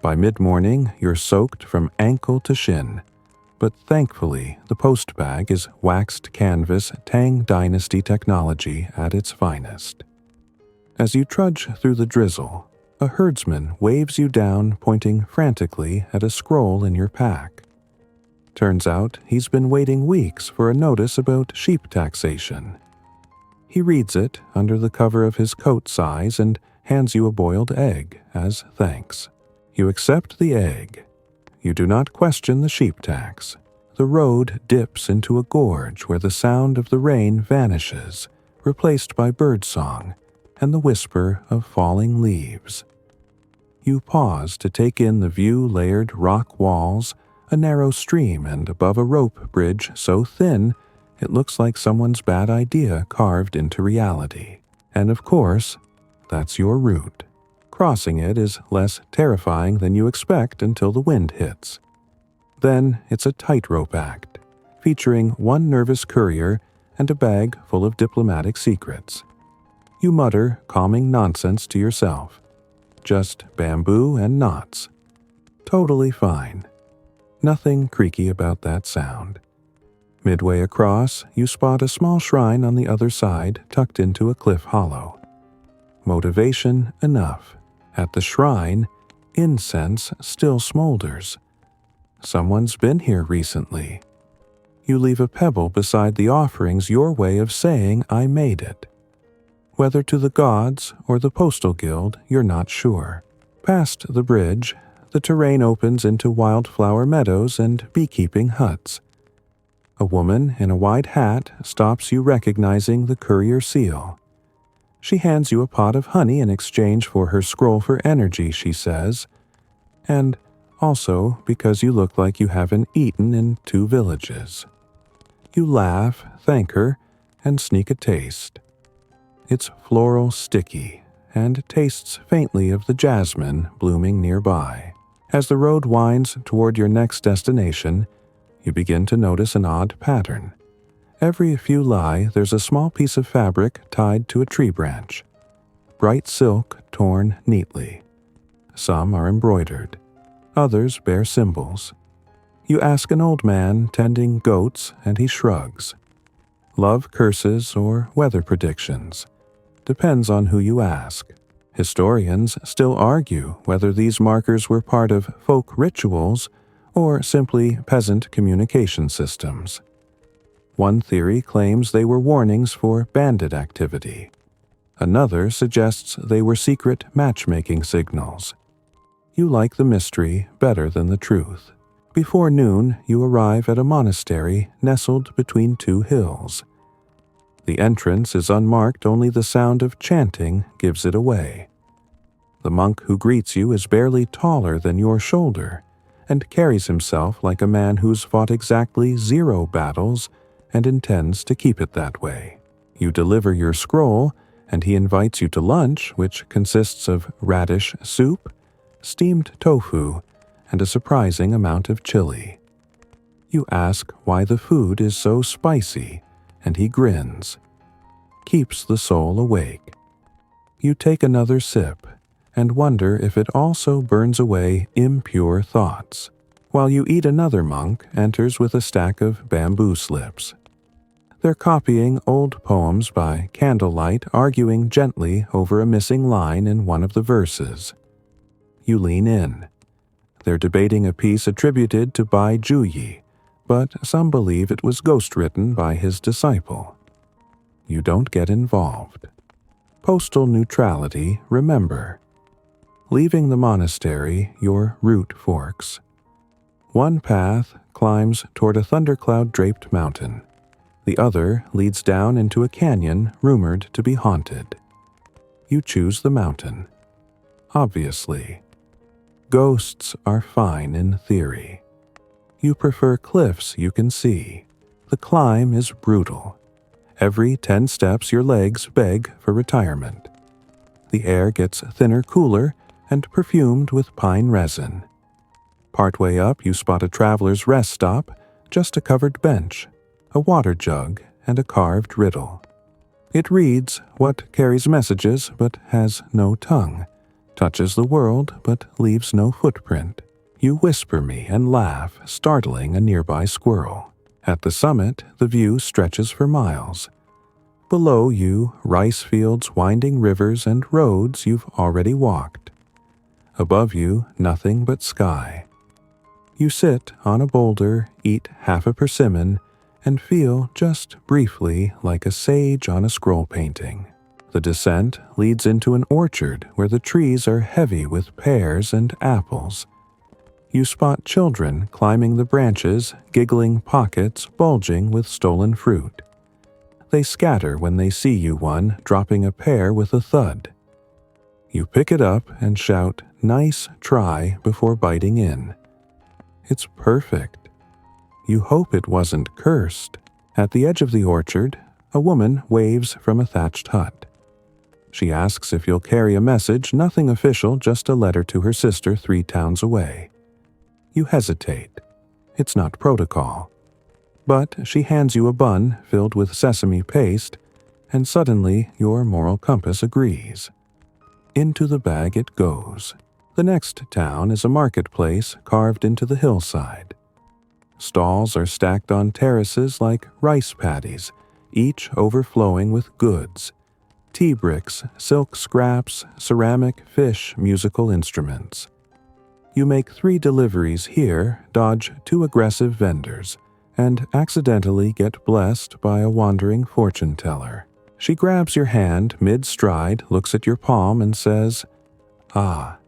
By mid-morning, you're soaked from ankle to shin, but thankfully the post bag is waxed canvas Tang Dynasty technology at its finest. As you trudge through the drizzle, a herdsman waves you down, pointing frantically at a scroll in your pack. Turns out he's been waiting weeks for a notice about sheep taxation. He reads it under the cover of his coat size and hands you a boiled egg as thanks. You accept the egg. You do not question the sheep tax. The road dips into a gorge where the sound of the rain vanishes, replaced by birdsong and the whisper of falling leaves. You pause to take in the view-layered rock walls, a narrow stream, and above a rope bridge so thin it looks like someone's bad idea carved into reality. And of course, that's your route. Crossing it is less terrifying than you expect until the wind hits. Then it's a tightrope act, featuring one nervous courier and a bag full of diplomatic secrets. You mutter calming nonsense to yourself. Just bamboo and knots. Totally fine. Nothing creaky about that sound. Midway across, you spot a small shrine on the other side tucked into a cliff hollow. Motivation enough. At the shrine, incense still smolders. Someone's been here recently. You leave a pebble beside the offerings, your way of saying, "I made it." Whether to the gods or the postal guild, you're not sure. Past the bridge, the terrain opens into wildflower meadows and beekeeping huts. A woman in a wide hat stops you, recognizing the courier seal. She hands you a pot of honey in exchange for her scroll for energy, she says, and also because you look like you haven't eaten in 2 villages. You laugh, thank her, and sneak a taste. It's floral sticky, and tastes faintly of the jasmine blooming nearby. As the road winds toward your next destination, you begin to notice an odd pattern. Every few li, there's a small piece of fabric tied to a tree branch. Bright silk torn neatly. Some are embroidered. Others bear symbols. You ask an old man tending goats, and he shrugs. Love curses or weather predictions. Depends on who you ask. Historians still argue whether these markers were part of folk rituals or simply peasant communication systems. One theory claims they were warnings for bandit activity. Another suggests they were secret matchmaking signals. You like the mystery better than the truth. Before noon, you arrive at a monastery nestled between 2 hills. The entrance is unmarked, only the sound of chanting gives it away. The monk who greets you is barely taller than your shoulder and carries himself like a man who's fought exactly 0 battles and intends to keep it that way. You deliver your scroll, and he invites you to lunch, which consists of radish soup, steamed tofu, and a surprising amount of chili. You ask why the food is so spicy, and he grins. Keeps the soul awake. You take another sip and wonder if it also burns away impure thoughts, while you eat another monk enters with a stack of bamboo slips. They're copying old poems by candlelight, arguing gently over a missing line in one of the verses. You lean in. They're debating a piece attributed to Bai Juyi, but some believe it was ghostwritten by his disciple. You don't get involved. Postal neutrality, remember. Leaving the monastery, your route forks. One path climbs toward a thundercloud-draped mountain. The other leads down into a canyon rumored to be haunted. You choose the mountain. Obviously. Ghosts are fine in theory. You prefer cliffs you can see. The climb is brutal. Every 10 steps your legs beg for retirement. The air gets thinner, cooler, and perfumed with pine resin. Partway up, you spot a traveler's rest stop, just a covered bench, a water jug, and a carved riddle. It reads what carries messages but has no tongue, touches the world but leaves no footprint. You whisper me and laugh, startling a nearby squirrel. At the summit, the view stretches for miles. Below you, rice fields, winding rivers, and roads you've already walked. Above you, nothing but sky. You sit on a boulder, eat half a persimmon, and feel just briefly like a sage on a scroll painting. The descent leads into an orchard where the trees are heavy with pears and apples. You spot children climbing the branches, giggling pockets bulging with stolen fruit. They scatter when they see you one dropping a pear with a thud. You pick it up and shout, "Nice try," before biting in. It's perfect. You hope it wasn't cursed. At the edge of the orchard, a woman waves from a thatched hut. She asks if you'll carry a message, nothing official, just a letter to her sister 3 towns away. You hesitate. It's not protocol. But she hands you a bun filled with sesame paste, and suddenly your moral compass agrees. Into the bag it goes. The next town is a marketplace carved into the hillside. Stalls are stacked on terraces like rice paddies, each overflowing with goods. Tea bricks, silk scraps, ceramic, fish, musical instruments. You make 3 deliveries here, dodge 2 aggressive vendors, and accidentally get blessed by a wandering fortune teller. She grabs your hand mid-stride, looks at your palm, and says, "Ah,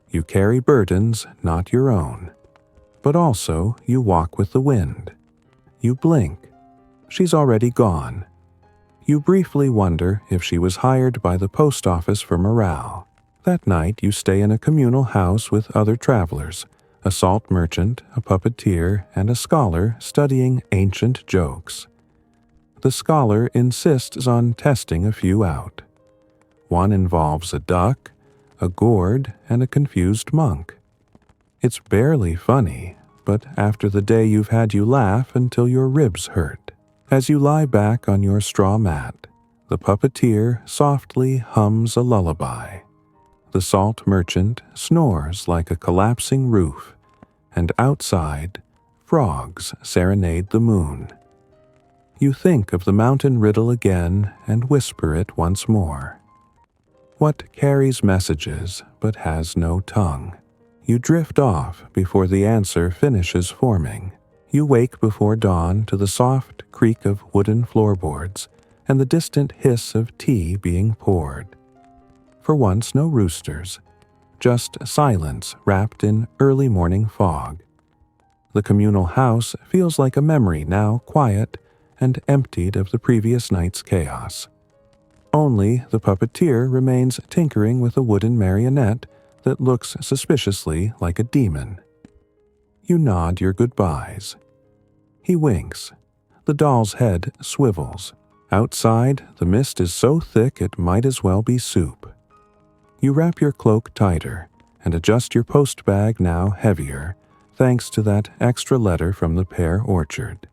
you carry burdens not your own. But also you walk with the wind." You blink. She's already gone. You briefly wonder if she was hired by the post office for morale. That night you stay in a communal house with other travelers, a salt merchant, a puppeteer, and a scholar studying ancient jokes. The scholar insists on testing a few out. One involves a duck, a gourd, and a confused monk. It's barely funny, but after the day you've had you laugh until your ribs hurt. As you lie back on your straw mat, the puppeteer softly hums a lullaby. The salt merchant snores like a collapsing roof, and outside, frogs serenade the moon. You think of the mountain riddle again and whisper it once more. What carries messages but has no tongue? You drift off before the answer finishes forming. You wake before dawn to the soft creak of wooden floorboards and the distant hiss of tea being poured. For once, no roosters, just silence wrapped in early morning fog. The communal house feels like a memory now quiet and emptied of the previous night's chaos. Only the puppeteer remains tinkering with a wooden marionette that looks suspiciously like a demon. You nod your goodbyes. He winks. The doll's head swivels. Outside, the mist is so thick it might as well be soup. You wrap your cloak tighter and adjust your post bag, now heavier, thanks to that extra letter from the pear orchard.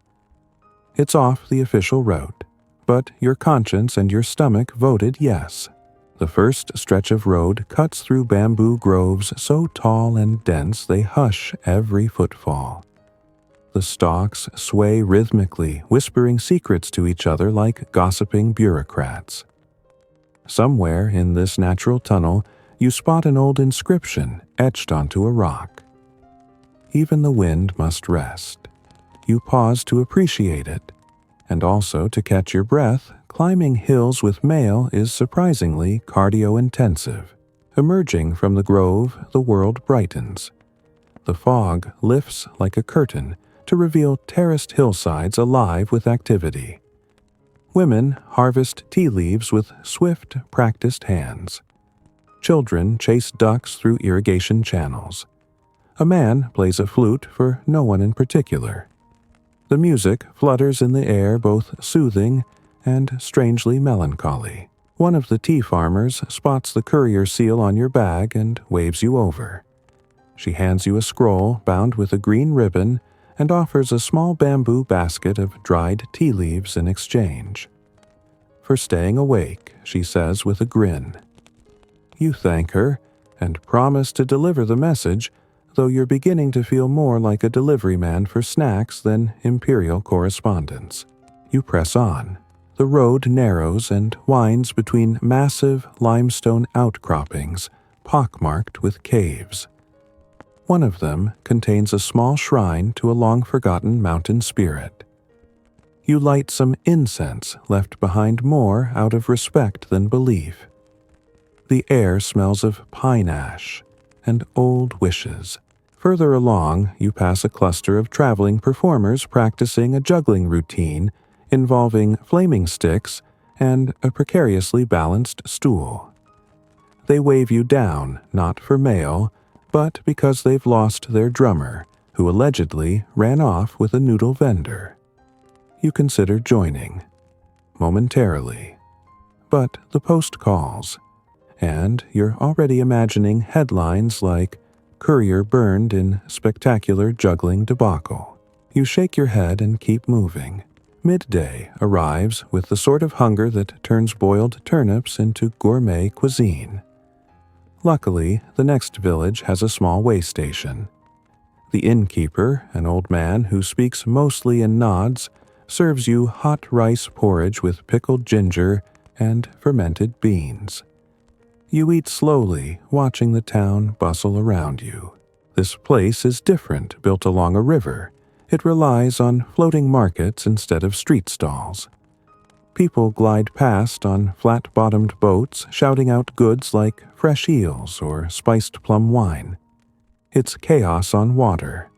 It's off the official route, but your conscience and your stomach voted yes. The first stretch of road cuts through bamboo groves so tall and dense they hush every footfall. The stalks sway rhythmically, whispering secrets to each other like gossiping bureaucrats. Somewhere in this natural tunnel, you spot an old inscription etched onto a rock. Even the wind must rest. You pause to appreciate it, and also to catch your breath. Climbing hills with mail is surprisingly cardio-intensive. Emerging from the grove, the world brightens. The fog lifts like a curtain to reveal terraced hillsides alive with activity. Women harvest tea leaves with swift, practiced hands. Children chase ducks through irrigation channels. A man plays a flute for no one in particular. The music flutters in the air, both soothing and strangely melancholy. One of the tea farmers spots the courier seal on your bag and waves you over. She hands you a scroll bound with a green ribbon and offers a small bamboo basket of dried tea leaves in exchange. For staying awake, she says with a grin. You thank her and promise to deliver the message, though you're beginning to feel more like a delivery man for snacks than imperial correspondence. You press on. The road narrows and winds between massive limestone outcroppings, pockmarked with caves. One of them contains a small shrine to a long-forgotten mountain spirit. You light some incense left behind more out of respect than belief. The air smells of pine ash and old wishes. Further along, you pass a cluster of traveling performers practicing a juggling routine involving flaming sticks and a precariously balanced stool. They wave you down, not for mail, but because they've lost their drummer, who allegedly ran off with a noodle vendor. You consider joining, momentarily. But the post calls, and you're already imagining headlines like "Courier burned in spectacular juggling debacle." You shake your head and keep moving. Midday arrives with the sort of hunger that turns boiled turnips into gourmet cuisine. Luckily, the next village has a small way station. The innkeeper, an old man who speaks mostly in nods, serves you hot rice porridge with pickled ginger and fermented beans. You eat slowly, watching the town bustle around you. This place is different, built along a river. It relies on floating markets instead of street stalls. People glide past on flat-bottomed boats, shouting out goods like fresh eels or spiced plum wine. It's chaos on water.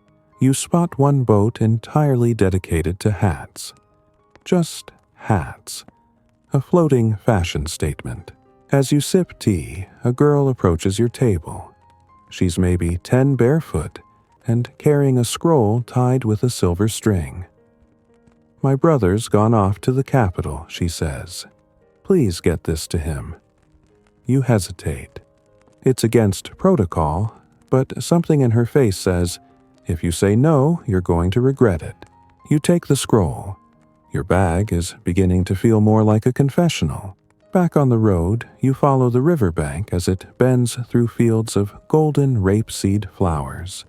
You spot one boat entirely dedicated to hats. Just hats. A floating fashion statement. As you sip tea, a girl approaches your table. She's maybe 10 barefoot and carrying a scroll tied with a silver string. My brother's gone off to the capital, she says. Please get this to him. You hesitate. It's against protocol, but something in her face says, if you say no, you're going to regret it. You take the scroll. Your bag is beginning to feel more like a confessional. Back on the road, you follow the riverbank as it bends through fields of golden rapeseed flowers.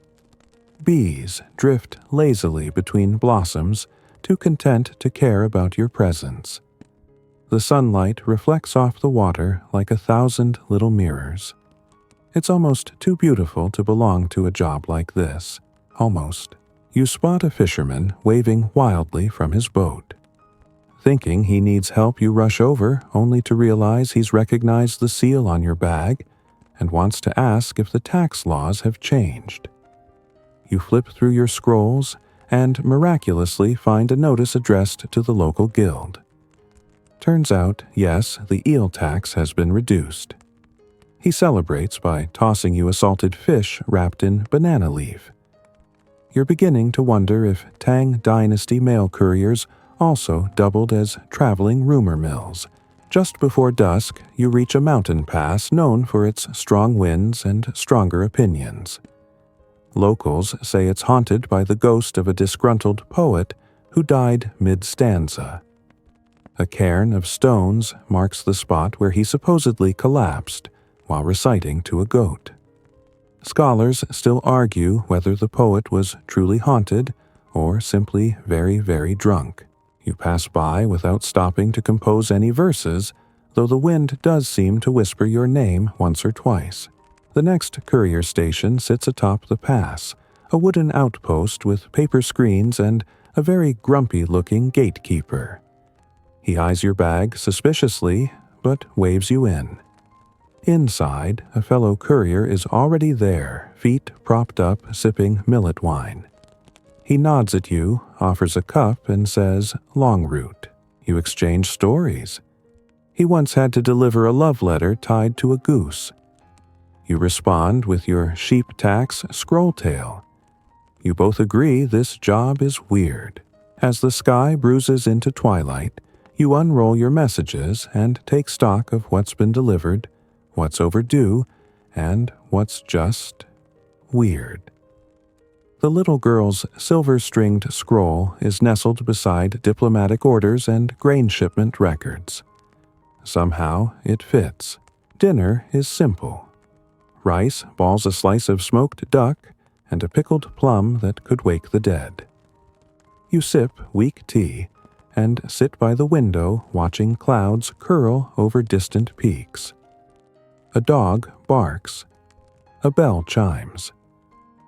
Bees drift lazily between blossoms, too content to care about your presence. The sunlight reflects off the water like 1,000 little mirrors. It's almost too beautiful to belong to a job like this. Almost. You spot a fisherman waving wildly from his boat. Thinking he needs help, you rush over, only to realize he's recognized the seal on your bag and wants to ask if the tax laws have changed. You flip through your scrolls and miraculously find a notice addressed to the local guild. Turns out, yes, the eel tax has been reduced. He celebrates by tossing you a salted fish wrapped in banana leaf. You're beginning to wonder if Tang Dynasty mail couriers also doubled as traveling rumor mills. Just before dusk, you reach a mountain pass known for its strong winds and stronger opinions. Locals say it's haunted by the ghost of a disgruntled poet who died mid-stanza. A cairn of stones marks the spot where he supposedly collapsed while reciting to a goat. Scholars still argue whether the poet was truly haunted or simply very, very drunk. You pass by without stopping to compose any verses, though the wind does seem to whisper your name once or twice. The next courier station sits atop the pass, a wooden outpost with paper screens and a very grumpy-looking gatekeeper. He eyes your bag suspiciously, but waves you in. Inside, a fellow courier is already there, feet propped up, sipping millet wine. He nods at you, offers a cup, and says, "Long route." You exchange stories. He once had to deliver a love letter tied to a goose. You respond with your sheep tax scroll tail. You both agree this job is weird. As the sky bruises into twilight, you unroll your messages and take stock of what's been delivered, what's overdue, and what's just weird. The little girl's silver-stringed scroll is nestled beside diplomatic orders and grain shipment records. Somehow it fits. Dinner is simple. Rice balls a slice of smoked duck and a pickled plum that could wake the dead. You sip weak tea and sit by the window watching clouds curl over distant peaks. A dog barks. A bell chimes.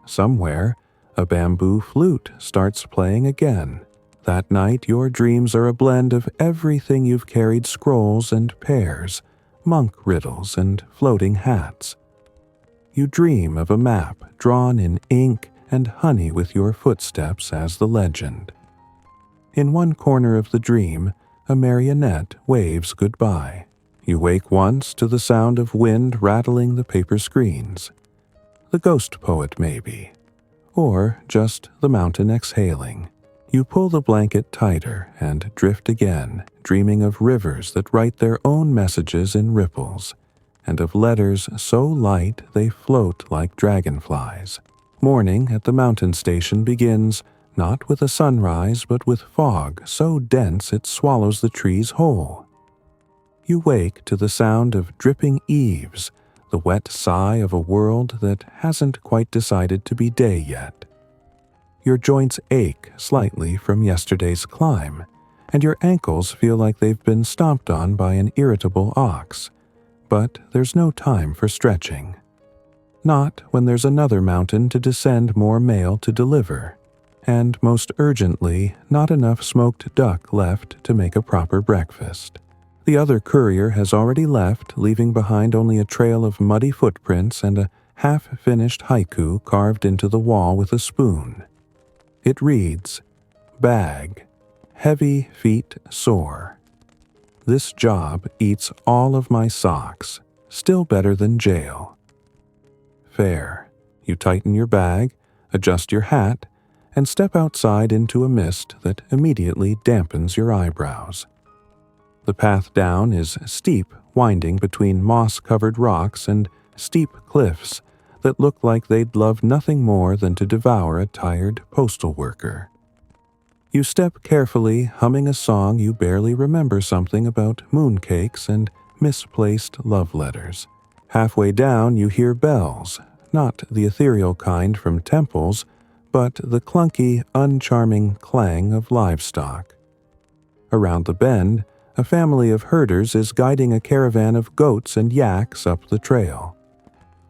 Somewhere, a bamboo flute starts playing again. That night, your dreams are a blend of everything you've carried: scrolls and pears, monk riddles and floating hats. You dream of a map drawn in ink and honey with your footsteps as the legend. In one corner of the dream, a marionette waves goodbye. You wake once to the sound of wind rattling the paper screens. The ghost poet, maybe. Or just the mountain exhaling. You pull the blanket tighter and drift again, dreaming of rivers that write their own messages in ripples, and of letters so light they float like dragonflies. Morning at the mountain station begins not with a sunrise but with fog so dense it swallows the trees whole. You wake to the sound of dripping eaves, the wet sigh of a world that hasn't quite decided to be day yet. Your joints ache slightly from yesterday's climb, and your ankles feel like they've been stomped on by an irritable ox, but there's no time for stretching. Not when there's another mountain to descend, more mail to deliver, and most urgently, not enough smoked duck left to make a proper breakfast. The other courier has already left, leaving behind only a trail of muddy footprints and a half-finished haiku carved into the wall with a spoon. It reads, "Bag, heavy feet sore. This job eats all of my socks, still better than jail." Fair. You tighten your bag, adjust your hat, and step outside into a mist that immediately dampens your eyebrows. The path down is steep, winding between moss-covered rocks and steep cliffs that look like they'd love nothing more than to devour a tired postal worker. You step carefully, humming a song you barely remember something about mooncakes and misplaced love letters. Halfway down you hear bells, not the ethereal kind from temples, but the clunky, uncharming clang of livestock. Around the bend, a family of herders is guiding a caravan of goats and yaks up the trail.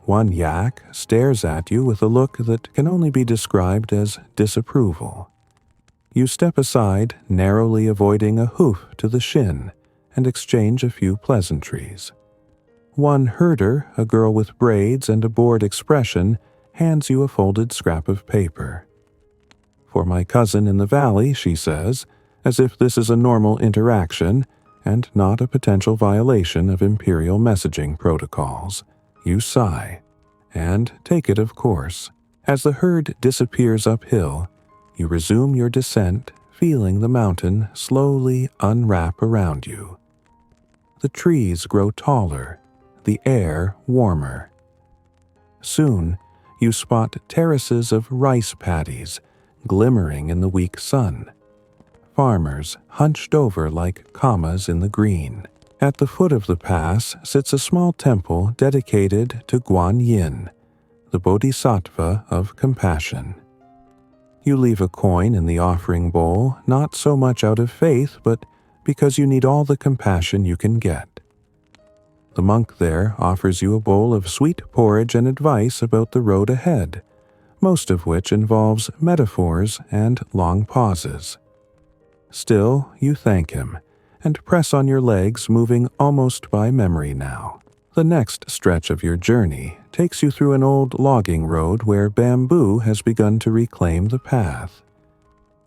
One yak stares at you with a look that can only be described as disapproval. You step aside, narrowly avoiding a hoof to the shin, and exchange a few pleasantries. One herder, a girl with braids and a bored expression, hands you a folded scrap of paper. "For my cousin in the valley," she says, as if this is a normal interaction and not a potential violation of imperial messaging protocols. You sigh, and take it, of course. As the herd disappears uphill, you resume your descent, feeling the mountain slowly unwrap around you. The trees grow taller, the air warmer. Soon, you spot terraces of rice paddies glimmering in the weak sun. farmers hunched over like commas in the green. At the foot of the pass sits a small temple dedicated to Guan Yin, the bodhisattva of compassion. You leave a coin in the offering bowl, not so much out of faith, but because you need all the compassion you can get. The monk there offers you a bowl of sweet porridge and advice about the road ahead, most of which involves metaphors and long pauses. Still, you thank him, and press on your legs, moving almost by memory now. The next stretch of your journey takes you through an old logging road where bamboo has begun to reclaim the path.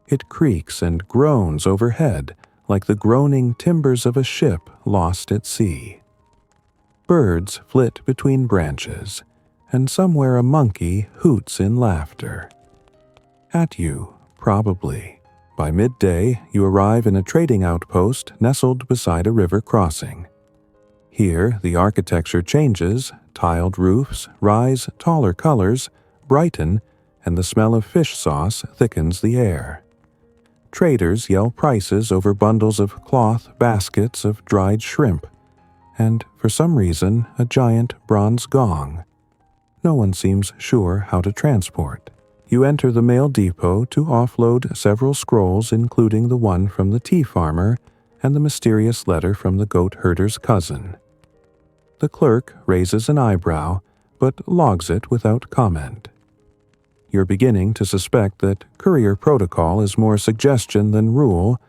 It creaks and groans overhead like the groaning timbers of a ship lost at sea. Birds flit between branches, and somewhere a monkey hoots in laughter. At you, probably. By midday, you arrive in a trading outpost nestled beside a river crossing. Here, the architecture changes, tiled roofs rise taller colors, brighten, and the smell of fish sauce thickens the air. Traders yell prices over bundles of cloth baskets of dried shrimp, and, for some reason, a giant bronze gong. No one seems sure how to transport. You enter the mail depot to offload several scrolls, including the one from the tea farmer and the mysterious letter from the goat herder's cousin. The clerk raises an eyebrow, but logs it without comment. You're beginning to suspect that courier protocol is more suggestion than rule,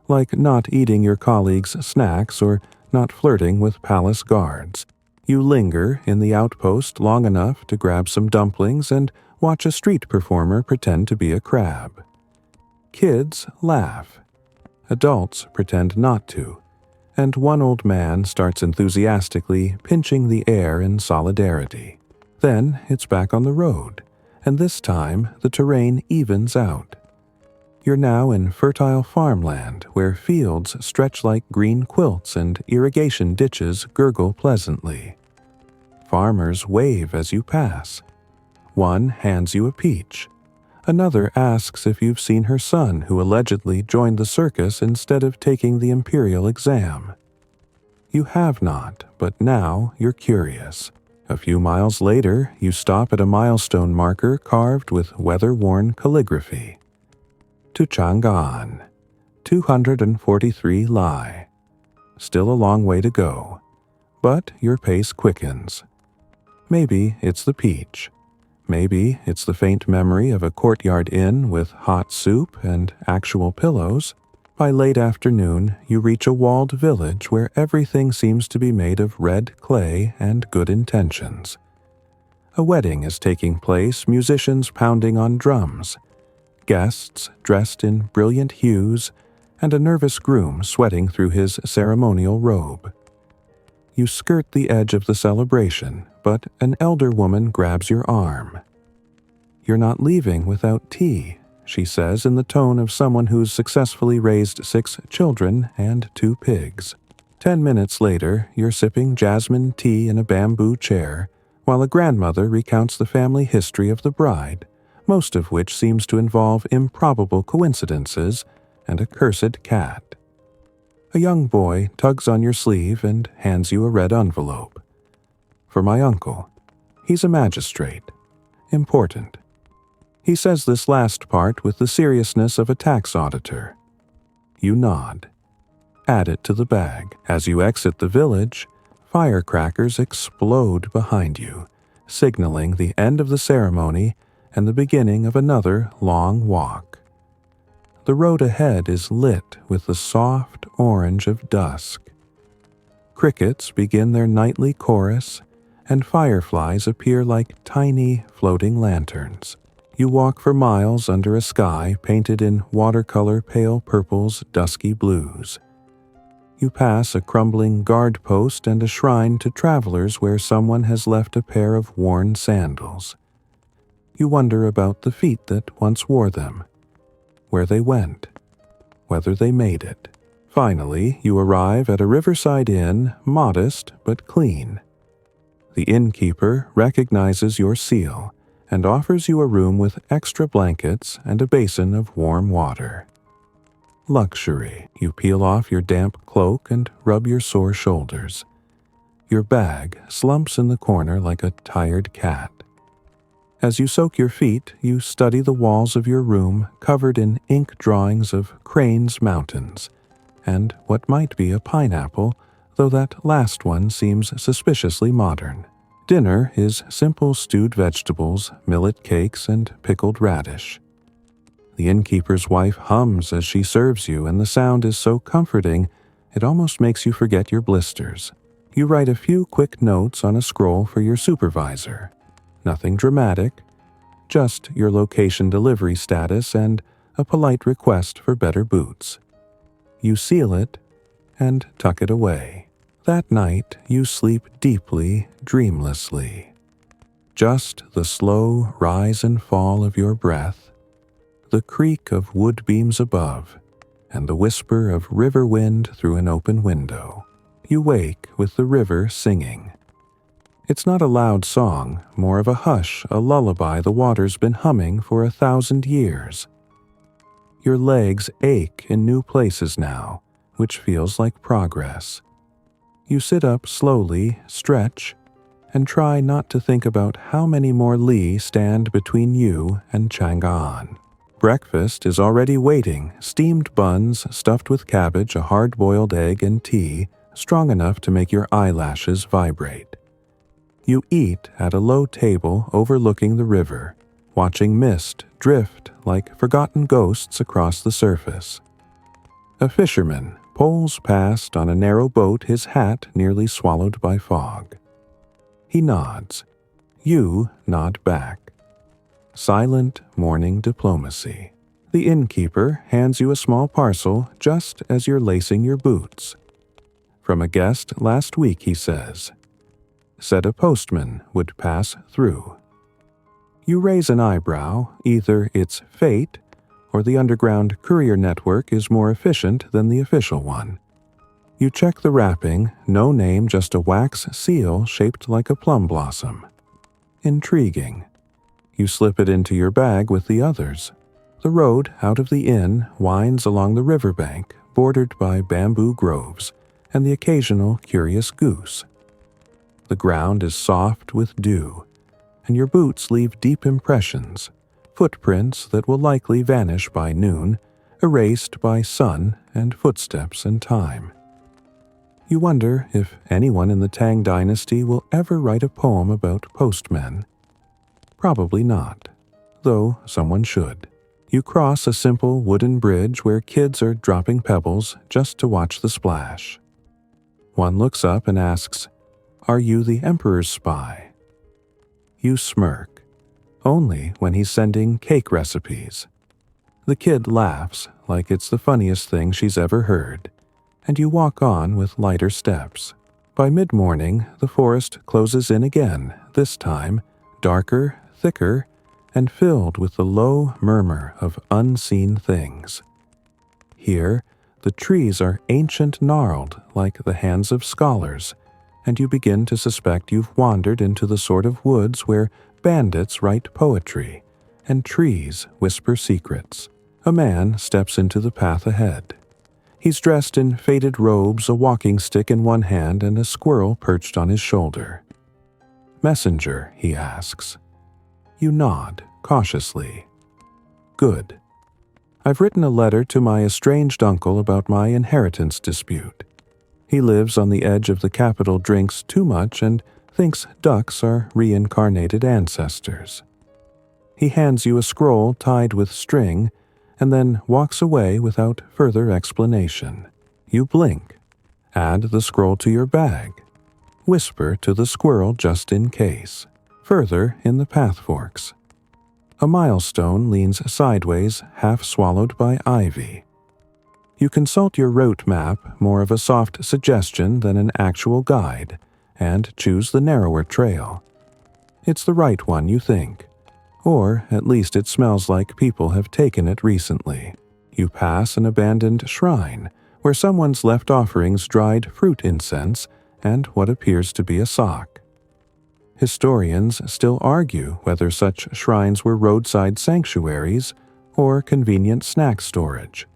like not eating your colleagues' snacks or not flirting with palace guards. You linger in the outpost long enough to grab some dumplings and watch a street performer pretend to be a crab. Kids laugh. Adults pretend not to, and one old man starts enthusiastically pinching the air in solidarity. Then it's back on the road, and this time the terrain evens out. You're now in fertile farmland where fields stretch like green quilts and irrigation ditches gurgle pleasantly. Farmers wave as you pass. One hands you a peach. Another asks if you've seen her son who allegedly joined the circus instead of taking the imperial exam. You have not, but now you're curious. A few miles later, you stop at a milestone marker carved with weather-worn calligraphy. To Chang'an, 243 Lai. Still a long way to go, but your pace quickens. Maybe it's the peach. Maybe it's the faint memory of a courtyard inn with hot soup and actual pillows. By late afternoon, you reach a walled village where everything seems to be made of red clay and good intentions. A wedding is taking place, musicians pounding on drums, guests dressed in brilliant hues, and a nervous groom sweating through his ceremonial robe. You skirt the edge of the celebration, but an elder woman grabs your arm. "You're not leaving without tea," she says in the tone of someone who's successfully raised 6 children and 2 pigs. 10 minutes later, you're sipping jasmine tea in a bamboo chair, while a grandmother recounts the family history of the bride, most of which seems to involve improbable coincidences and a cursed cat. A young boy tugs on your sleeve and hands you a red envelope. "For my uncle. He's a magistrate. Important." He says this last part with the seriousness of a tax auditor. You nod. Add it to the bag. As you exit the village, firecrackers explode behind you, signaling the end of the ceremony and the beginning of another long walk. The road ahead is lit with the soft orange of dusk. Crickets begin their nightly chorus, and fireflies appear like tiny floating lanterns. You walk for miles under a sky painted in watercolor pale purples, dusky blues. You pass a crumbling guard post and a shrine to travelers where someone has left a pair of worn sandals. You wonder about the feet that once wore them, where they went, whether they made it. Finally, you arrive at a riverside inn, modest but clean. The innkeeper recognizes your seal and offers you a room with extra blankets and a basin of warm water. Luxury. You peel off your damp cloak and rub your sore shoulders. Your bag slumps in the corner like a tired cat. As you soak your feet, you study the walls of your room covered in ink drawings of cranes' mountains, and what might be a pineapple, though that last one seems suspiciously modern. Dinner is simple stewed vegetables, millet cakes, and pickled radish. The innkeeper's wife hums as she serves you, and the sound is so comforting it almost makes you forget your blisters. You write a few quick notes on a scroll for your supervisor. Nothing dramatic, just your location delivery status and a polite request for better boots. You seal it and tuck it away. That night you sleep deeply, dreamlessly. Just the slow rise and fall of your breath, the creak of wood beams above, and the whisper of river wind through an open window. You wake with the river singing. It's not a loud song, more of a hush, a lullaby the water's been humming for 1,000 years. Your legs ache in new places now, which feels like progress. You sit up slowly, stretch, and try not to think about how many more li stand between you and Chang'an. Breakfast is already waiting, steamed buns stuffed with cabbage, a hard-boiled egg, and tea strong enough to make your eyelashes vibrate. You eat at a low table overlooking the river, watching mist drift like forgotten ghosts across the surface. A fisherman poles past on a narrow boat, his hat nearly swallowed by fog. He nods. You nod back. Silent morning diplomacy. The innkeeper hands you a small parcel just as you're lacing your boots. From a guest last week, he says. Said a postman would pass through. You raise an eyebrow, either it's fate or the underground courier network is more efficient than the official one. You check the wrapping, no name, just a wax seal shaped like a plum blossom. Intriguing. You slip it into your bag with the others. The road out of the inn winds along the riverbank, bordered by bamboo groves and the occasional curious goose. The ground is soft with dew, and your boots leave deep impressions, footprints that will likely vanish by noon, erased by sun and footsteps and time. You wonder if anyone in the Tang Dynasty will ever write a poem about postmen. Probably not, though someone should. You cross a simple wooden bridge where kids are dropping pebbles just to watch the splash. One looks up and asks, "Are you the Emperor's spy?" You smirk, only when he's sending cake recipes. The kid laughs like it's the funniest thing she's ever heard, and you walk on with lighter steps. By mid-morning, the forest closes in again, this time darker, thicker, and filled with the low murmur of unseen things. Here, the trees are ancient gnarled like the hands of scholars, and you begin to suspect you've wandered into the sort of woods where bandits write poetry and trees whisper secrets. A man steps into the path ahead. He's dressed in faded robes, a walking stick in one hand and a squirrel perched on his shoulder. "Messenger," he asks. You nod, cautiously. "Good. I've written a letter to my estranged uncle about my inheritance dispute. He lives on the edge of the capital, drinks too much, and thinks ducks are reincarnated ancestors." He hands you a scroll tied with string and then walks away without further explanation. You blink. Add the scroll to your bag. Whisper to the squirrel just in case. Further in the path forks. A milestone leans sideways, half swallowed by ivy. You consult your route map, more of a soft suggestion than an actual guide, and choose the narrower trail. It's the right one, you think. Or at least it smells like people have taken it recently. You pass an abandoned shrine, where someone's left offerings dried fruit incense and what appears to be a sock. Historians still argue whether such shrines were roadside sanctuaries or convenient snack storage.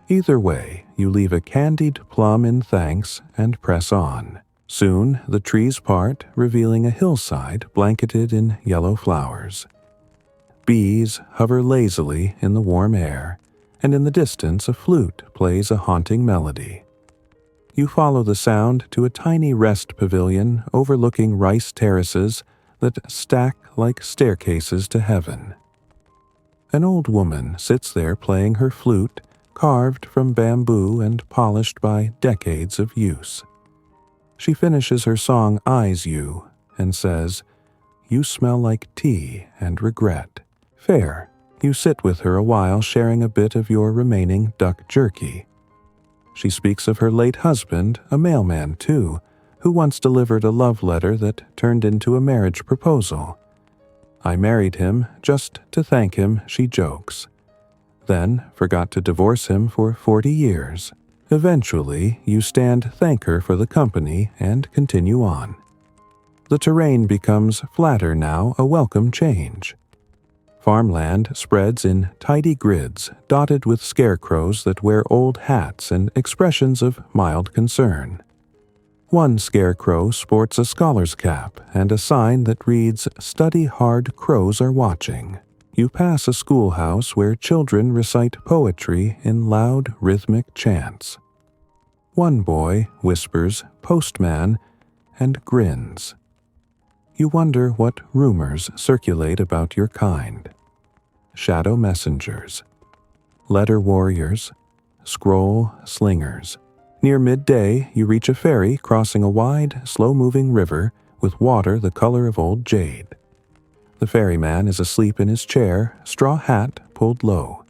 Either way, you leave a candied plum in thanks and press on. Soon, the trees part, revealing a hillside blanketed in yellow flowers. Bees hover lazily in the warm air, and in the distance a flute plays a haunting melody. You follow the sound to a tiny rest pavilion overlooking rice terraces that stack like staircases to heaven. An old woman sits there playing her flute, carved from bamboo and polished by decades of use. She finishes her song Eyes You and says, "You smell like tea and regret." Fair. You sit with her a while sharing a bit of your remaining duck jerky. She speaks of her late husband, a mailman too, who once delivered a love letter that turned into a marriage proposal. "I married him just to thank him," she jokes. Then forgot to divorce him for 40 years. Eventually, you thank her for the company and continue on. The terrain becomes flatter now, a welcome change. Farmland spreads in tidy grids, dotted with scarecrows that wear old hats and expressions of mild concern. One scarecrow sports a scholar's cap and a sign that reads, "Study hard, crows are watching." You pass a schoolhouse where children recite poetry in loud, rhythmic chants. One boy whispers, "Postman," and grins. You wonder what rumors circulate about your kind. Shadow messengers, letter warriors, scroll slingers. Near midday, you reach a ferry crossing a wide, slow-moving river with water the color of old jade. The ferryman is asleep in his chair, straw hat pulled low.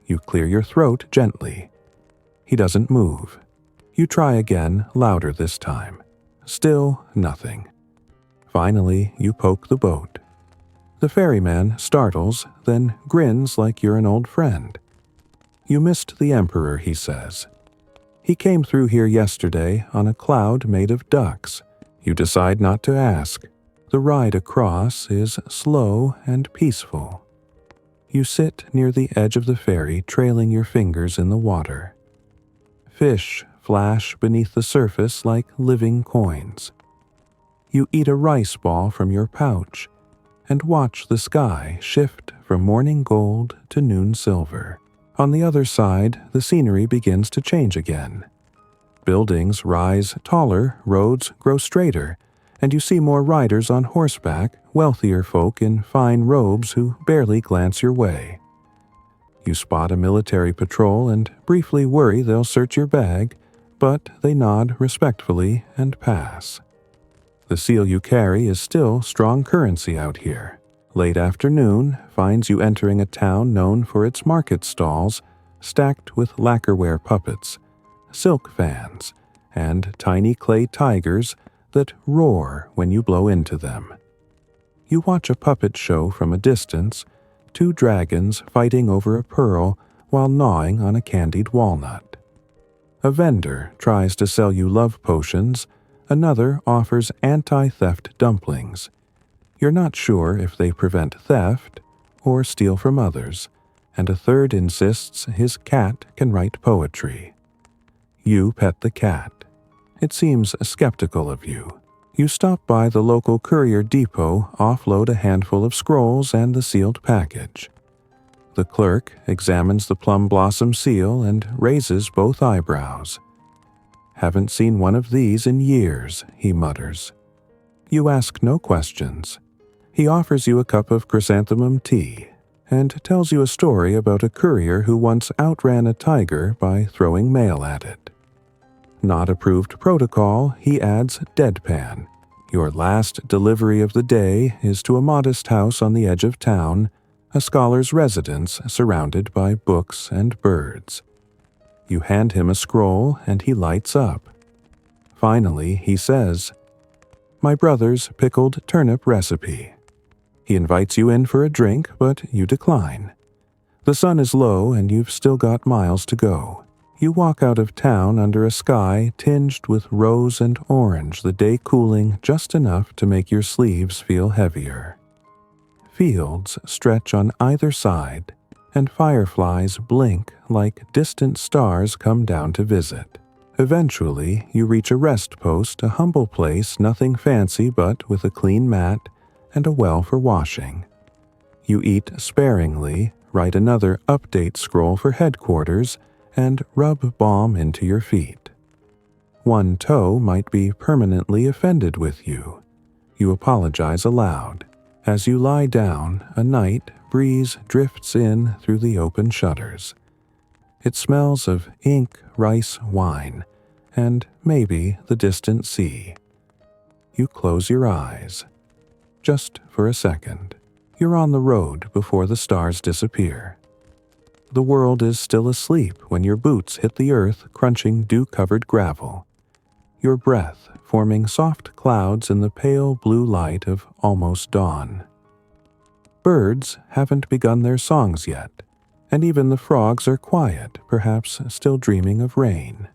You clear your throat gently. He doesn't move. You try again, louder this time. Still nothing. Finally, you poke the boat. The ferryman startles, then grins like you're an old friend. "You missed the emperor," he says. "He came through here yesterday on a cloud made of ducks." You decide not to ask. The ride across is slow and peaceful. You sit near the edge of the ferry, trailing your fingers in the water. Fish flash beneath the surface like living coins. You eat a rice ball from your pouch and watch the sky shift from morning gold to noon silver. On the other side, the scenery begins to change again. Buildings rise taller, roads grow straighter, and you see more riders on horseback, wealthier folk in fine robes who barely glance your way. You spot a military patrol and briefly worry they'll search your bag, but they nod respectfully and pass. The seal you carry is still strong currency out here. Late afternoon finds you entering a town known for its market stalls, stacked with lacquerware puppets, silk fans, and tiny clay tigers that roar when you blow into them. You watch a puppet show from a distance, two dragons fighting over a pearl while gnawing on a candied walnut. A vendor tries to sell you love potions, another offers anti-theft dumplings. You're not sure if they prevent theft or steal from others, and a third insists his cat can write poetry. You pet the cat. It seems skeptical of you. You stop by the local courier depot, offload a handful of scrolls and the sealed package. The clerk examines the plum blossom seal and raises both eyebrows. "Haven't seen one of these in years," he mutters. You ask no questions. He offers you a cup of chrysanthemum tea and tells you a story about a courier who once outran a tiger by throwing mail at it. Not approved protocol, he adds deadpan. Your last delivery of the day is to a modest house on the edge of town, a scholar's residence surrounded by books and birds. You hand him a scroll and he lights up. Finally, he says, "My brother's pickled turnip recipe." He invites you in for a drink, but you decline. The sun is low and you've still got miles to go. You walk out of town under a sky tinged with rose and orange, the day cooling just enough to make your sleeves feel heavier. Fields stretch on either side, and fireflies blink like distant stars come down to visit. Eventually, you reach a rest post, a humble place, nothing fancy but with a clean mat and a well for washing. You eat sparingly, write another update scroll for headquarters, and rub balm into your feet. One toe might be permanently offended with you. You apologize aloud. As you lie down, a night breeze drifts in through the open shutters. It smells of ink, rice, wine, and maybe the distant sea. You close your eyes. Just for a second. You're on the road before the stars disappear. The world is still asleep when your boots hit the earth, crunching dew-covered gravel. Your breath forming soft clouds in the pale blue light of almost dawn. Birds haven't begun their songs yet, and even the frogs are quiet, perhaps still dreaming of rain.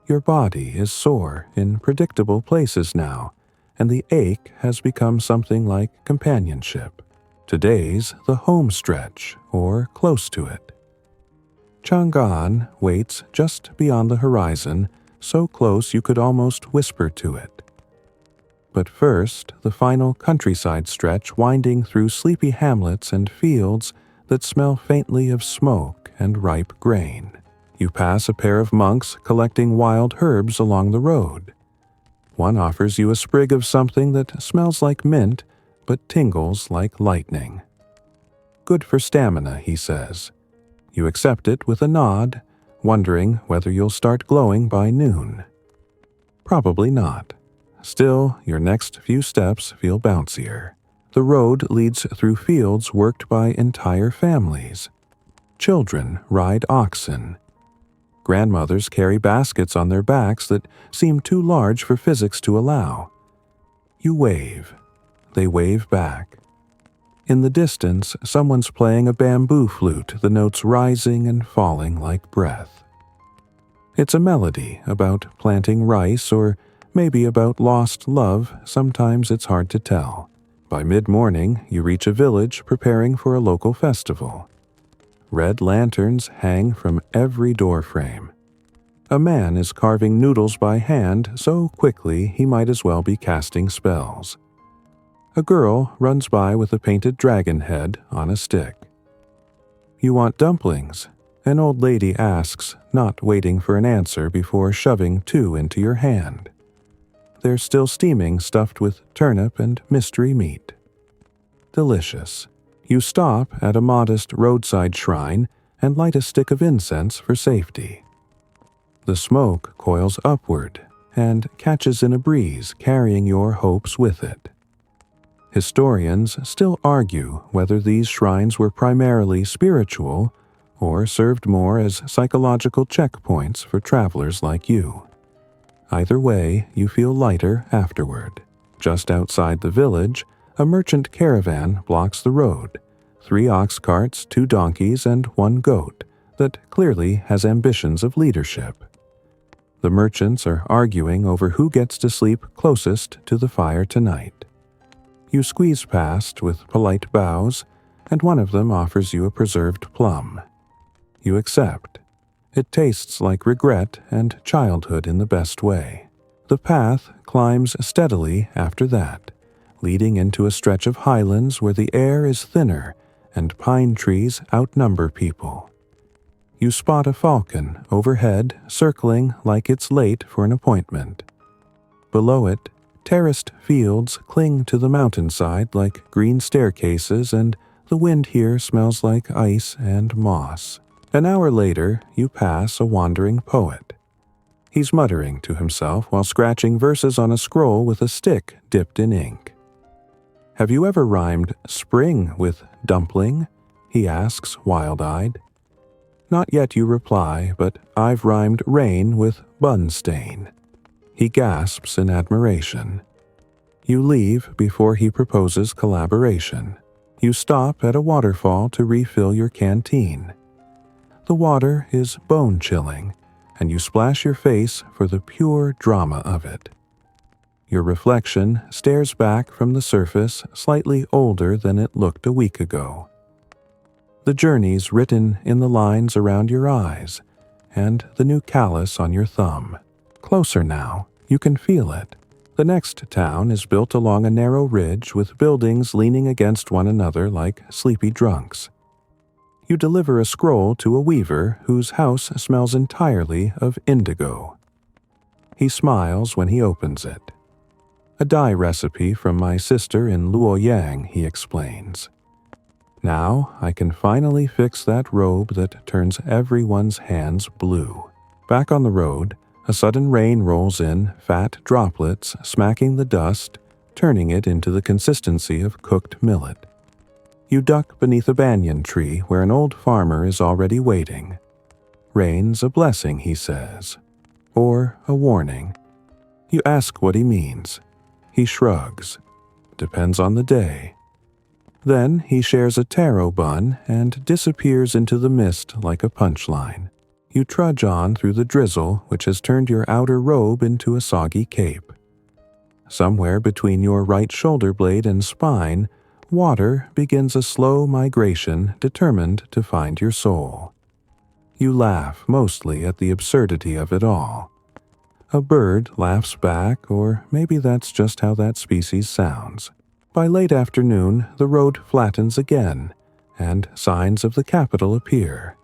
Your body is sore in predictable places now, and the ache has become something like companionship. Today's the home stretch, or close to it. Chang'an waits just beyond the horizon, so close you could almost whisper to it. But first, the final countryside stretch winding through sleepy hamlets and fields that smell faintly of smoke and ripe grain. You pass a pair of monks collecting wild herbs along the road. One offers you a sprig of something that smells like mint but tingles like lightning. Good for stamina, he says. You accept it with a nod, wondering whether you'll start glowing by noon. Probably not. Still, your next few steps feel bouncier. The road leads through fields worked by entire families. Children ride oxen. Grandmothers carry baskets on their backs that seem too large for physics to allow. You wave. They wave back. In the distance, someone's playing a bamboo flute, the notes rising and falling like breath. It's a melody about planting rice or maybe about lost love, sometimes it's hard to tell. By mid-morning, you reach a village preparing for a local festival. Red lanterns hang from every doorframe. A man is carving noodles by hand so quickly he might as well be casting spells. A girl runs by with a painted dragon head on a stick. You want dumplings? An old lady asks, not waiting for an answer before shoving two into your hand. They're still steaming, stuffed with turnip and mystery meat. Delicious. You stop at a modest roadside shrine and light a stick of incense for safety. The smoke coils upward and catches in a breeze, carrying your hopes with it. Historians still argue whether these shrines were primarily spiritual or served more as psychological checkpoints for travelers like you. Either way, you feel lighter afterward. Just outside the village, a merchant caravan blocks the road. 3 ox carts, 2 donkeys, and 1 goat that clearly has ambitions of leadership. The merchants are arguing over who gets to sleep closest to the fire tonight. You squeeze past with polite bows, and one of them offers you a preserved plum. You accept. It tastes like regret and childhood in the best way. The path climbs steadily after that, leading into a stretch of highlands where the air is thinner and pine trees outnumber people. You spot a falcon overhead, circling like it's late for an appointment. Below it, terraced fields cling to the mountainside like green staircases, and the wind here smells like ice and moss. An hour later, you pass a wandering poet. He's muttering to himself while scratching verses on a scroll with a stick dipped in ink. Have you ever rhymed spring with dumpling? He asks, wild-eyed. Not yet, you reply, but I've rhymed rain with bun stain. He gasps in admiration. You leave before he proposes collaboration. You stop at a waterfall to refill your canteen. The water is bone-chilling, and you splash your face for the pure drama of it. Your reflection stares back from the surface, slightly older than it looked a week ago. the journeys written in the lines around your eyes, and the new callus on your thumb. Closer now, you can feel it. The next town is built along a narrow ridge with buildings leaning against one another like sleepy drunks. You deliver a scroll to a weaver whose house smells entirely of indigo. He smiles when he opens it. A dye recipe from my sister in Luoyang, he explains. Now I can finally fix that robe that turns everyone's hands blue. Back on the road, a sudden rain rolls in, fat droplets smacking the dust, turning it into the consistency of cooked millet. You duck beneath a banyan tree where an old farmer is already waiting. Rain's a blessing, he says. Or a warning. You ask what he means. He shrugs. Depends on the day. Then he shares a taro bun and disappears into the mist like a punchline. You trudge on through the drizzle which has turned your outer robe into a soggy cape. Somewhere between your right shoulder blade and spine, water begins a slow migration determined to find your soul. You laugh mostly at the absurdity of it all. A bird laughs back, or maybe that's just how that species sounds. By late afternoon, the road flattens again, and signs of the capital appear.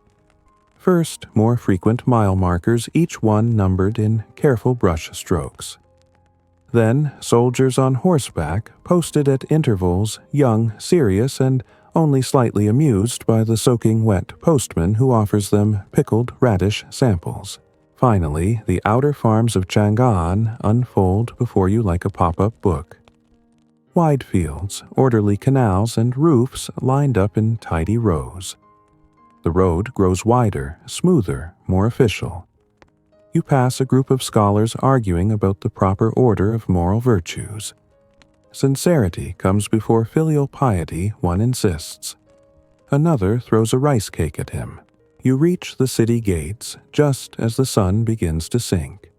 First, more frequent mile markers, each one numbered in careful brush strokes. Then, soldiers on horseback, posted at intervals, young, serious, and only slightly amused by the soaking wet postman who offers them pickled radish samples. Finally, the outer farms of Chang'an unfold before you like a pop-up book. Wide fields, orderly canals, and roofs lined up in tidy rows. The road grows wider, smoother, more official. You pass a group of scholars arguing about the proper order of moral virtues. Sincerity comes before filial piety, one insists. Another throws a rice cake at him. You reach the city gates just as the sun begins to sink.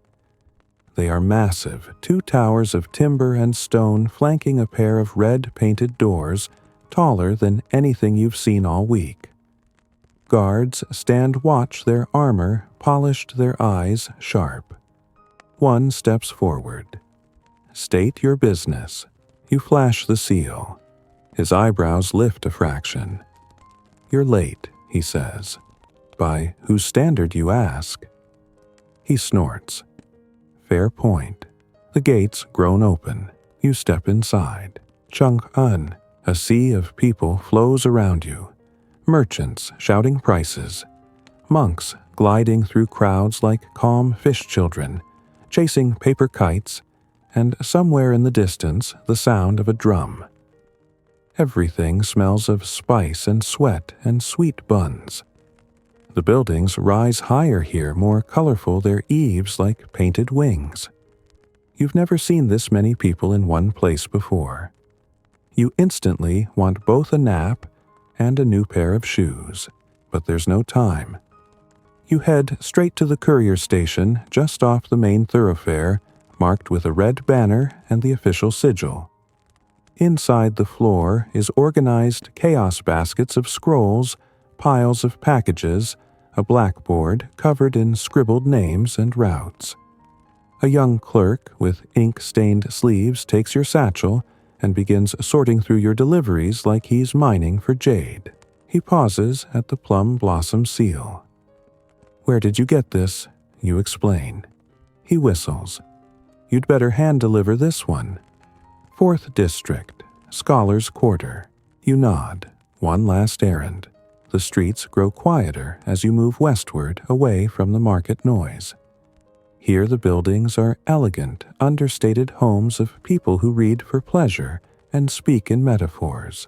They are massive, 2 towers of timber and stone flanking a pair of red-painted doors taller than anything you've seen all week. Guards stand watch, their armor polished, their eyes sharp. One steps forward. State your business. You flash the seal. His eyebrows lift a fraction. You're late, he says. By whose standard, you ask? He snorts. Fair point. The gates groan open. You step inside. Chang'an, a sea of people flows around you. Merchants shouting prices. Monks gliding through crowds like calm fish children, chasing paper kites, and somewhere in the distance the sound of a drum. Everything smells of spice and sweat and sweet buns. The buildings rise higher here, more colorful, their eaves like painted wings. You've never seen this many people in one place before. You instantly want both a nap and a new pair of shoes, but there's no time. You head straight to the courier station just off the main thoroughfare, marked with a red banner and the official sigil. Inside the floor is organized chaos baskets of scrolls, piles of packages, a blackboard covered in scribbled names and routes. A young clerk with ink-stained sleeves takes your satchel and begins sorting through your deliveries like he's mining for jade. He pauses at the plum blossom seal. Where did you get this? You explain. He whistles. You'd better hand-deliver this one. 4th District, Scholars' Quarter. You nod. One last errand. The streets grow quieter as you move westward away from the market noise. Here the buildings are elegant, understated homes of people who read for pleasure and speak in metaphors.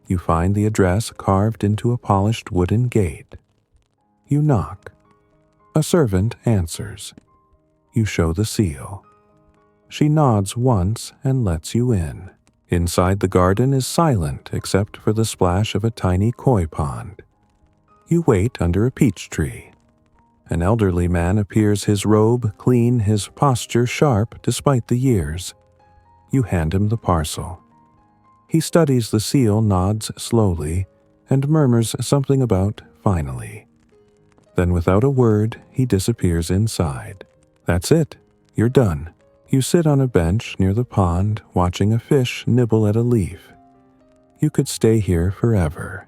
You find the address carved into a polished wooden gate. You knock. A servant answers. You show the seal. She nods once and lets you in. Inside the garden is silent except for the splash of a tiny koi pond. You wait under a peach tree. An elderly man appears, his robe clean, his posture sharp despite the years. You hand him the parcel. He studies the seal, nods slowly, and murmurs something about finally. Then without a word, he disappears inside. That's it. You're done. You sit on a bench near the pond, watching a fish nibble at a leaf. You could stay here forever.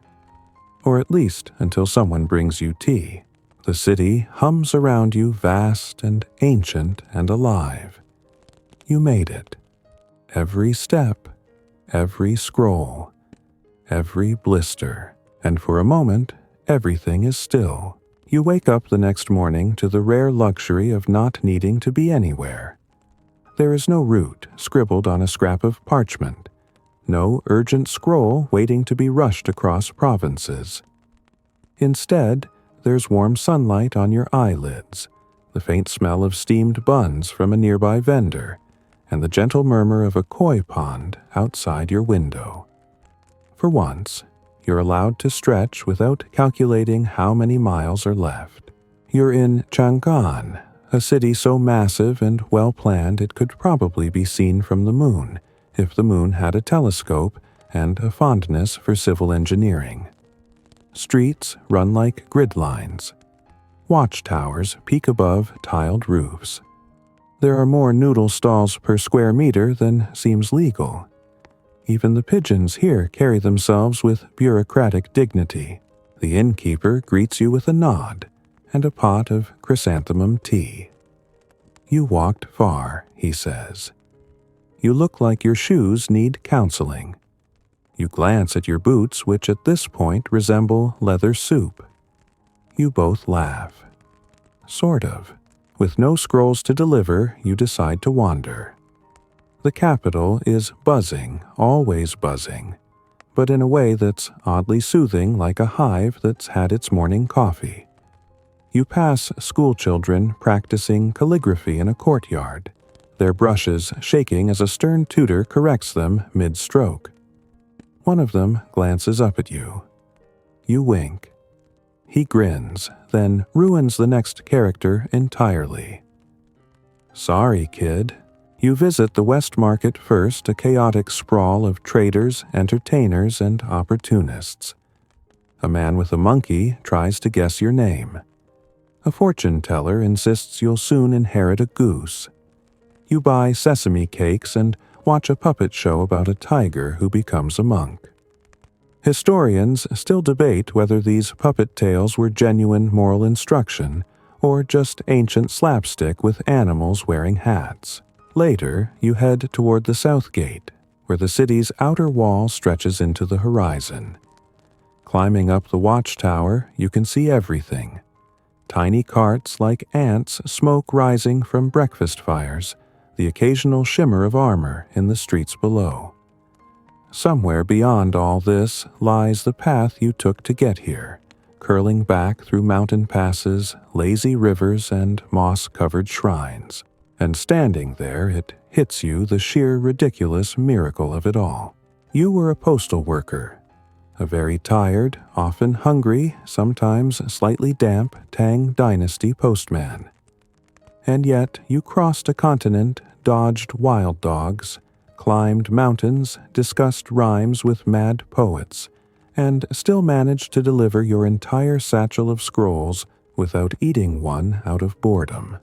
Or at least until someone brings you tea. The city hums around you, vast and ancient and alive. You made it. Every step, every scroll, every blister, and for a moment, everything is still. You wake up the next morning to the rare luxury of not needing to be anywhere. There is no route scribbled on a scrap of parchment, no urgent scroll waiting to be rushed across provinces. Instead, there's warm sunlight on your eyelids, the faint smell of steamed buns from a nearby vendor, and the gentle murmur of a koi pond outside your window. For once, you're allowed to stretch without calculating how many miles are left. You're in Chang'an, a city so massive and well-planned it could probably be seen from the moon, if the moon had a telescope and a fondness for civil engineering. Streets run like grid lines. Watchtowers peek above tiled roofs. There are more noodle stalls per square meter than seems legal. Even the pigeons here carry themselves with bureaucratic dignity. The innkeeper greets you with a nod and a pot of chrysanthemum tea. You walked far, he says. You look like your shoes need counseling. You glance at your boots, which at this point resemble leather soup. You both laugh. Sort of. With no scrolls to deliver, you decide to wander. The capital is buzzing, always buzzing, but in a way that's oddly soothing, like a hive that's had its morning coffee. You pass schoolchildren practicing calligraphy in a courtyard, their brushes shaking as a stern tutor corrects them mid-stroke. One of them glances up at you. You wink. He grins, then ruins the next character entirely. Sorry, kid. You visit the West Market first, a chaotic sprawl of traders, entertainers, and opportunists. A man with a monkey tries to guess your name. A fortune teller insists you'll soon inherit a goose. You buy sesame cakes and watch a puppet show about a tiger who becomes a monk. Historians still debate whether these puppet tales were genuine moral instruction or just ancient slapstick with animals wearing hats. Later, you head toward the south gate, where the city's outer wall stretches into the horizon. Climbing up the watchtower, you can see everything. Tiny carts like ants, smoke rising from breakfast fires, the occasional shimmer of armor in the streets below. Somewhere beyond all this lies the path you took to get here, curling back through mountain passes, lazy rivers, and moss-covered shrines. And standing there, it hits you the sheer ridiculous miracle of it all. You were a postal worker, a very tired, often hungry, sometimes slightly damp Tang Dynasty Postman. And yet you crossed a continent, dodged wild dogs, climbed mountains, discussed rhymes with mad poets, and still managed to deliver your entire satchel of scrolls without eating one out of boredom.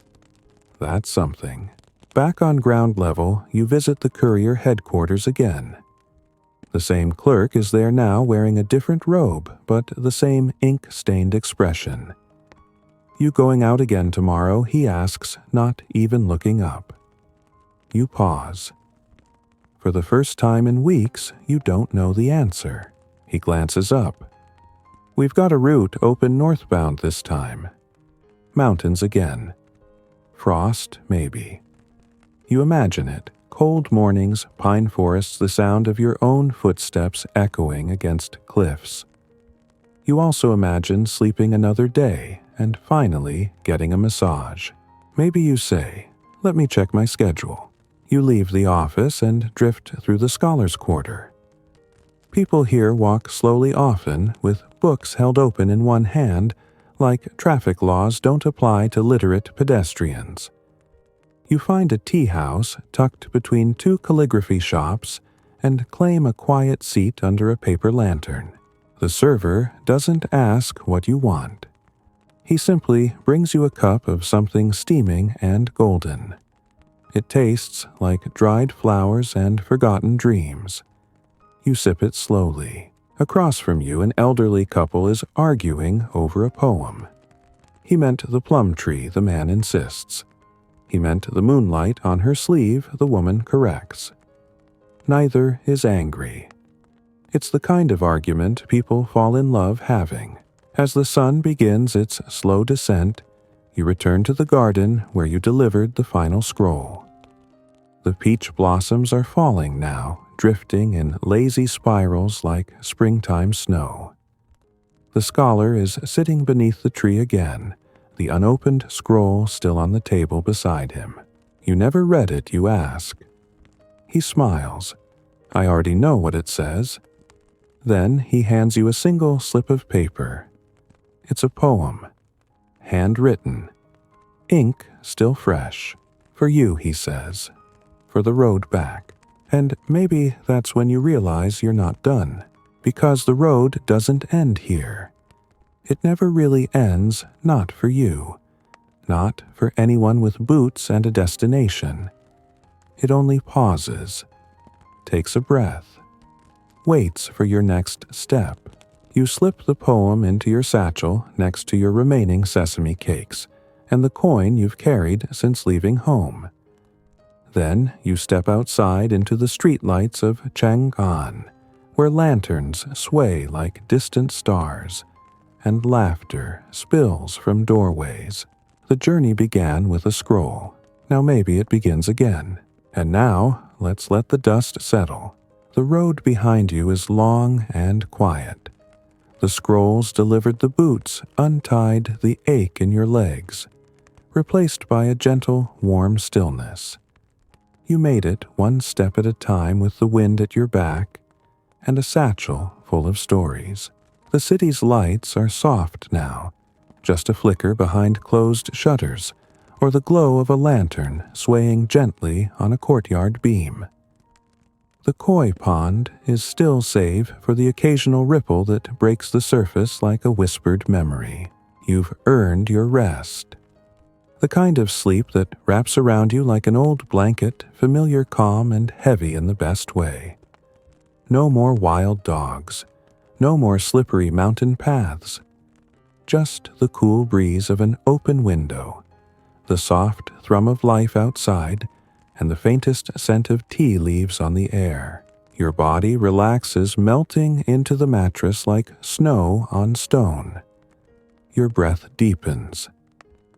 That's something. Back on ground level, you visit the courier headquarters again. The same clerk is there now wearing a different robe, but the same ink-stained expression. You going out again tomorrow, he asks, not even looking up. You pause. For the first time in weeks, you don't know the answer. He glances up. We've got a route open northbound this time. Mountains again. Frost, maybe. You imagine it. Cold mornings, pine forests, the sound of your own footsteps echoing against cliffs. You also imagine sleeping another day and finally getting a massage. Maybe you say, let me check my schedule. You leave the office and drift through the Scholars' Quarter. People here walk slowly often, with books held open in one hand, like traffic laws don't apply to literate pedestrians. You find a tea house tucked between two calligraphy shops and claim a quiet seat under a paper lantern. The server doesn't ask what you want. He simply brings you a cup of something steaming and golden. It tastes like dried flowers and forgotten dreams. You sip it slowly. Across from you, an elderly couple is arguing over a poem. He meant the plum tree, the man insists. He meant the moonlight on her sleeve, the woman corrects. Neither is angry. It's the kind of argument people fall in love having. As the sun begins its slow descent, you return to the garden where you delivered the final scroll. The peach blossoms are falling now, drifting in lazy spirals like springtime snow. The scholar is sitting beneath the tree again, the unopened scroll still on the table beside him. You never read it, you ask. He smiles. I already know what it says. Then he hands you a single slip of paper. It's a poem, handwritten, ink still fresh. For you, he says, for the road back. And maybe that's when you realize you're not done, because the road doesn't end here. It never really ends, not for you, not for anyone with boots and a destination. It only pauses, takes a breath, waits for your next step. You slip the poem into your satchel next to your remaining sesame cakes and the coin you've carried since leaving home. Then you step outside into the streetlights of Chang'an, where lanterns sway like distant stars, and laughter spills from doorways. The journey began with a scroll. Now maybe it begins again. And now, let's let the dust settle. The road behind you is long and quiet. The scrolls delivered the boots, untied the ache in your legs, replaced by a gentle, warm stillness. You made it one step at a time with the wind at your back and a satchel full of stories. The city's lights are soft now, just a flicker behind closed shutters, or the glow of a lantern swaying gently on a courtyard beam. The koi pond is still save for the occasional ripple that breaks the surface like a whispered memory. You've earned your rest. The kind of sleep that wraps around you like an old blanket, familiar, calm, and heavy in the best way. No more wild dogs. No more slippery mountain paths. Just the cool breeze of an open window, the soft thrum of life outside, and the faintest scent of tea leaves on the air. Your body relaxes, melting into the mattress like snow on stone. Your breath deepens.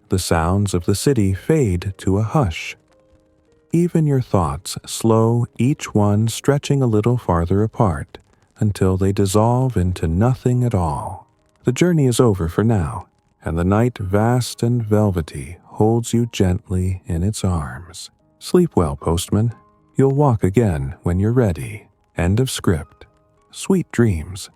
The sounds of the city fade to a hush. Even your thoughts slow, each one stretching a little farther apart, until they dissolve into nothing at all. The journey is over for now, and the night, vast and velvety, holds you gently in its arms. Sleep well, postman. You'll walk again when you're ready. End of script. Sweet dreams.